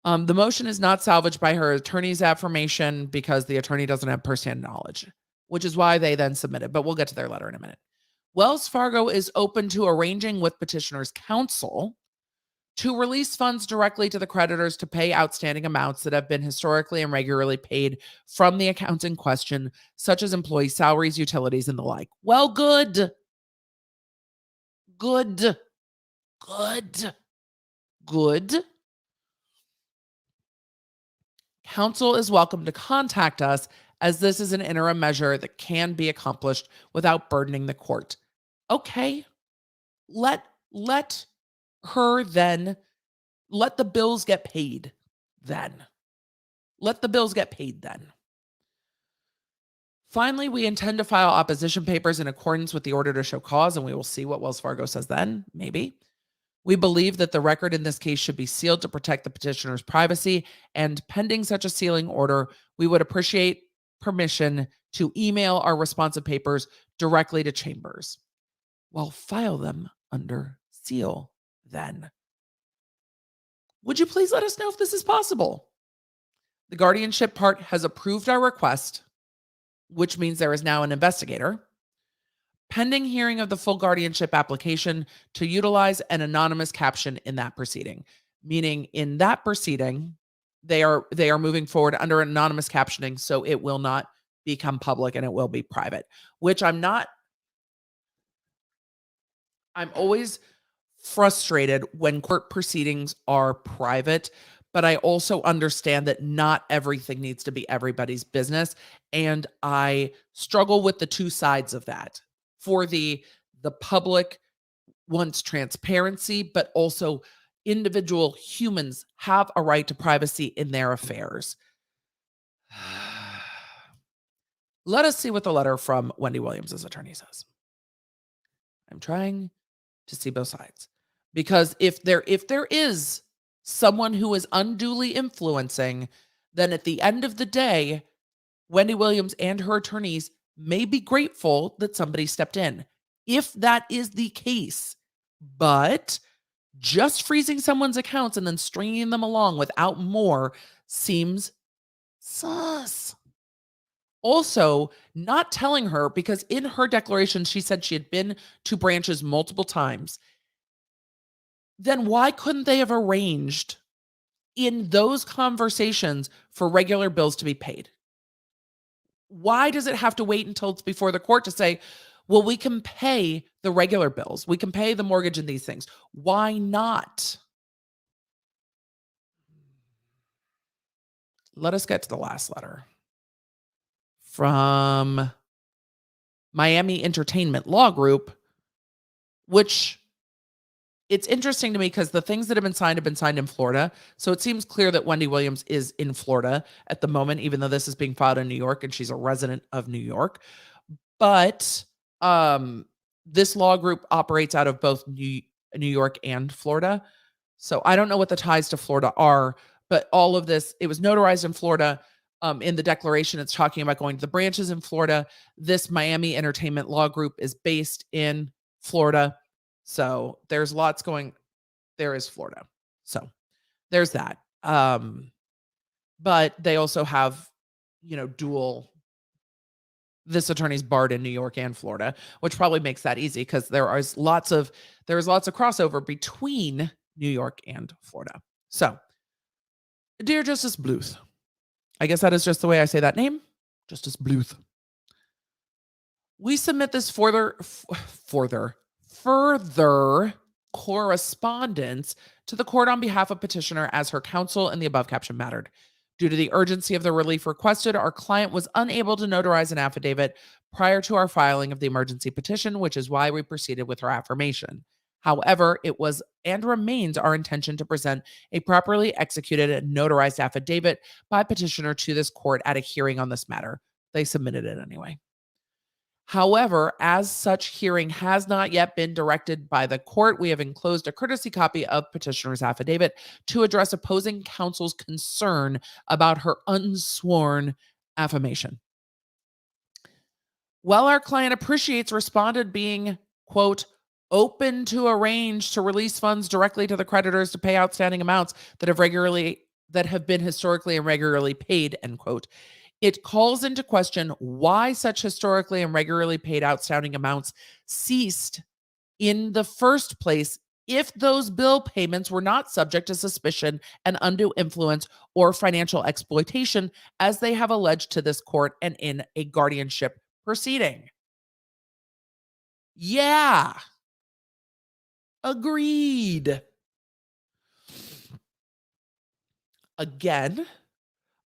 The motion is not salvaged by her attorney's affirmation because the attorney doesn't have firsthand knowledge, which is why they then submitted. But we'll get to their letter in a minute. Wells Fargo is open to arranging with petitioner's counsel to release funds directly to the creditors to pay outstanding amounts that have been historically and regularly paid from the accounts in question, such as employee salaries, utilities, and the like. Well, good. Good. Good. Good. Counsel is welcome to contact us, as this is an interim measure that can be accomplished without burdening the court. Okay. Let her then, let the bills get paid then. Let the bills get paid then. Finally, we intend to file opposition papers in accordance with the order to show cause, and we will see what Wells Fargo says then, maybe. We believe that the record in this case should be sealed to protect the petitioner's privacy, and pending such a sealing order, we would appreciate permission to email our responsive papers directly to Chambers. Well, file them under seal then. Would you please let us know if this is possible? The guardianship part has approved our request, which means there is now an investigator, pending hearing of the full guardianship application to utilize an anonymous caption in that proceeding. Meaning in that proceeding, they are moving forward under anonymous captioning, so it will not become public and it will be private, which I'm always frustrated when court proceedings are private, but I also understand that not everything needs to be everybody's business. And I struggle with the two sides of that. For the public wants transparency, but also individual humans have a right to privacy in their affairs. Let us see what the letter from Wendy Williams' attorney says. I'm trying to see both sides. Because if there is someone who is unduly influencing, then at the end of the day, Wendy Williams and her attorneys may be grateful that somebody stepped in, if that is the case. But just freezing someone's accounts and then stringing them along without more seems sus. Also, not telling her, because in her declaration, she said she had been to branches multiple times. Then why couldn't they have arranged in those conversations for regular bills to be paid? Why does it have to wait until it's before the court to say, well, we can pay the regular bills, we can pay the mortgage and these things? Why not? Let us get to the last letter from Miami Entertainment Law Group, which it's interesting to me because the things that have been signed in Florida. So it seems clear that Wendy Williams is in Florida at the moment, even though this is being filed in New York and she's a resident of New York. But this law group operates out of both New York and Florida. So I don't know what the ties to Florida are, but all of this, it was notarized in Florida. In the declaration, it's talking about going to the branches in Florida. This Miami Entertainment Law Group is based in Florida. So there's lots going, there is Florida. So there's that. But they also have, this attorney's barred in New York and Florida, which probably makes that easy because there is lots of crossover between New York and Florida. So, dear Justice Bluth, I guess that is just the way I say that name, Justice Bluth. We submit this further correspondence to the court on behalf of petitioner as her counsel in the above caption mattered. Due to the urgency of the relief requested, our client was unable to notarize an affidavit prior to our filing of the emergency petition, which is why we proceeded with her affirmation. However, it was and remains our intention to present a properly executed and notarized affidavit by petitioner to this court at a hearing on this matter. They submitted it anyway. However, as such hearing has not yet been directed by the court, we have enclosed a courtesy copy of petitioner's affidavit to address opposing counsel's concern about her unsworn affirmation. While our client appreciates respondent being, quote, open to arrange to release funds directly to the creditors to pay outstanding amounts that have been historically and regularly paid, end quote, It calls into question why such historically and regularly paid outstanding amounts ceased in the first place if those bill payments were not subject to suspicion and undue influence or financial exploitation, as they have alleged to this court and in a guardianship proceeding. Yeah, agreed. Again,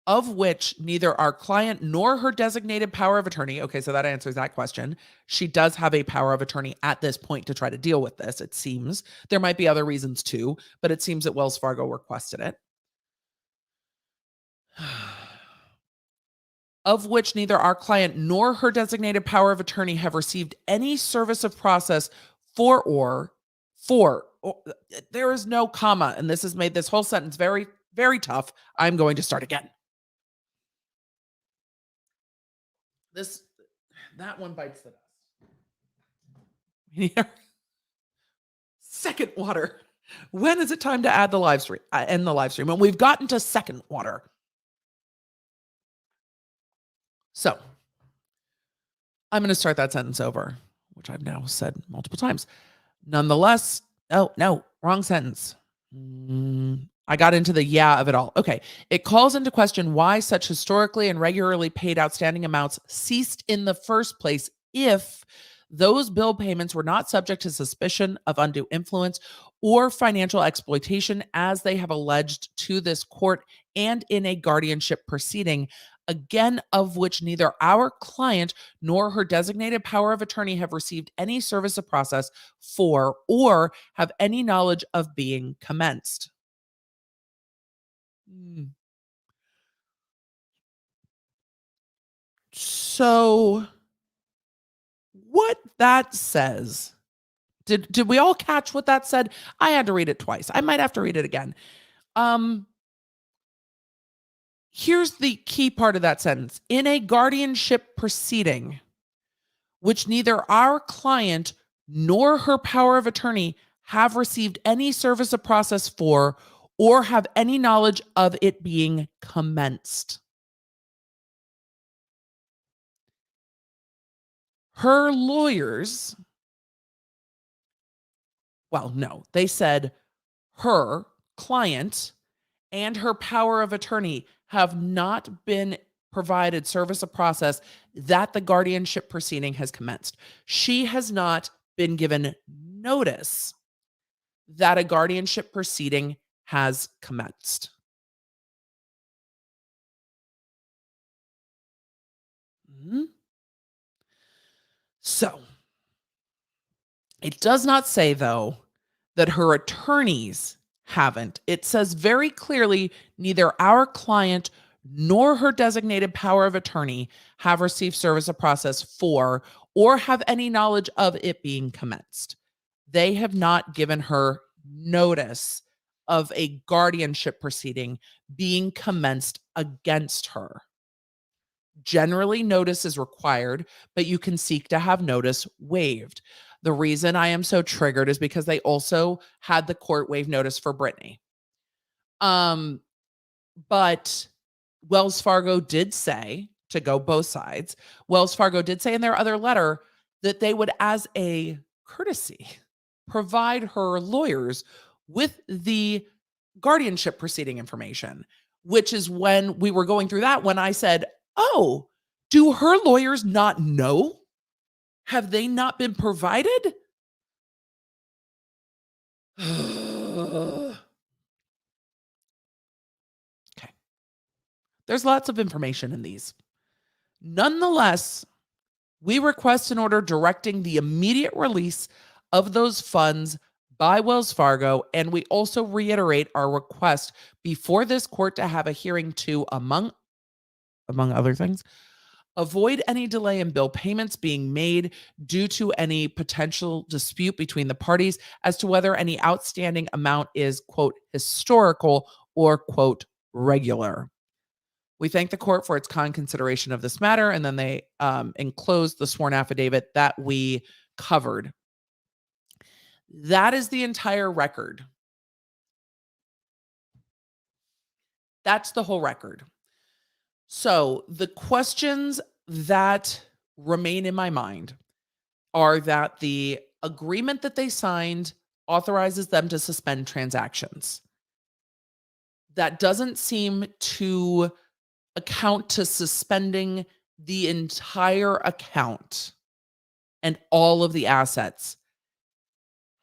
of which neither our client nor her designated power of attorney. Okay, so that answers that question. She does have a power of attorney at this point to try to deal with this, it seems. There might be other reasons too, but it seems that Wells Fargo requested it. Of which neither our client nor her designated power of attorney have received any service of process there is no comma, and this has made this whole sentence very, very tough. I'm going to start again. That one bites the dust. We need our second water. When is it time to add the live stream? End the live stream. And we've gotten to second water. So I'm going to start that sentence over, which I've now said multiple times. Nonetheless, oh, no, wrong sentence. I got into the yeah of it all. Okay. It calls into question why such historically and regularly paid outstanding amounts ceased in the first place if those bill payments were not subject to suspicion of undue influence or financial exploitation, as they have alleged to this court and in a guardianship proceeding, again, of which neither our client nor her designated power of attorney have received any service of process for or have any knowledge of being commenced. So, what that says, did we all catch what that said? I had to read it twice. I might have to read it again. Here's the key part of that sentence. In a guardianship proceeding, which neither our client nor her power of attorney have received any service of process for or have any knowledge of it being commenced. Her lawyers, well, no, they said her client and her power of attorney have not been provided service of process that the guardianship proceeding has commenced. She has not been given notice that a guardianship proceeding has commenced. So, it does not say, though, that her attorneys haven't. It says very clearly neither our client nor her designated power of attorney have received service of process for or have any knowledge of it being commenced. They have not given her notice of a guardianship proceeding being commenced against her. Generally, notice is required, but you can seek to have notice waived. The reason I am so triggered is because they also had the court waive notice for Brittany. But Wells Fargo did say, to go both sides, Wells Fargo did say in their other letter that they would, as a courtesy, provide her lawyers with the guardianship proceeding information, which is when we were going through that, when I said, oh, do her lawyers not know? Have they not been provided? Okay. There's lots of information in these. Nonetheless, we request an order directing the immediate release of those funds by Wells Fargo, and we also reiterate our request before this court to have a hearing to, among other things, avoid any delay in bill payments being made due to any potential dispute between the parties as to whether any outstanding amount is, quote, historical or, quote, regular. We thank the court for its kind consideration of this matter, and then they enclose the sworn affidavit that we covered. That is the entire record. That's the whole record. So the questions that remain in my mind are that the agreement that they signed authorizes them to suspend transactions. That doesn't seem to account to suspending the entire account and all of the assets.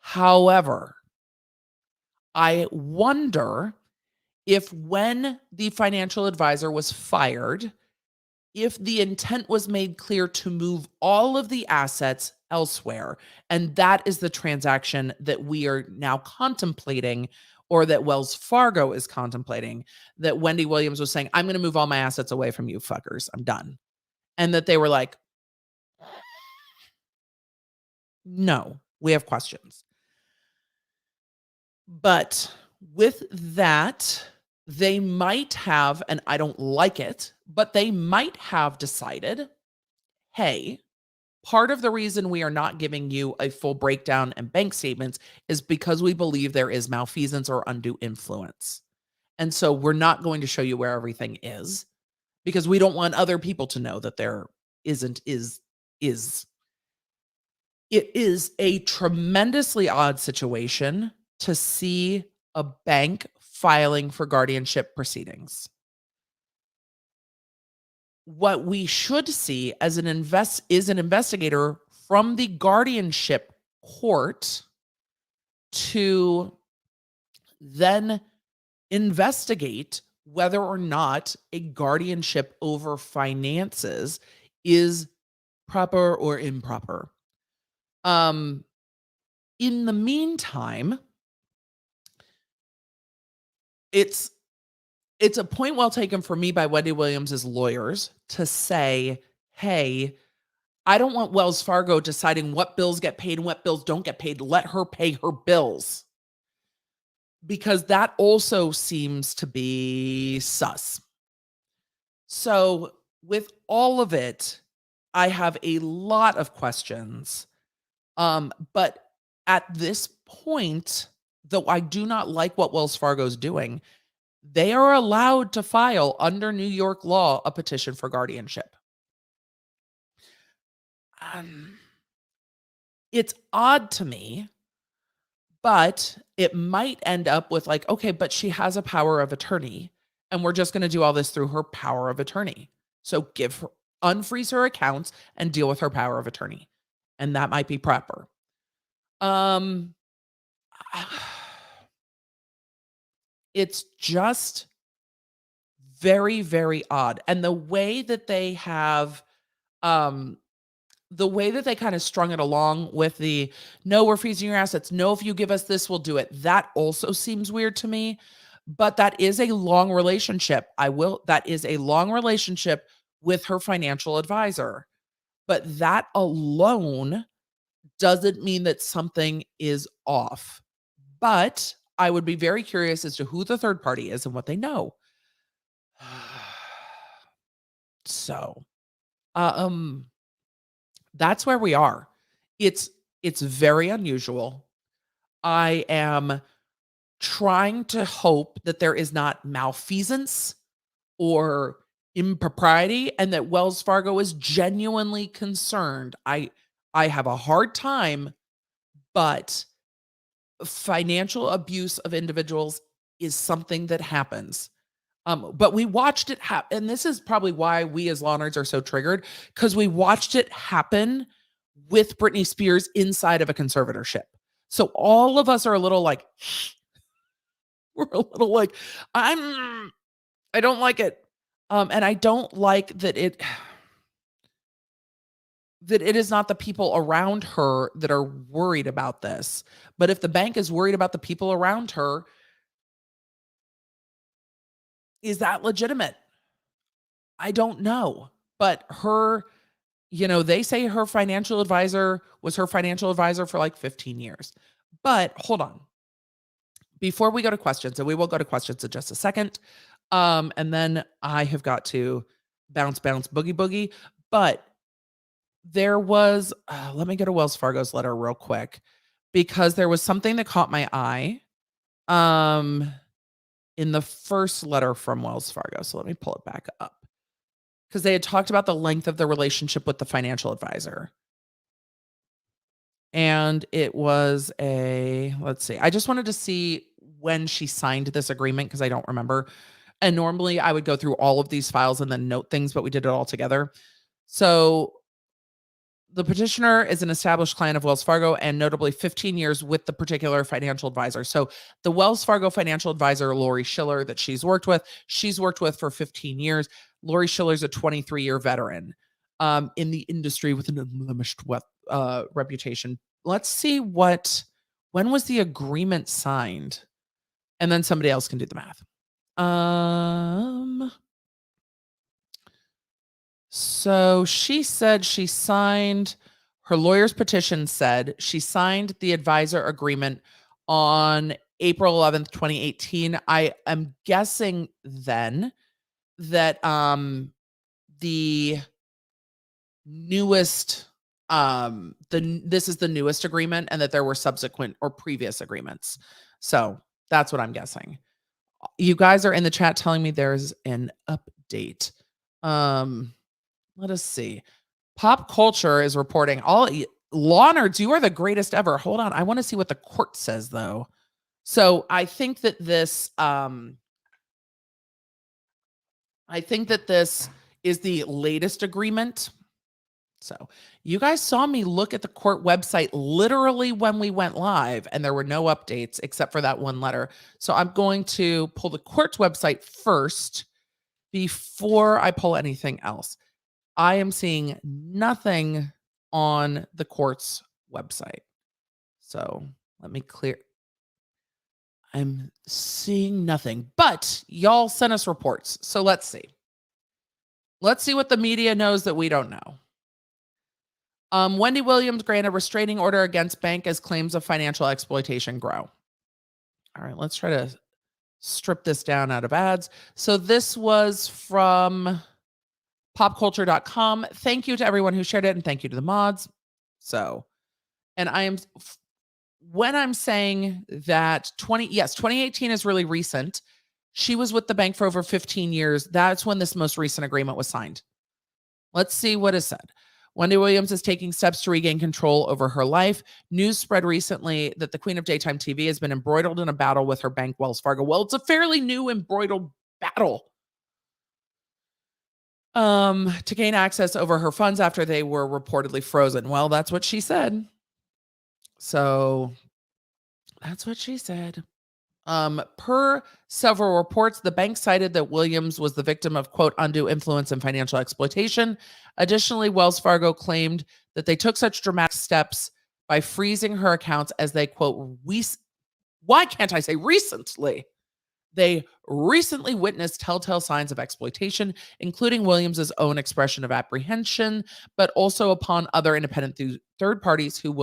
However, I wonder if when the financial advisor was fired, if the intent was made clear to move all of the assets elsewhere. And that is the transaction that we are now contemplating, or that Wells Fargo is contemplating, that Wendy Williams was saying, I'm going to move all my assets away from you fuckers. I'm done. And that they were like, no, we have questions. But with that, they might have, and I don't like it, but they might have decided, hey, part of the reason we are not giving you a full breakdown and bank statements is because we believe there is malfeasance or undue influence. And so we're not going to show you where everything is because we don't want other people to know that there isn't is. It is a tremendously odd situation to see a bank filing for guardianship proceedings. What we should see as an investigator from the guardianship court to then investigate whether or not a guardianship over finances is proper or improper. In the meantime, it's a point well taken for me by Wendy Williams's lawyers to say, hey, I don't want Wells Fargo deciding what bills get paid and what bills don't get paid. Let her pay her bills. Because that also seems to be sus. So with all of it, I have a lot of questions. But at this point, though I do not like what Wells Fargo's doing, they are allowed to file under New York law a petition for guardianship. It's odd to me, but it might end up with like, okay, but she has a power of attorney, and we're just going to do all this through her power of attorney. So unfreeze her accounts and deal with her power of attorney. And that might be proper. It's just very, very odd. And the way that they have, the way that they kind of strung it along with the, no, we're freezing your assets. No, if you give us this, we'll do it. That also seems weird to me, but that is a long relationship. That is a long relationship with her financial advisor, but that alone doesn't mean that something is off. But I would be very curious as to who the third party is and what they know. So, that's where we are. It's very unusual. I am trying to hope that there is not malfeasance or impropriety and that Wells Fargo is genuinely concerned. I have a hard time, but financial abuse of individuals is something that happens. But we watched it happen, and this is probably why we as law nerds are so triggered, because we watched it happen with Britney Spears inside of a conservatorship. So all of us are a little like, we're a little like, I don't like it. And I don't like that it is not the people around her that are worried about this. But if the bank is worried about the people around her, is that legitimate? I don't know. But they say her financial advisor was her financial advisor for like 15 years. But hold on. Before we go to questions, and we will go to questions in just a second. And then I have got to bounce, boogie, boogie. But there was, let me go to Wells Fargo's letter real quick, because there was something that caught my eye in the first letter from Wells Fargo. So let me pull it back up. because they had talked about the length of the relationship with the financial advisor. And it was let's see. I just wanted to see when she signed this agreement because I don't remember. And normally I would go through all of these files and then note things, but we did it all together. So the petitioner is an established client of Wells Fargo and notably 15 years with the particular financial advisor. So the Wells Fargo financial advisor, Lori Schiller, that she's worked with for 15 years. Lori Schiller's a 23-year veteran in the industry with an unblemished reputation. Let's see when was the agreement signed? And then somebody else can do the math. So she said she signed, her lawyer's petition said she signed the advisor agreement on April 11th, 2018. I am guessing then that the newest this is the newest agreement and that there were subsequent or previous agreements. So that's what I'm guessing. You guys are in the chat telling me there's an update. Let us see. Pop Culture is reporting Law Nerds, you are the greatest ever. Hold on. I want to see what the court says though. So I think that this is the latest agreement. So you guys saw me look at the court website literally when we went live and there were no updates except for that one letter. So I'm going to pull the court's website first before I pull anything else. I am seeing nothing on the court's website. So let me clear. I'm seeing nothing, but y'all sent us reports. So let's see. Let's see what the media knows that we don't know. Wendy Williams granted a restraining order against bank as claims of financial exploitation grow. All right, let's try to strip this down out of ads. So this was from popculture.com. Thank you to everyone who shared it and thank you to the mods. So, and when I'm saying that 2018 is really recent. She was with the bank for over 15 years. That's when this most recent agreement was signed. Let's see what is said. Wendy Williams is taking steps to regain control over her life. News spread recently that the Queen of Daytime TV has been embroiled in a battle with her bank, Wells Fargo. Well, it's a fairly new embroiled battle. To gain access over her funds after they were reportedly frozen. Well, that's what she said. So that's what she said. Per several reports, the bank cited that Williams was the victim of, quote, undue influence and financial exploitation. Additionally, Wells Fargo claimed that they took such dramatic steps by freezing her accounts as they, quote, why can't I say recently? They recently witnessed telltale signs of exploitation, including Williams's own expression of apprehension, but also upon other independent third parties who know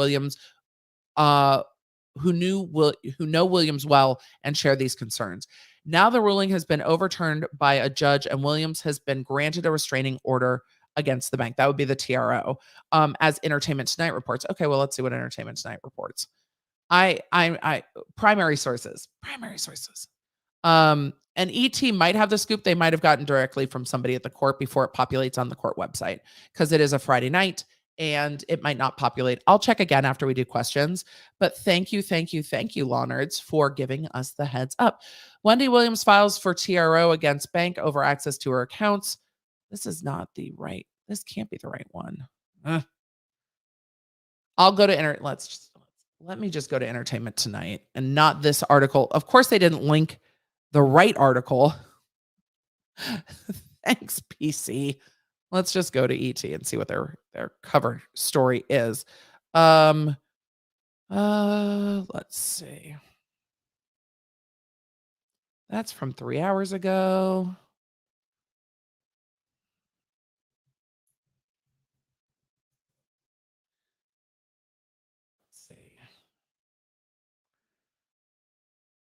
Williams well and share these concerns. Now the ruling has been overturned by a judge and Williams has been granted a restraining order against the bank. That would be the TRO, as Entertainment Tonight reports. Okay, well, let's see what Entertainment Tonight reports. Primary sources. And ET might have the scoop. They might have gotten directly from somebody at the court before it populates on the court website because it is a Friday night and it might not populate. I'll check again after we do questions, but thank you, Law Nerds, for giving us the heads up. Wendy Williams files for TRO against bank over access to her accounts. This can't be the right one. I'll go to let me just go to Entertainment Tonight and not this article. Of course, they didn't link the right article. Thanks, PC. Let's just go to ET and see what their cover story is. Let's see. That's from 3 hours ago. Let's see.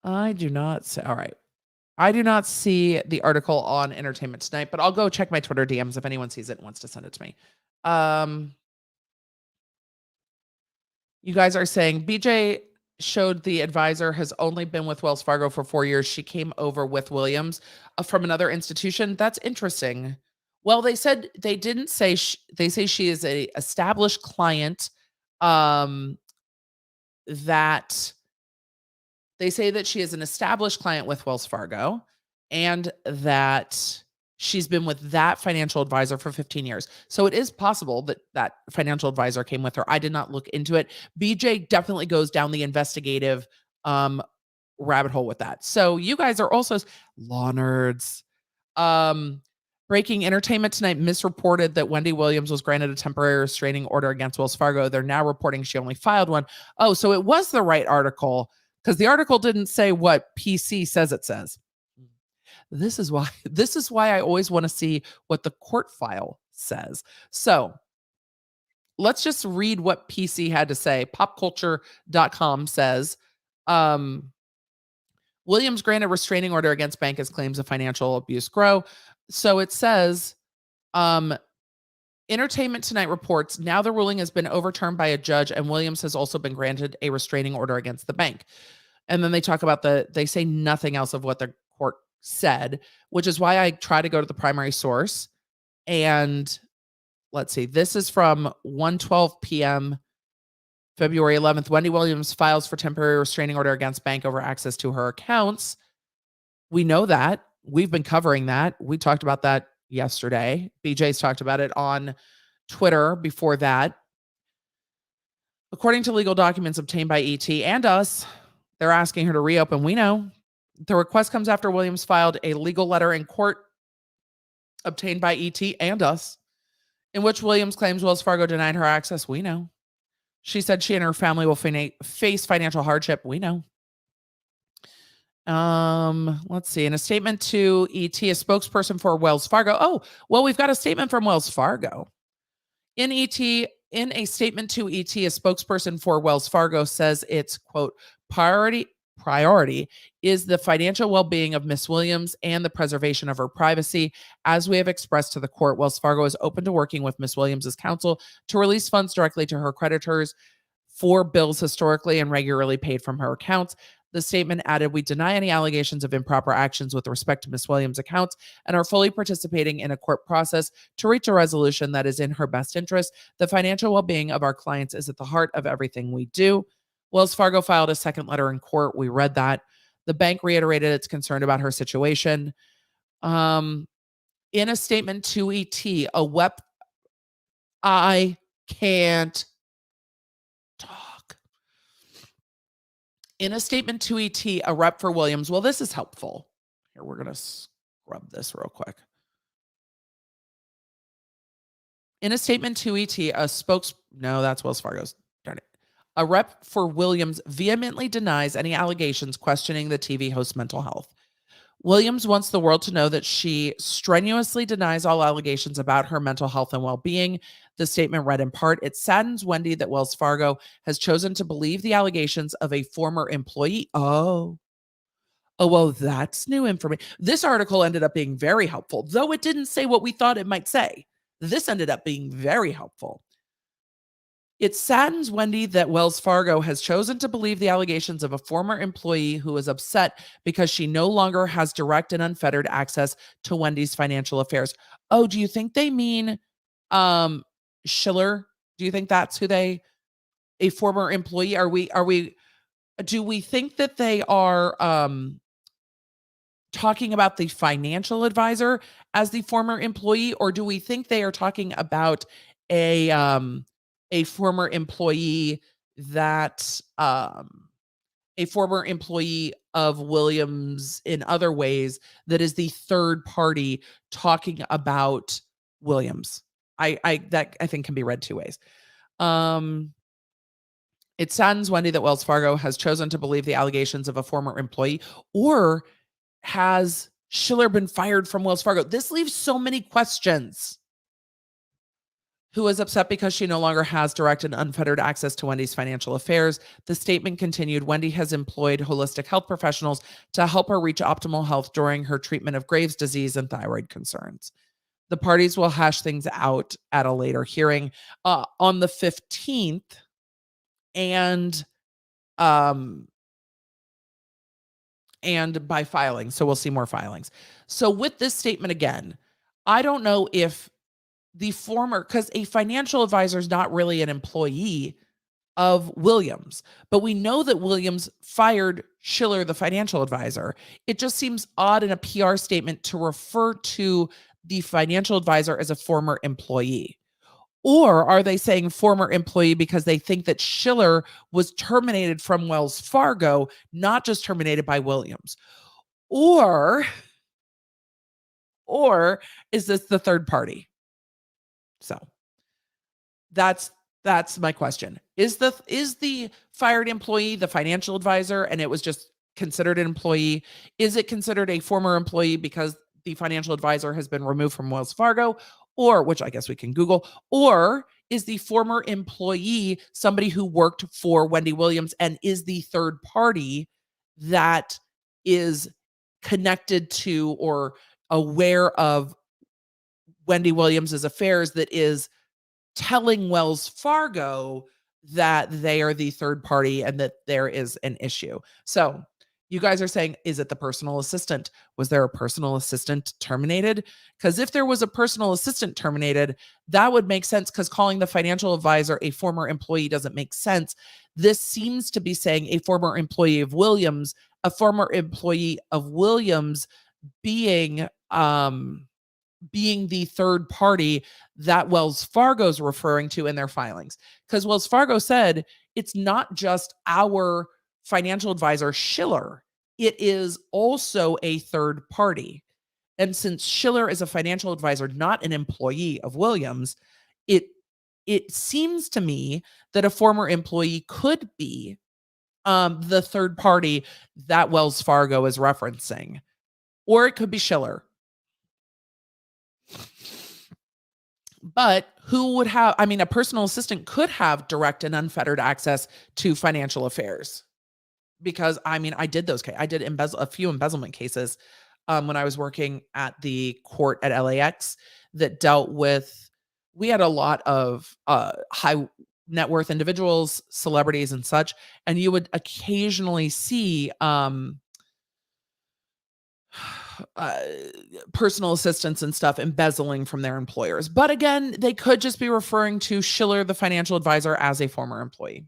I do not see. All right. I do not see the article on Entertainment Tonight, but I'll go check my Twitter DMs if anyone sees it and wants to send it to me. You guys are saying BJ showed the advisor has only been with Wells Fargo for 4 years. She came over with Williams from another institution. That's interesting. Well, they didn't say they say she is a established client, um, that they say that she is an established client with Wells Fargo and that she's been with that financial advisor for 15 years. So it is possible that that financial advisor came with her. I did not look into it. BJ definitely goes down the investigative um rabbit hole with that. So you guys are also law nerds. Um, Breaking entertainment tonight misreported that Wendy Williams was granted a temporary restraining order against Wells Fargo. They're now reporting she only filed one. Oh, so it was the right article because the article didn't say what PC says it says. This is why I always want to see what the court file says. So let's just read what PC had to say. Popculture.com says, Williams granted restraining order against bank as claims of financial abuse grow. So it says, um, Entertainment Tonight reports now the ruling has been overturned by a judge, and Williams has also been granted a restraining order against the bank. And then they talk about they say nothing else of what the court said, which is why I try to go to the primary source. And let's see, this is from 1:12 p.m. February 11th. Wendy Williams files for temporary restraining order against bank over access to her accounts. We know that. We've been covering that. We talked about that yesterday. BJ's talked about it on Twitter before that. According to legal documents obtained by ET and us, they're asking her to reopen. We know. The request comes after Williams filed a legal letter in court obtained by ET and us, in which Williams claims Wells Fargo denied her access. We know. She said she and her family will face financial hardship. We know. Let's see. In a statement to ET, a spokesperson for Wells Fargo. Oh, well, we've got a statement from Wells Fargo. In a statement to ET, a spokesperson for Wells Fargo says its quote priority is the financial well-being of Miss Williams and the preservation of her privacy. As we have expressed to the court, Wells Fargo is open to working with Miss Williams' counsel to release funds directly to her creditors for bills historically and regularly paid from her accounts. The statement added, we deny any allegations of improper actions with respect to Miss Williams' accounts and are fully participating in a court process to reach a resolution that is in her best interest. The financial well-being of our clients is at the heart of everything we do. Wells Fargo filed a second letter in court. We read that. The bank reiterated its concern about her situation. In a statement to ET, I can't talk. In a statement to ET, a rep for Williams, well, this is helpful. Here, we're going to scrub this real quick. In a statement to ET, no, that's Wells Fargo's, darn it. A rep for Williams vehemently denies any allegations questioning the TV host's mental health. Williams wants the world to know that she strenuously denies all allegations about her mental health and well-being. The statement read in part, it saddens Wendy that Wells Fargo has chosen to believe the allegations of a former employee. Oh, well, that's new information. This article ended up being very helpful, though it didn't say what we thought it might say. This ended up being very helpful. It saddens Wendy that Wells Fargo has chosen to believe the allegations of a former employee who is upset because she no longer has direct and unfettered access to Wendy's financial affairs. Oh, do you think they mean Schiller? Do you think that's who a former employee? Do we think that they are talking about the financial advisor as the former employee, or do we think they are talking about a former employee that a former employee of Williams in other ways that is the third party talking about Williams? That I think can be read two ways. It saddens Wendy that Wells Fargo has chosen to believe the allegations of a former employee, or has Schiller been fired from Wells Fargo? This leaves so many questions. Who is upset because she no longer has direct and unfettered access to Wendy's financial affairs. The statement continued, Wendy has employed holistic health professionals to help her reach optimal health during her treatment of Graves' disease and thyroid concerns. The parties will hash things out at a later hearing on the 15th, and by filing. So we'll see more filings. So with this statement again, I don't know if the former, because a financial advisor is not really an employee of Williams, but we know that Williams fired Schiller, the financial advisor. It just seems odd in a PR statement to refer to the financial advisor as a former employee. Or are they saying former employee because they think that Schiller was terminated from Wells Fargo, not just terminated by Williams? Or or is this the third party? So that's my question. Is the fired employee the financial advisor and it was just considered an employee? Is it considered a former employee because the financial advisor has been removed from Wells Fargo? Or, which I guess we can Google, or is the former employee somebody who worked for Wendy Williams and is the third party that is connected to or aware of Wendy Williams's affairs, that is telling Wells Fargo that they are the third party and that there is an issue? So you guys are saying, is it the personal assistant? Was there a personal assistant terminated? Because if there was a personal assistant terminated, that would make sense, because calling the financial advisor a former employee doesn't make sense. This seems to be saying a former employee of Williams, being being the third party that Wells Fargo is referring to in their filings. Because Wells Fargo said it's not just our financial advisor, Schiller, it is also a third party. And since Schiller is a financial advisor, not an employee of Williams, it seems to me that a former employee could be the third party that Wells Fargo is referencing. Or it could be Schiller. But who would have, I mean, a personal assistant could have direct and unfettered access to financial affairs. Because I mean, I did a few embezzlement cases when I was working at the court at LAX that dealt with, we had a lot of high net worth individuals, celebrities and such. And you would occasionally see personal assistants and stuff embezzling from their employers. But again, they could just be referring to Schiller, the financial advisor, as a former employee.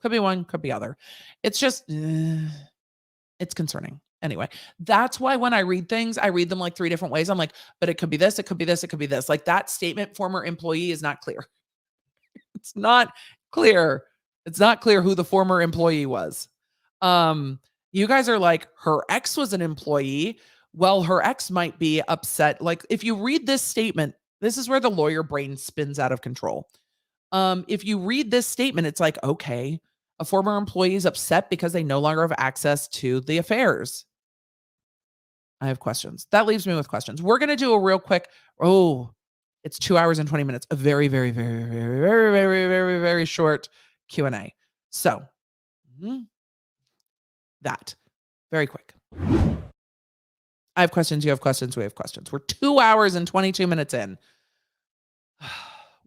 Could be one, could be other. It's just, it's concerning. Anyway, that's why when I read things, I read them like 3 different ways. I'm like, but it could be this, it could be this, it could be this. Like that statement, former employee, is not clear. It's not clear. It's not clear who the former employee was. You guys are like, her ex was an employee. Well, her ex might be upset. Like if you read this statement, this is where the lawyer brain spins out of control. If you read this statement, it's like, okay, a former employee is upset because they no longer have access to the affairs. I have questions. That leaves me with questions. We're going to do a real quick, it's 2 hours and 20 minutes, a very, very, very, very, very, very, very, very short Q&A. So that very quick. I have questions. You have questions. We have questions. We're 2 hours and 22 minutes in.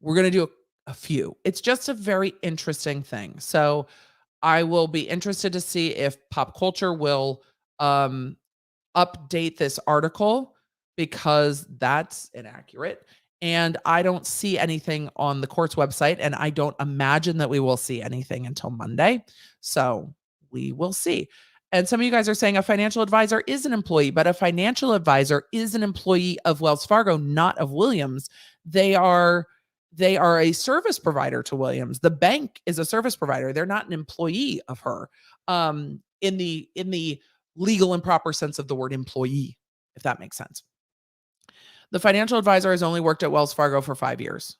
We're going to do a few. It's just a very interesting thing. So I will be interested to see if pop culture will update this article, because that's inaccurate. And I don't see anything on the court's website, and I don't imagine that we will see anything until Monday. So we will see. And some of you guys are saying a financial advisor is an employee, but a financial advisor is an employee of Wells Fargo, not of Williams. They are a service provider to Williams. The bank is a service provider. They're not an employee of her. In the legal and proper sense of the word employee, if that makes sense. The financial advisor has only worked at Wells Fargo for 5 years.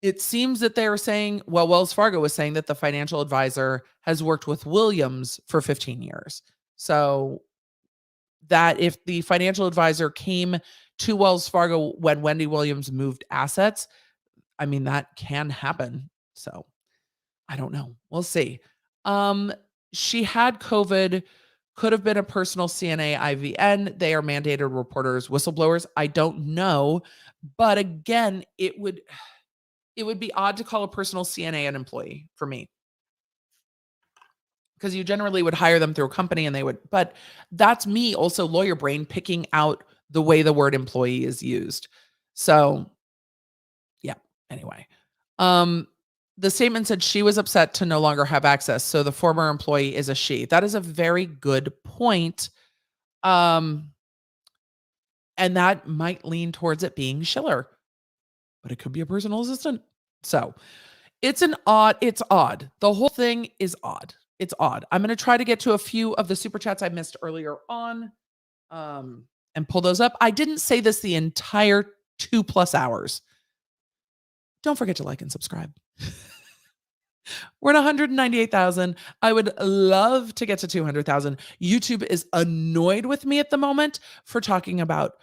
It seems that they are saying, well, Wells Fargo was saying that the financial advisor has worked with Williams for 15 years. So that if the financial advisor came to Wells Fargo when Wendy Williams moved assets, I mean, that can happen. So I don't know. We'll see. She had COVID, could have been a personal CNA IVN. They are mandated reporters, whistleblowers. I don't know. But again, it would be odd to call a personal CNA an employee for me, because you generally would hire them through a company and they would, but that's me also, lawyer brain, picking out the way the word employee is used. So, yeah, anyway. The statement said she was upset to no longer have access, so the former employee is a she. That is a very good point. And that might lean towards it being Schiller, but it could be a personal assistant. So, it's odd. The whole thing is odd. It's odd. I'm going to try to get to a few of the super chats I missed earlier on, and pull those up. I didn't say this the entire 2+ hours. Don't forget to like and subscribe. We're at 198,000. I would love to get to 200,000. YouTube is annoyed with me at the moment for talking about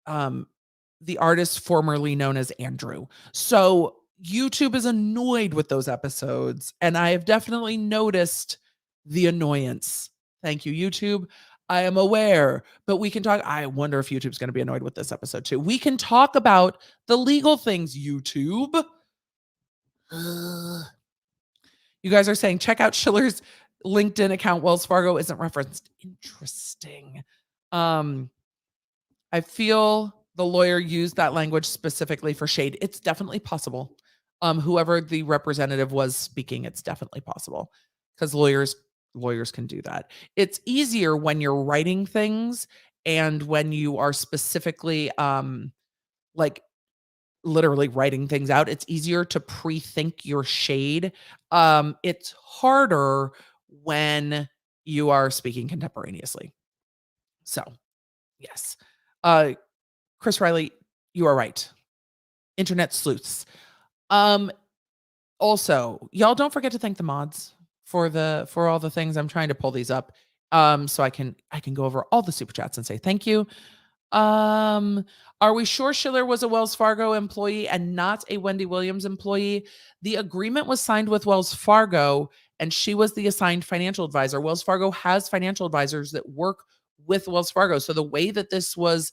the artist formerly known as Andrew. So YouTube is annoyed with those episodes, and I have definitely noticed the annoyance. Thank you, YouTube. I am aware, but we can talk. I wonder if YouTube's going to be annoyed with this episode too. We can talk about the legal things, YouTube. You guys are saying, check out Schiller's LinkedIn account. Wells Fargo isn't referenced. Interesting. I feel the lawyer used that language specifically for shade. It's definitely possible. Whoever the representative was speaking, it's definitely possible because lawyers can do that. It's easier when you're writing things and when you are specifically like literally writing things out. It's easier to pre-think your shade. It's harder when you are speaking contemporaneously. So, yes. Chris Riley, you are right. Internet sleuths. Also, y'all don't forget to thank the mods for all the things. I'm trying to pull these up so I can go over all the super chats and say thank you. Are we sure Schiller was a Wells Fargo employee and not a Wendy Williams employee? The agreement was signed with Wells Fargo and she was the assigned financial advisor. Wells Fargo has financial advisors that work with Wells Fargo. So the way that this was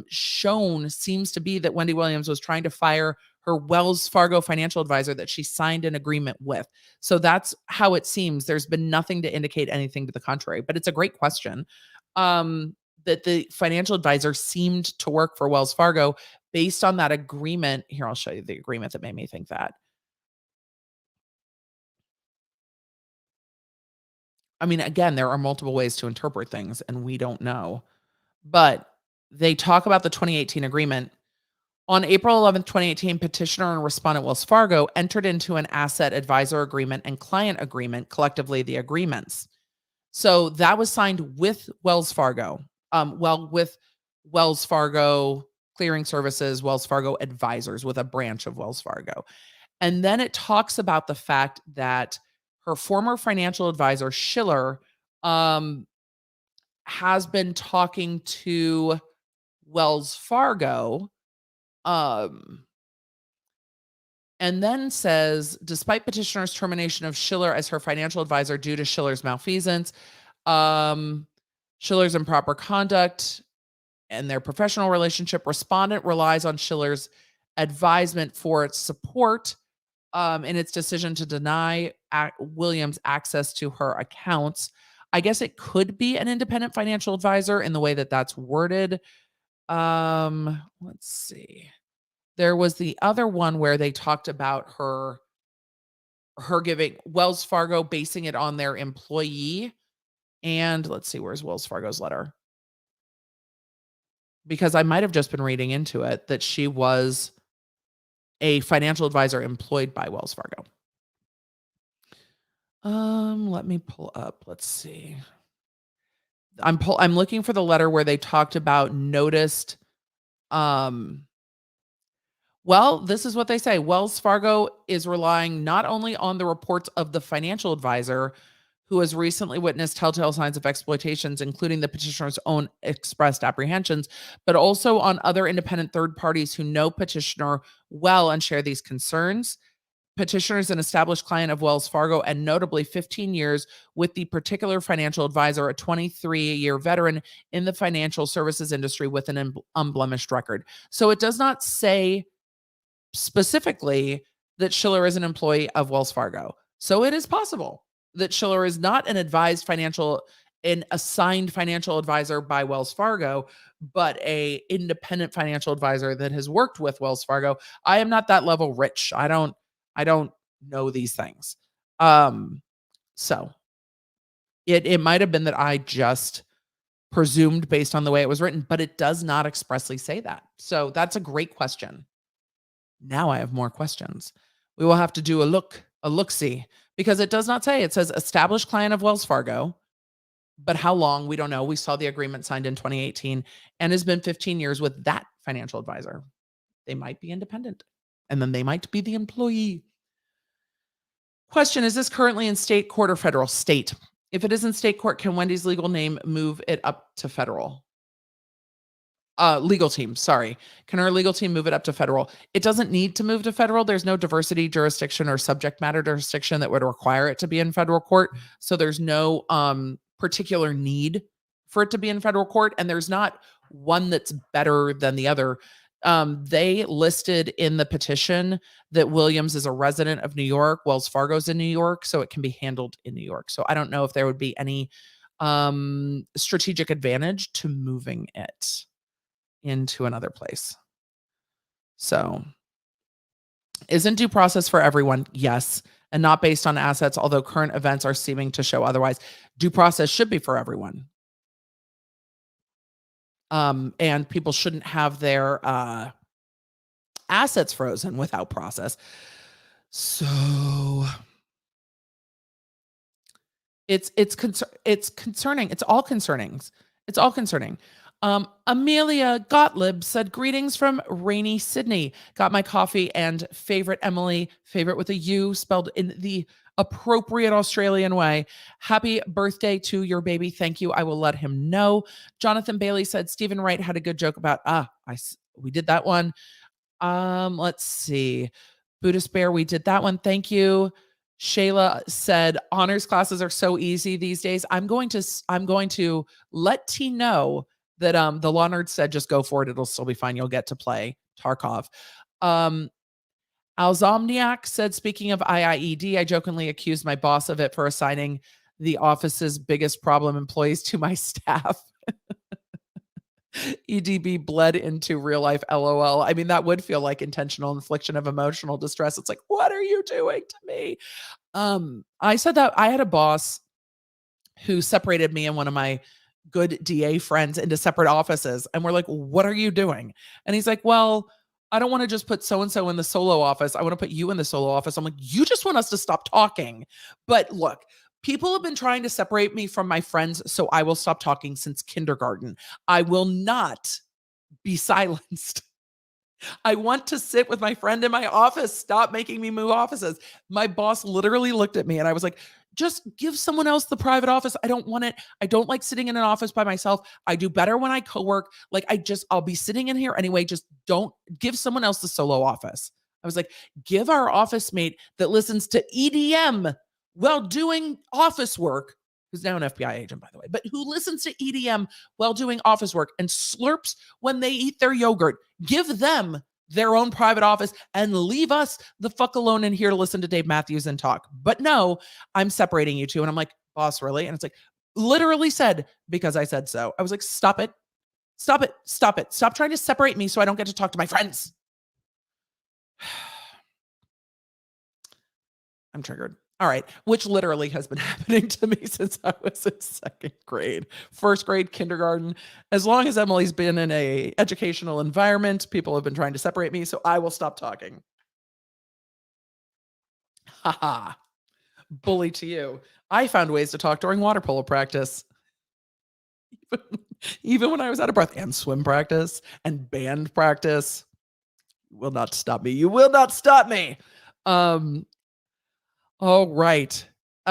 shown seems to be that Wendy Williams was trying to fire her Wells Fargo financial advisor that she signed an agreement with. So that's how it seems. There's been nothing to indicate anything to the contrary, but it's a great question. That the financial advisor seemed to work for Wells Fargo based on that agreement. Here, I'll show you the agreement that made me think that. I mean, again, there are multiple ways to interpret things and we don't know, but they talk about the 2018 agreement. On April 11th, 2018, petitioner and respondent Wells Fargo entered into an asset advisor agreement and client agreement, collectively the agreements. So that was signed with Wells Fargo. With Wells Fargo Clearing Services, Wells Fargo Advisors, with a branch of Wells Fargo. And then it talks about the fact that her former financial advisor, Schiller, has been talking to Wells Fargo, and then says, despite petitioner's termination of Schiller as her financial advisor due to Schiller's malfeasance, Schiller's improper conduct, and their professional relationship, respondent relies on Schiller's advisement for its support in its decision to deny Williams access to her accounts. I guess it could be an independent financial advisor in the way that that's worded. Let's see. There was the other one where they talked about her giving Wells Fargo basing it on their employee. And let's see, where's Wells Fargo's letter? Because I might have just been reading into it that she was a financial advisor employed by Wells Fargo. Let me pull up. Let's see. I'm looking for the letter where they talked about noticed. Well, this is what they say. Wells Fargo is relying not only on the reports of the financial advisor who has recently witnessed telltale signs of exploitations, including the petitioner's own expressed apprehensions, but also on other independent third parties who know petitioner well and share these concerns. Petitioner is an established client of Wells Fargo and notably 15 years with the particular financial advisor, a 23-year veteran in the financial services industry with an unblemished record. So it does not say specifically that Schiller is an employee of Wells Fargo. So it is possible that Schiller is not an advised financial an assigned financial advisor by Wells Fargo, but a independent financial advisor that has worked with Wells Fargo. I am not that level rich. I don't know these things. So it might have been that I just presumed based on the way it was written, but it does not expressly say that. So that's a great question. Now I have more questions. We will have to do a look-see, because it does not say. It says established client of Wells Fargo, but how long? We don't know. We saw the agreement signed in 2018 and has been 15 years with that financial advisor. They might be independent, and then they might be the employee. Question, is this currently in state court or federal? State. If it is in state court, can Wendy's legal name move it up to federal? Legal team, sorry. Can our legal team move it up to federal? It doesn't need to move to federal. There's no diversity jurisdiction or subject matter jurisdiction that would require it to be in federal court. So there's no particular need for it to be in federal court. And there's not one that's better than the other. They listed in the petition that Williams is a resident of New York. Wells Fargo's in New York, so it can be handled in New York. So I don't know if there would be any strategic advantage to moving it into another place. So, isn't due process for everyone? Yes, and not based on assets, although current events are seeming to show otherwise. Due process should be for everyone. And people shouldn't have their assets frozen without process. So it's concerning. It's all concerning. It's all concerning. Amelia Gottlieb said, greetings from rainy Sydney. Got my coffee and favorite Emily, favorite with a U, spelled in the appropriate Australian way. Happy birthday to your baby. Thank you. I will let him know. Jonathan Bailey said, Stephen Wright had a good joke about, we did that one. Let's see. Buddhist Bear, we did that one. Thank you. Shayla said, honors classes are so easy these days. I'm going to let T know that the law nerd said just go for it. It'll still be fine. You'll get to play Tarkov. Alzomniac said, speaking of IIED, I jokingly accused my boss of it for assigning the office's biggest problem employees to my staff. EDB bled into real life, LOL. I mean, that would feel like intentional infliction of emotional distress. It's like, what are you doing to me? I said that I had a boss who separated me and one of my good DA friends into separate offices. And we're like, what are you doing? And he's like, well, I don't want to just put so-and-so in the solo office. I want to put you in the solo office. I'm like, you just want us to stop talking. But look, people have been trying to separate me from my friends, so I will stop talking since kindergarten. I will not be silenced. I want to sit with my friend in my office. Stop making me move offices. My boss literally looked at me and I was like, just give someone else the private office. I don't want it. I don't like sitting in an office by myself. I do better when I co-work. Like I'll be sitting in here anyway. Just don't give someone else the solo office. I was like, give our office mate that listens to EDM while doing office work, who's now an FBI agent, by the way, but who listens to EDM while doing office work and slurps when they eat their yogurt. Give them their own private office and leave us the fuck alone in here to listen to Dave Matthews and talk. But no, I'm separating you two. And I'm like, boss, really? And it's like, literally said, because I said so. I was like, stop it. Stop it. Stop it. Stop trying to separate me so I don't get to talk to my friends. I'm triggered. All right. Which literally has been happening to me since I was in second grade, first grade, kindergarten. As long as Emily's been in a educational environment, people have been trying to separate me, so I will stop talking. Haha. Bully to you. I found ways to talk during water polo practice. Even when I was out of breath, and swim practice and band practice. You will not stop me. You will not stop me. All right.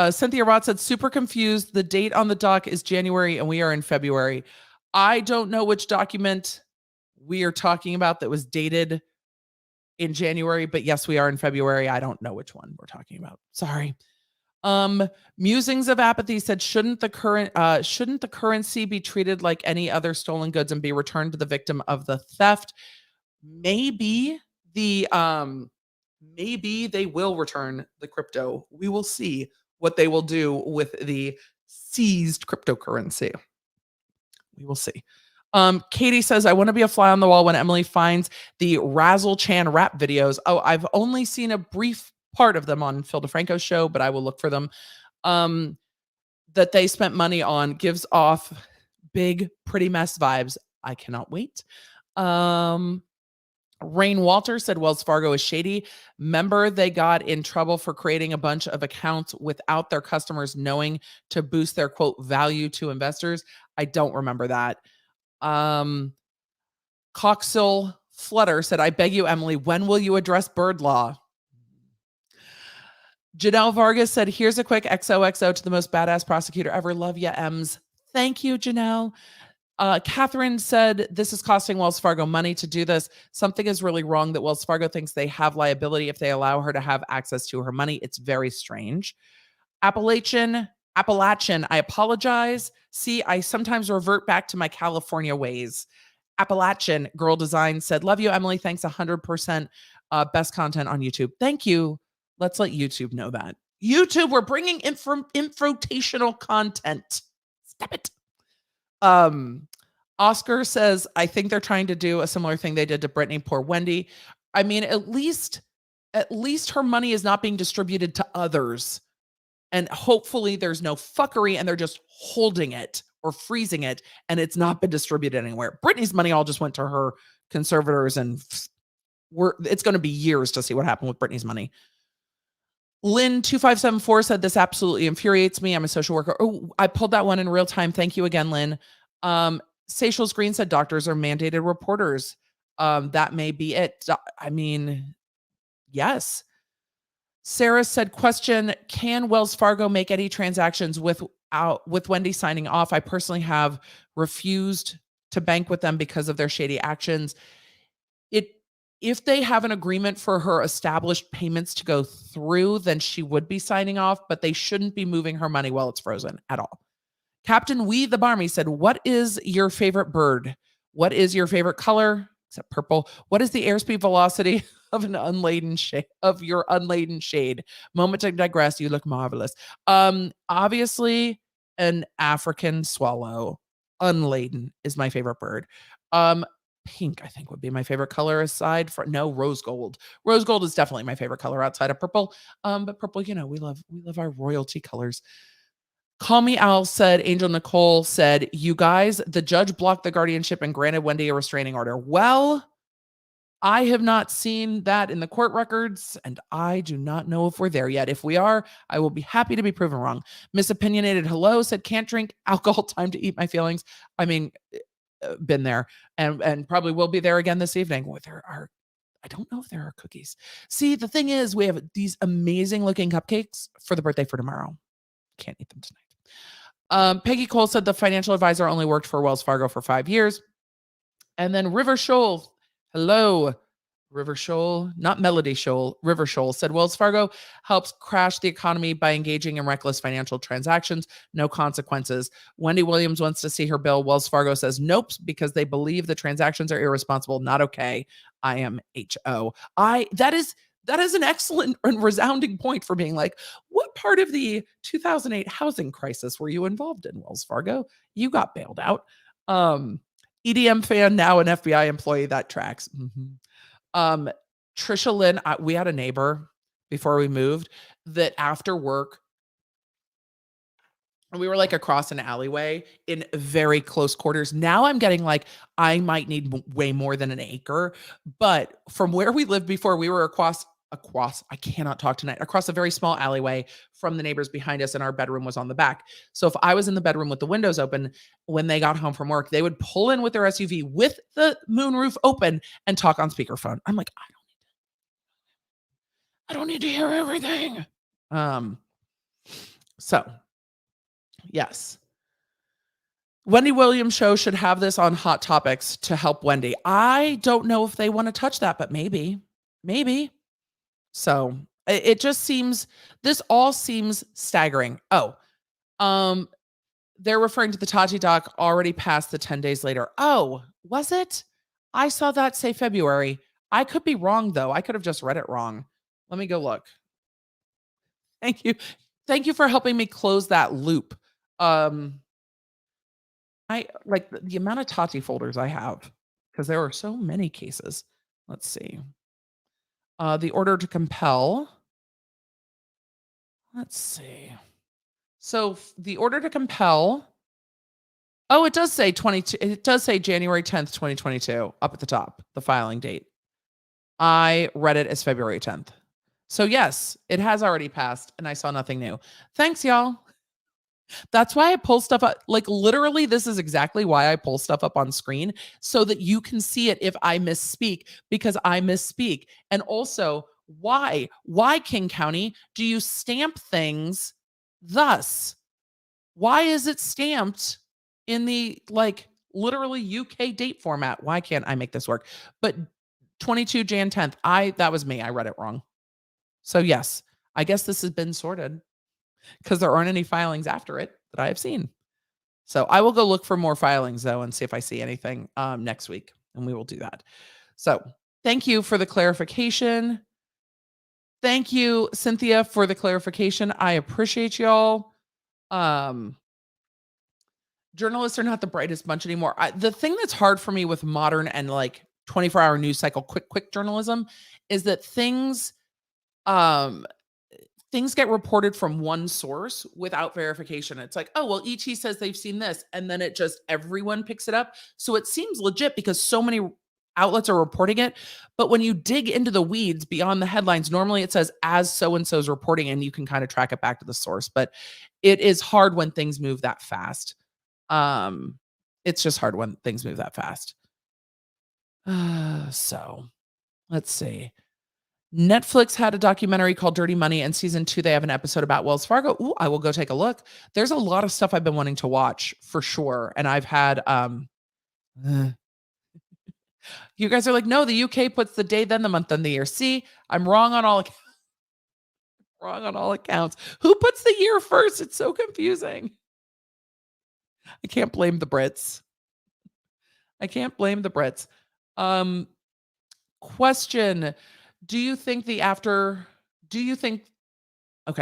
Cynthia Roth said, super confused. The date on the doc is January and we are in February. I don't know which document we are talking about that was dated in January, but yes, we are in February. I don't know which one we're talking about. Sorry. Musings of Apathy said, shouldn't the currency be treated like any other stolen goods and be returned to the victim of the theft? Maybe they will return the crypto. We will see what they will do with the seized cryptocurrency. We will see. Katie says, I want to be a fly on the wall when Emily finds the Razzle Chan rap videos. Oh, I've only seen a brief part of them on Phil DeFranco's show, but I will look for them. That they spent money on gives off big, pretty mess vibes. I cannot wait. Rain Walter said Wells Fargo is shady. Remember, they got in trouble for creating a bunch of accounts without their customers knowing to boost their quote value to investors. I don't remember that. Coxel Flutter said, I beg you, Emily, when will you address bird law? Janelle Vargas said, here's a quick XOXO to the most badass prosecutor ever. Love ya, Ems. Thank you, Janelle. Catherine said, this is costing Wells Fargo money to do this. Something is really wrong that Wells Fargo thinks they have liability if they allow her to have access to her money. It's very strange. Appalachian, I apologize. See, I sometimes revert back to my California ways. Appalachian Girl Design said, love you, Emily. Thanks 100%. Best content on YouTube. Thank you. Let's let YouTube know that. YouTube, we're bringing infotational content. Stop it. Oscar says, I think they're trying to do a similar thing they did to Brittany, poor Wendy. I mean, at least her money is not being distributed to others. And hopefully there's no fuckery and they're just holding it or freezing it and it's not been distributed anywhere. Brittany's money all just went to her conservators and it's going to be years to see what happened with Brittany's money. Lynn2574 said, this absolutely infuriates me. I'm a social worker. Oh, I pulled that one in real time. Thank you again, Lynn. Seychelles Green said doctors are mandated reporters. That may be it. I mean, yes. Sarah said, question, can Wells Fargo make any transactions with Wendy signing off? I personally have refused to bank with them because of their shady actions. If they have an agreement for her established payments to go through, then she would be signing off, but they shouldn't be moving her money while it's frozen at all. Captain Wee the Barmy said, what is your favorite bird? What is your favorite color? Except purple. What is the airspeed velocity of an unladen shade of your unladen shade? Moment to digress. You look marvelous. Obviously an African swallow. Unladen is my favorite bird. Pink, I think, would be my favorite color aside from rose gold. Rose gold is definitely my favorite color outside of purple. But purple, we love our royalty colors. Call Me Al said, Angel Nicole said, you guys, the judge blocked the guardianship and granted Wendy a restraining order. Well, I have not seen that in the court records, and I do not know if we're there yet. If we are, I will be happy to be proven wrong. Miss Opinionated Hello said, can't drink alcohol, time to eat my feelings. I mean, been there and probably will be there again this evening. I don't know if there are cookies. See, the thing is, we have these amazing looking cupcakes for the birthday for tomorrow. Can't eat them tonight. Peggy Cole said the financial advisor only worked for Wells Fargo for 5 years. And then River Shoal, hello. River Shoal, not Melody Shoal, River Shoal said Wells Fargo helps crash the economy by engaging in reckless financial transactions, no consequences. Wendy Williams wants to see her bill. Wells Fargo says nope, because they believe the transactions are irresponsible. Not okay. I am HO. That is an excellent and resounding point for being like, what part of the 2008 housing crisis were you involved in, Wells Fargo? You got bailed out. EDM fan, now an FBI employee. That tracks. Mm-hmm. Trisha Lynn, we had a neighbor before we moved that after work, we were like across an alleyway in very close quarters. Now I'm getting like, I might need way more than an acre, but from where we lived before, we were across, I cannot talk tonight, across a very small alleyway from the neighbors behind us, and our bedroom was on the back. So if I was in the bedroom with the windows open, when they got home from work, they would pull in with their SUV with the moonroof open and talk on speakerphone. I'm like, I don't need to hear everything. So yes. Wendy Williams show should have this on Hot Topics to help Wendy. I don't know if they want to touch that, but maybe. So it just seems, this all seems staggering. Oh, they're referring to the Tati doc already passed the 10 days later. Oh, was it? I saw that say February. I could be wrong though. I could have just read it wrong. Let me go look. Thank you. Thank you for helping me close that loop. I like the amount of Tati folders I have because there are so many cases. Let's see. The order to compel. Let's see. So the order to compel. Oh, it does say 22. It does say January 10th, 2022 up at the top, the filing date. I read it as February 10th. So yes, it has already passed and I saw nothing new. Thanks, y'all. That's why I pull stuff up. Like literally, this is exactly why I pull stuff up on screen so that you can see it if I misspeak, because I misspeak. And also, why King County do you stamp things thus? Why is it stamped in the like literally UK date format? Why can't I make this work? But 22 Jan 10th, that was me. I read it wrong. So yes, I guess this has been sorted because there aren't any filings after it that I have seen. So I will go look for more filings though and see if I see anything next week, and we will do that. So thank you for the clarification. Thank you, Cynthia, for the clarification. I appreciate y'all. Journalists are not the brightest bunch anymore. The thing that's hard for me with modern and like 24-hour news cycle, quick journalism is that things get reported from one source without verification. It's like, oh, well, ET says they've seen this. And then it just, everyone picks it up. So it seems legit because so many outlets are reporting it. But when you dig into the weeds beyond the headlines, normally it says as so-and-so's reporting and you can kind of track it back to the source. But it is hard when things move that fast. It's just hard when things move that fast. So let's see. Netflix had a documentary called Dirty Money, and season 2, they have an episode about Wells Fargo. Ooh, I will go take a look. There's a lot of stuff I've been wanting to watch for sure. And I've had, you guys are like, no, the UK puts the day, then the month, then the year. See, I'm wrong on all accounts. Wrong on all accounts. Who puts the year first? It's so confusing. I can't blame the Brits. I can't blame the Brits. Question. Do you think okay,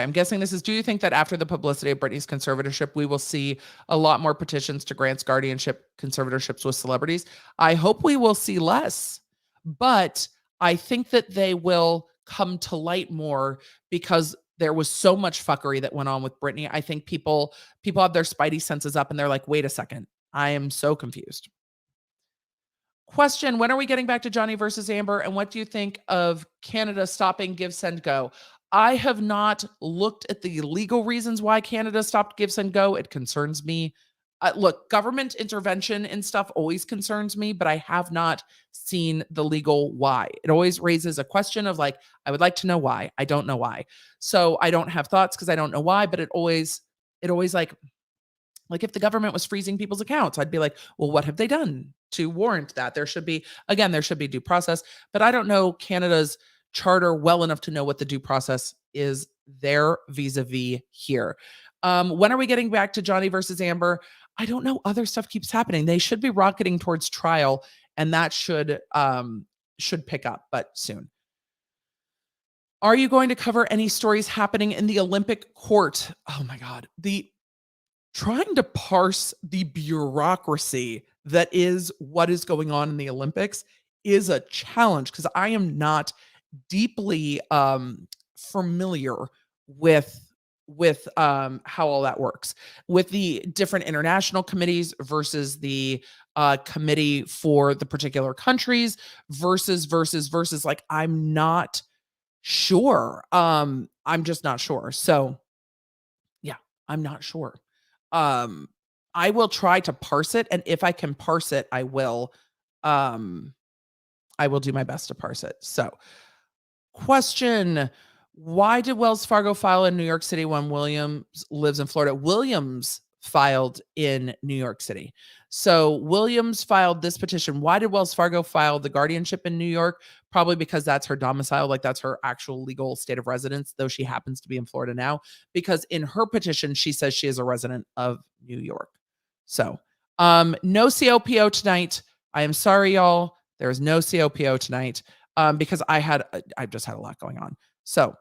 I'm guessing this is, do you think that after the publicity of Britney's conservatorship, we will see a lot more petitions to grant guardianship conservatorships with celebrities? I hope we will see less, but I think that they will come to light more because there was so much fuckery that went on with Britney. I think people have their spidey senses up and they're like, wait a second, I am so confused. Question, when are we getting back to Johnny versus Amber? And what do you think of Canada stopping Give, Send, Go? I have not looked at the legal reasons why Canada stopped Give, Send, Go. It concerns me. Look, government intervention and stuff always concerns me, but I have not seen the legal why. It always raises a question of like, I would like to know why. I don't know why. So I don't have thoughts because I don't know why, but it always like if the government was freezing people's accounts, I'd be like, well, what have they done to warrant that? There should be due process, but I don't know Canada's charter well enough to know what the due process is there vis-a-vis here. When are we getting back to Johnny versus Amber? I don't know. Other stuff keeps happening. They should be rocketing towards trial, and that should pick up, but soon. Are you going to cover any stories happening in the Olympic court? Oh my God. Trying to parse the bureaucracy that is what is going on in the Olympics is a challenge because I am not deeply familiar with how all that works with the different international committees versus the committee for the particular countries versus like I'm not sure. I'm just not sure. So yeah, I'm not sure. I will try to parse it, and if I can parse it, I will do my best to parse it. So, question, why did Wells Fargo file in New York City when Williams lives in Florida? Williams filed in New York City. So Williams filed this petition. Why did Wells Fargo file the guardianship in New York? Probably because that's her domicile, like that's her actual legal state of residence, though she happens to be in Florida now, because in her petition, she says she is a resident of New York. So no COPO tonight. I am sorry, y'all. There is no COPO tonight because I've just had a lot going on. So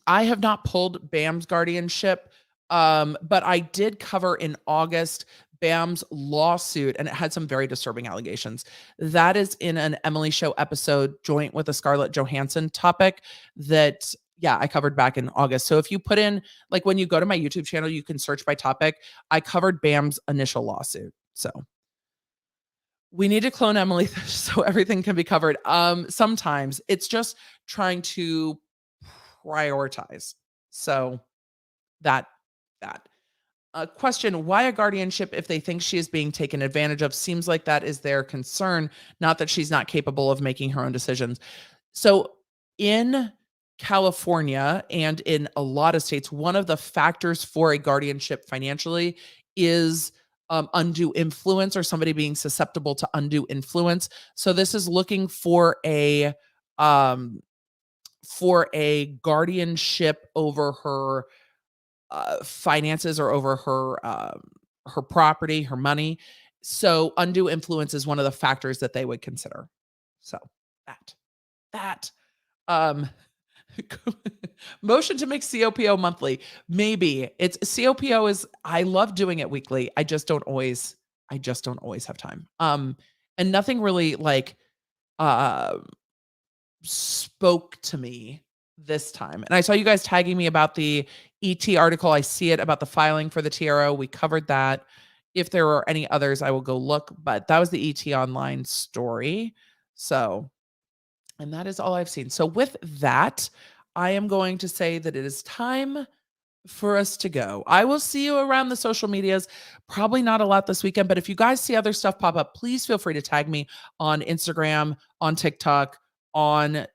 I have not pulled Bam's guardianship But I did cover in August Bam's lawsuit, and it had some very disturbing allegations. That is in an Emily Show episode joint with a Scarlett Johansson topic that, yeah, I covered back in August. So if you put in, like when you go to my YouTube channel, you can search by topic. I covered Bam's initial lawsuit. So we need to clone Emily so everything can be covered. Sometimes it's just trying to prioritize. So that. Question, why a guardianship if they think she is being taken advantage of? Seems like that is their concern, not that she's not capable of making her own decisions. So in California and in a lot of states, one of the factors for a guardianship financially is undue influence, or somebody being susceptible to undue influence. So this is looking for a guardianship over her finances, or over her property, her money. So undue influence is one of the factors that they would consider. So that motion to make COPO monthly. Maybe it's COPO is, I love doing it weekly. I just don't always have time. And nothing really like spoke to me this time. And I saw you guys tagging me about the ET article. I see it about the filing for the TRO. We covered that. If there are any others, I will go look, but that was the ET online story. So, and that is all I've seen. So with that, I am going to say that it is time for us to go. I will see you around the social medias. Probably not a lot this weekend, but if you guys see other stuff pop up, please feel free to tag me on Instagram, on TikTok, on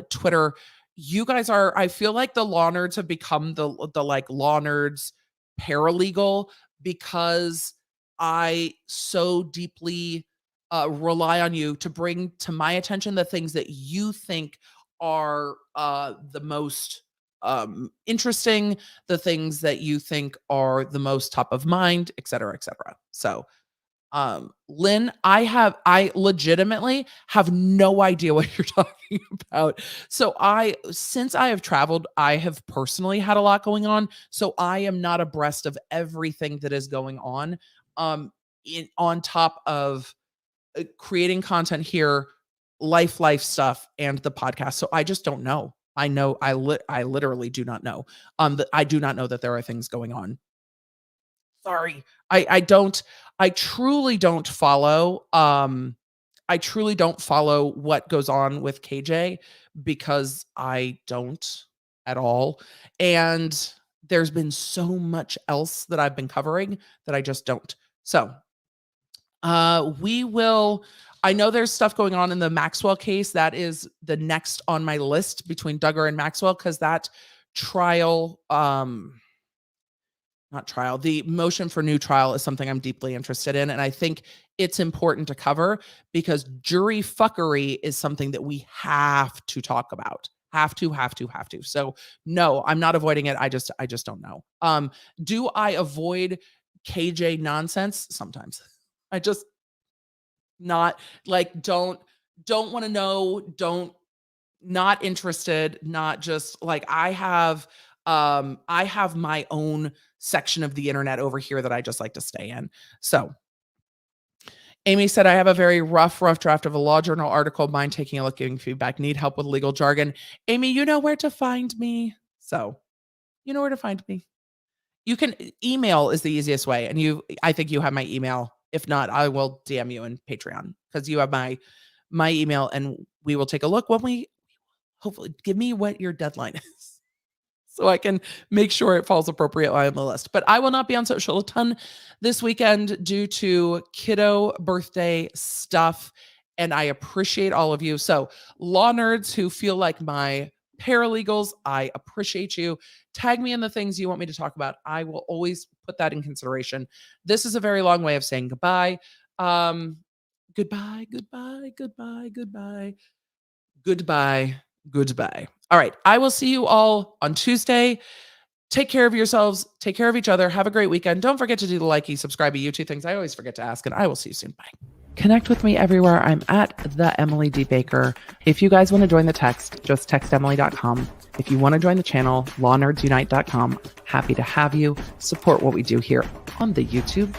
Twitter. You guys are, I feel like the law nerds have become the like law nerds paralegal, because I so deeply rely on you to bring to my attention the things that you think are the most interesting, the things that you think are the most top of mind, et cetera, et cetera. So Lynn, I legitimately have no idea what you're talking about. So since I have traveled, I have personally had a lot going on. So I am not abreast of everything that is going on. On top of creating content here, life stuff, and the podcast. So I just don't know. I literally do not know. I do not know that there are things going on. Sorry. I truly don't follow. I truly don't follow what goes on with KJ, because I don't at all. And there's been so much else that I've been covering that I just don't. So I know there's stuff going on in the Maxwell case. That is the next on my list between Duggar and Maxwell, because that trial, the motion for new trial is something I'm deeply interested in. And I think it's important to cover, because jury fuckery is something that we have to talk about. Have to. So no, I'm not avoiding it. I just don't know. Do I avoid KJ nonsense? Sometimes. I just not like, don't want to know, not interested, not just like I have my own section of the internet over here that I just like to stay in. So Amy said, I have a very rough draft of a law journal article. Mind taking a look, giving feedback. Need help with legal jargon. Amy, you know where to find me. So you know where to find me. You can email is the easiest way. And I think you have my email. If not, I will DM you in Patreon, because you have my email, and we will take a look when we hopefully give me what your deadline is, so I can make sure it falls appropriately on the list. But I will not be on social a ton this weekend due to kiddo birthday stuff, and I appreciate all of you. So law nerds who feel like my paralegals, I appreciate you. Tag me in the things you want me to talk about. I will always put that in consideration. This is a very long way of saying goodbye. Goodbye. All right. I will see you all on Tuesday. Take care of yourselves. Take care of each other. Have a great weekend. Don't forget to do the likey, subscribe, YouTube things I always forget to ask, and I will see you soon. Bye. Connect with me everywhere. I'm at the Emily D. Baker. If you guys want to join the text, just text Emily.com. If you want to join the channel, lawnerdsunite.com. Happy to have you. Support what we do here on the YouTube.